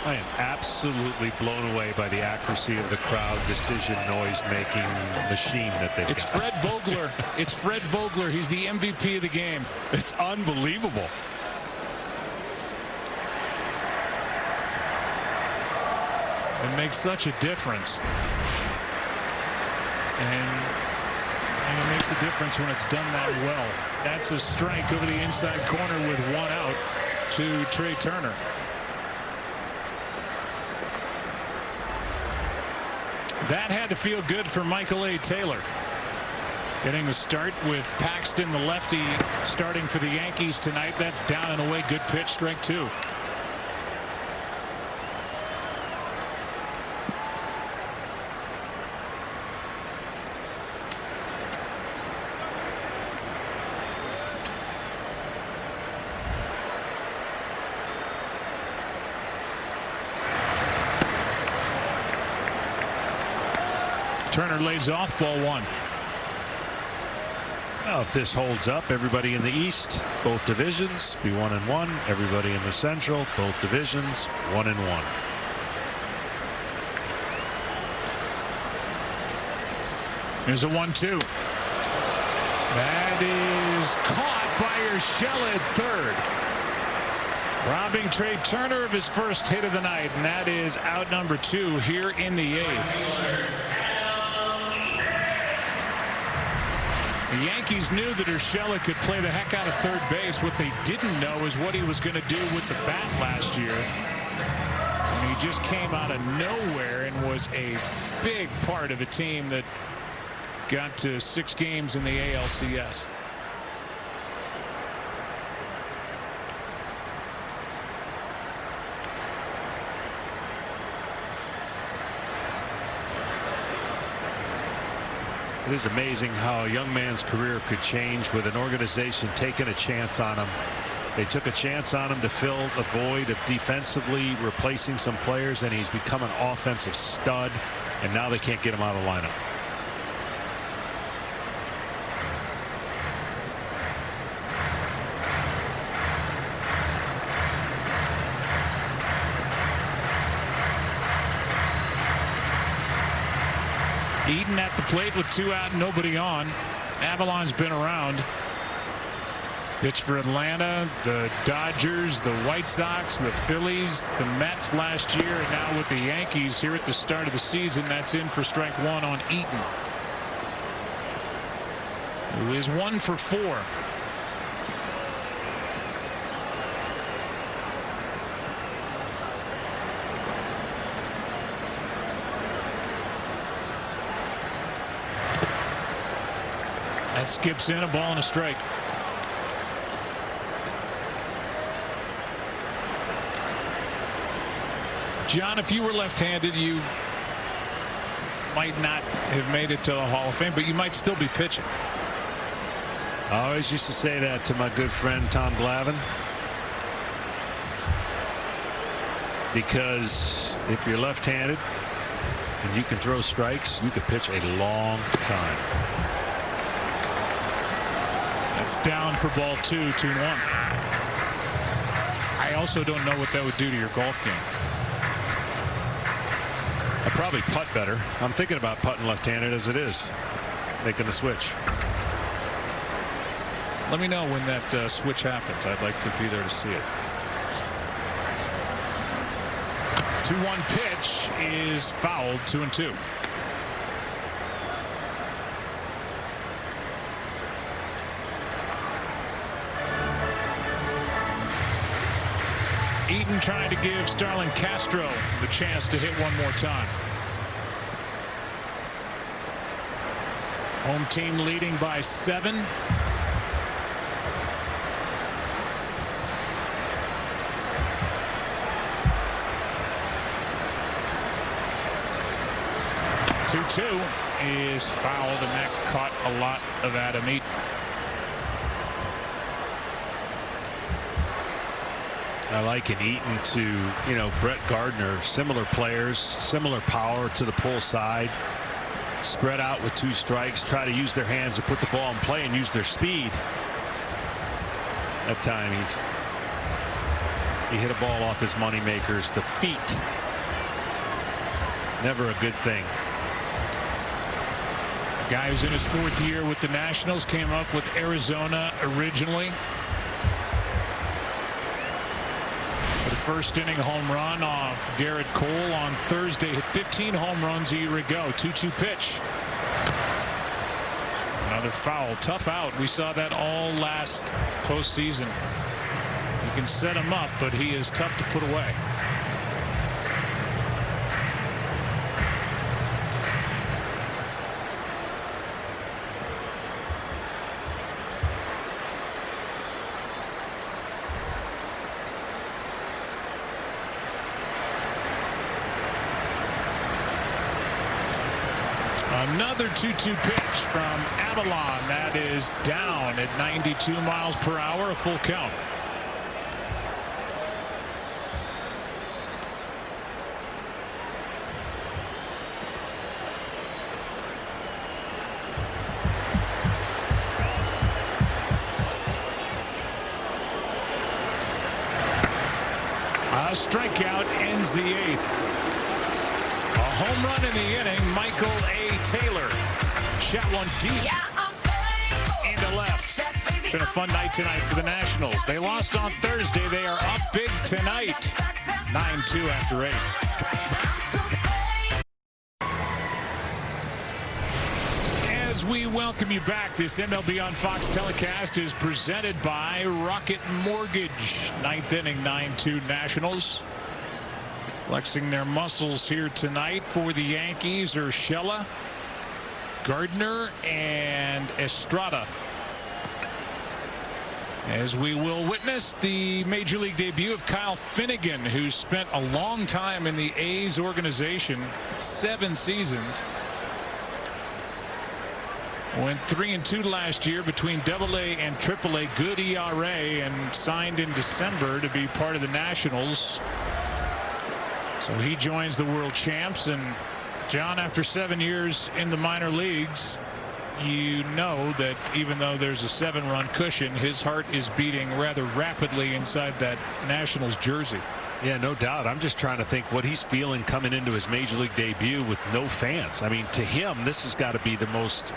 I am absolutely blown away by the accuracy of the crowd decision noise-making machine that they've got. It's Fred Vogler. It's Fred Vogler. He's the MVP of the game. It's unbelievable. It makes such a difference. And it makes a difference when it's done that well. That's a strike over the inside corner with one out to Trey Turner. That had to feel good for Michael A. Taylor. Getting the start with Paxton, the lefty, starting for the Yankees tonight. That's down and away. Good pitch, strike two. Turner lays off, ball one. Well, if this holds up, everybody in the East, both divisions, be 1-1. Everybody in the Central, both divisions, 1-1. Here's a 1-2. That is caught by Urshela at third. Robbing Trey Turner of his first hit of the night, and that is out number 2 here in the eighth. The Yankees knew that Urshela could play the heck out of third base. What they didn't know is what he was going to do with the bat last year. And he just came out of nowhere and was a big part of a team that got to 6 games in the ALCS. It is amazing how a young man's career could change with an organization taking a chance on him. They took a chance on him to fill the void of defensively replacing some players, and he's become an offensive stud, and now they can't get him out of the lineup. Eden at the plate with 2 out and nobody on. Avalon's been around. Pitched for Atlanta, the Dodgers, the White Sox, the Phillies, the Mets last year, and now with the Yankees here at the start of the season. That's in for strike 1 on Eaton, who is 1 for 4. That skips in, a ball and a strike. John, if you were left-handed, you might not have made it to the Hall of Fame, but you might still be pitching. I always used to say that to my good friend Tom Glavine, because if you're left-handed and you can throw strikes, you could pitch a long time. That's down for ball 2, 2-1. I also don't know what that would do to your golf game. I'd probably putt better. I'm thinking about putting left-handed as it is, making the switch. Let me know when that switch happens. I'd like to be there to see it. 2-1 pitch is fouled, 2-2. Eaton trying to give Starlin Castro the chance to hit one more time. Home team leading by 7. Two is fouled, and that caught a lot of Adam Eaton. I like an Eaton to, Brett Gardner, similar players, similar power to the pull side. Spread out with 2 strikes, try to use their hands to put the ball in play and use their speed. That time he hit a ball off his moneymakers, the feet. Never a good thing. The guy who's in his 4th year with the Nationals, came up with Arizona originally. With a first inning home run off Garrett Cole on Thursday. Hit 15 home runs a year ago. 2-2 pitch. Another foul. Tough out. We saw that all last postseason. You can set him up, but he is tough to put away. Another 2-2 pitch from Avalon. That is down at 92 miles per hour. A full count. A strikeout ends the 8th. A home run in the inning. Michael A. Taylor shot one deep into left. It's been a fun night tonight for the Nationals. They lost on Thursday. They are up big tonight. 9-2 after 8. As we welcome you back, this MLB on Fox telecast is presented by Rocket Mortgage. 9th inning, 9-2 Nationals. Flexing their muscles here tonight for the Yankees, Urshela, Gardner, and Estrada. As we will witness the Major League debut of Kyle Finnegan, who spent a long time in the A's organization, 7 seasons. Went 3-2 last year between AA and AAA. Good ERA, and signed in December to be part of the Nationals. So he joins the world champs. And John, after 7 years in the minor leagues, you know that even though there's a 7-run cushion, his heart is beating rather rapidly inside that Nationals jersey. Yeah, no doubt. I'm just trying to think what he's feeling coming into his Major League debut with no fans. I mean, to him, this has got to be the most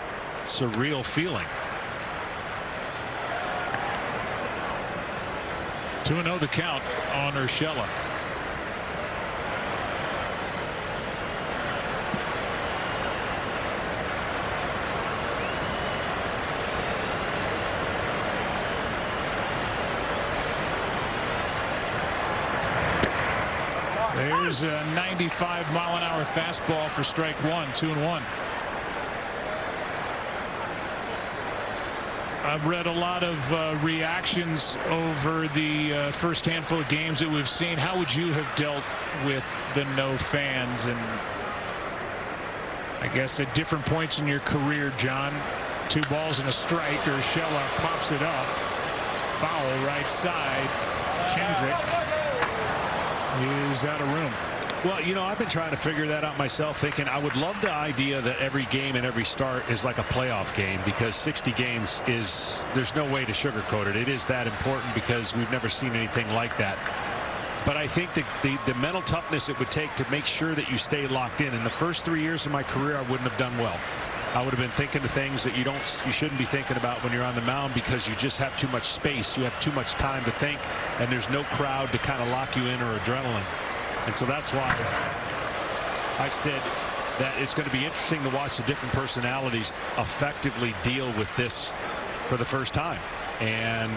surreal feeling. 2-0 the count on Urshela. There's a 95-mile-an-hour fastball for strike 1. 2-1. I've read a lot of reactions over the first handful of games that we've seen. How would you have dealt with the no fans? And I guess at different points in your career, John, 2 balls and a strike. Urshela pops it up. Foul right side. Kendrick is out of room. Well, you know, I've been trying to figure that out myself, thinking I would love the idea that every game and every start is like a playoff game, because 60 games is, there's no way to sugarcoat it. It is that important because we've never seen anything like that. But I think that the mental toughness it would take to make sure that you stay locked in the first 3 years of my career, I wouldn't have done well. I would have been thinking of things that you shouldn't be thinking about when you're on the mound, because you just have too much space. You have too much time to think, and there's no crowd to kind of lock you in, or adrenaline. And so that's why I've said that it's going to be interesting to watch the different personalities effectively deal with this for the first time. And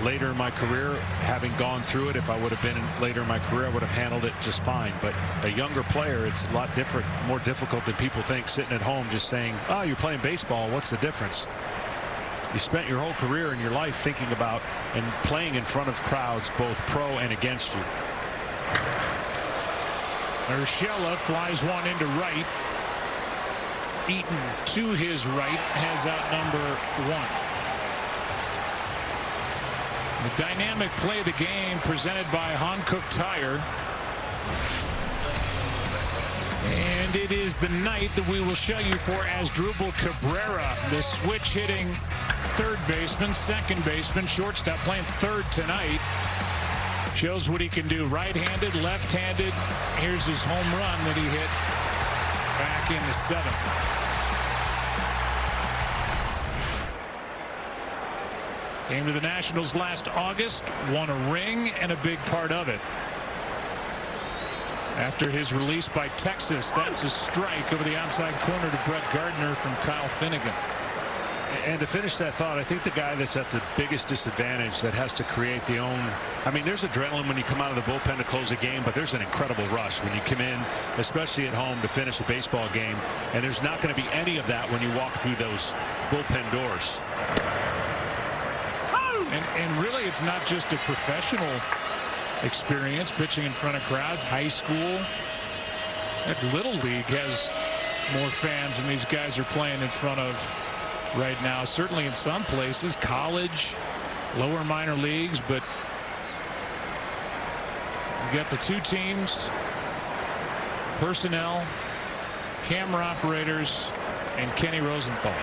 later in my career, having gone through it, if I would have been later in my career, I would have handled it just fine. But a younger player, it's a lot different, more difficult than people think, sitting at home just saying, oh, you're playing baseball, what's the difference? You spent your whole career in your life thinking about and playing in front of crowds, both pro and against you. Urshela flies one into right. Eaton to his right has out number one. The dynamic play of the game presented by Hankook Tire. And it is the night that we will show you for Asdrubal Cabrera, the switch hitting third baseman, second baseman, shortstop, playing third tonight. Shows what he can do right-handed, left-handed. Here's his home run that he hit back in the seventh. Came to the Nationals last August, won a ring and a big part of it. After his release by Texas, that's a strike over the outside corner to Brett Gardner from Kyle Finnegan. And to finish that thought, I think the guy that's at the biggest disadvantage that has to create the own, I mean, there's adrenaline when you come out of the bullpen to close a game, but there's an incredible rush when you come in, especially at home, to finish a baseball game. And there's not going to be any of that when you walk through those bullpen doors. And really, it's not just a professional experience pitching in front of crowds. High school, Little League has more fans than these guys are playing in front of right now. Certainly in some places, college, lower minor leagues, but you got the two teams, personnel, camera operators, and Kenny Rosenthal.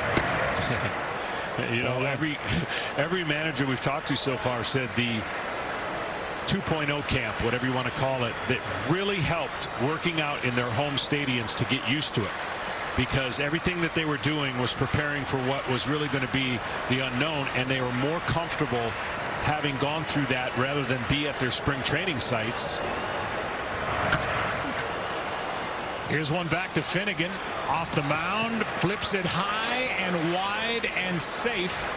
You know, every manager we've talked to so far said the 2.0 camp, whatever you want to call it, that really helped working out in their home stadiums to get used to it, because everything that they were doing was preparing for what was really going to be the unknown, and they were more comfortable having gone through that rather than be at their spring training sites. Here's one back to Finnegan off the mound, flips it high and wide, and safe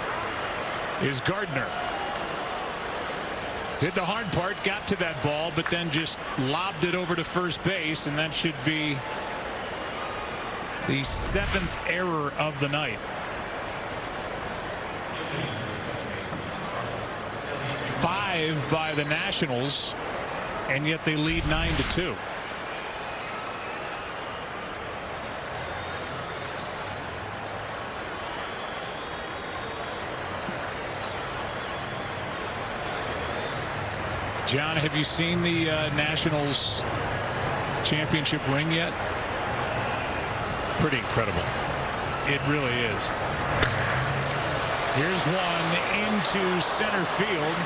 is Gardner. Did the hard part, got to that ball, but then just lobbed it over to first base, and that should be the seventh error of the night. Five by the Nationals, and yet they lead 9-2. John, have you seen the Nationals championship ring yet? Pretty incredible. It really is. Here's one into center field,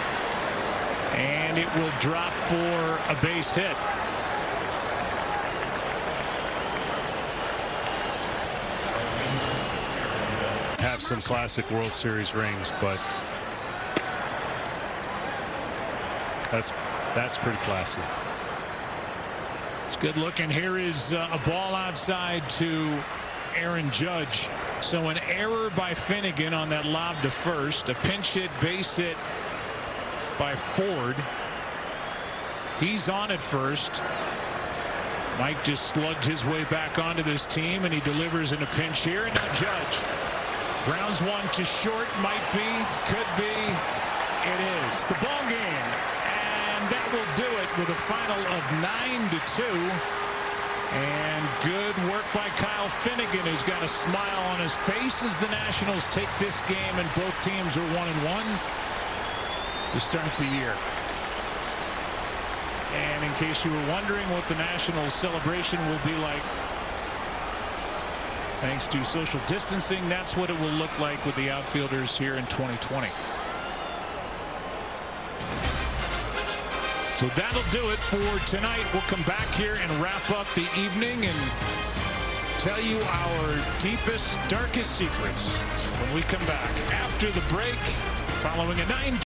and it will drop for a base hit. Have some classic World Series rings, but that's pretty classy. It's good looking. Here is a ball outside to Aaron Judge. So an error by Finnegan on that lob to first. A pinch hit, base hit by Ford. He's on at first. Mike just slugged his way back onto this team, and he delivers in a pinch here. And now Judge grounds one to short. Might be, could be. It is the ball game. And that will do it with a final of 9-2. And good work by Kyle Finnegan, who's got a smile on his face as the Nationals take this game, and both teams are 1-1 to start the year. And in case you were wondering what the Nationals celebration will be like, thanks to social distancing, that's what it will look like with the outfielders here in 2020. So that'll do it for tonight. We'll come back here and wrap up the evening and tell you our deepest, darkest secrets when we come back after the break, following a 9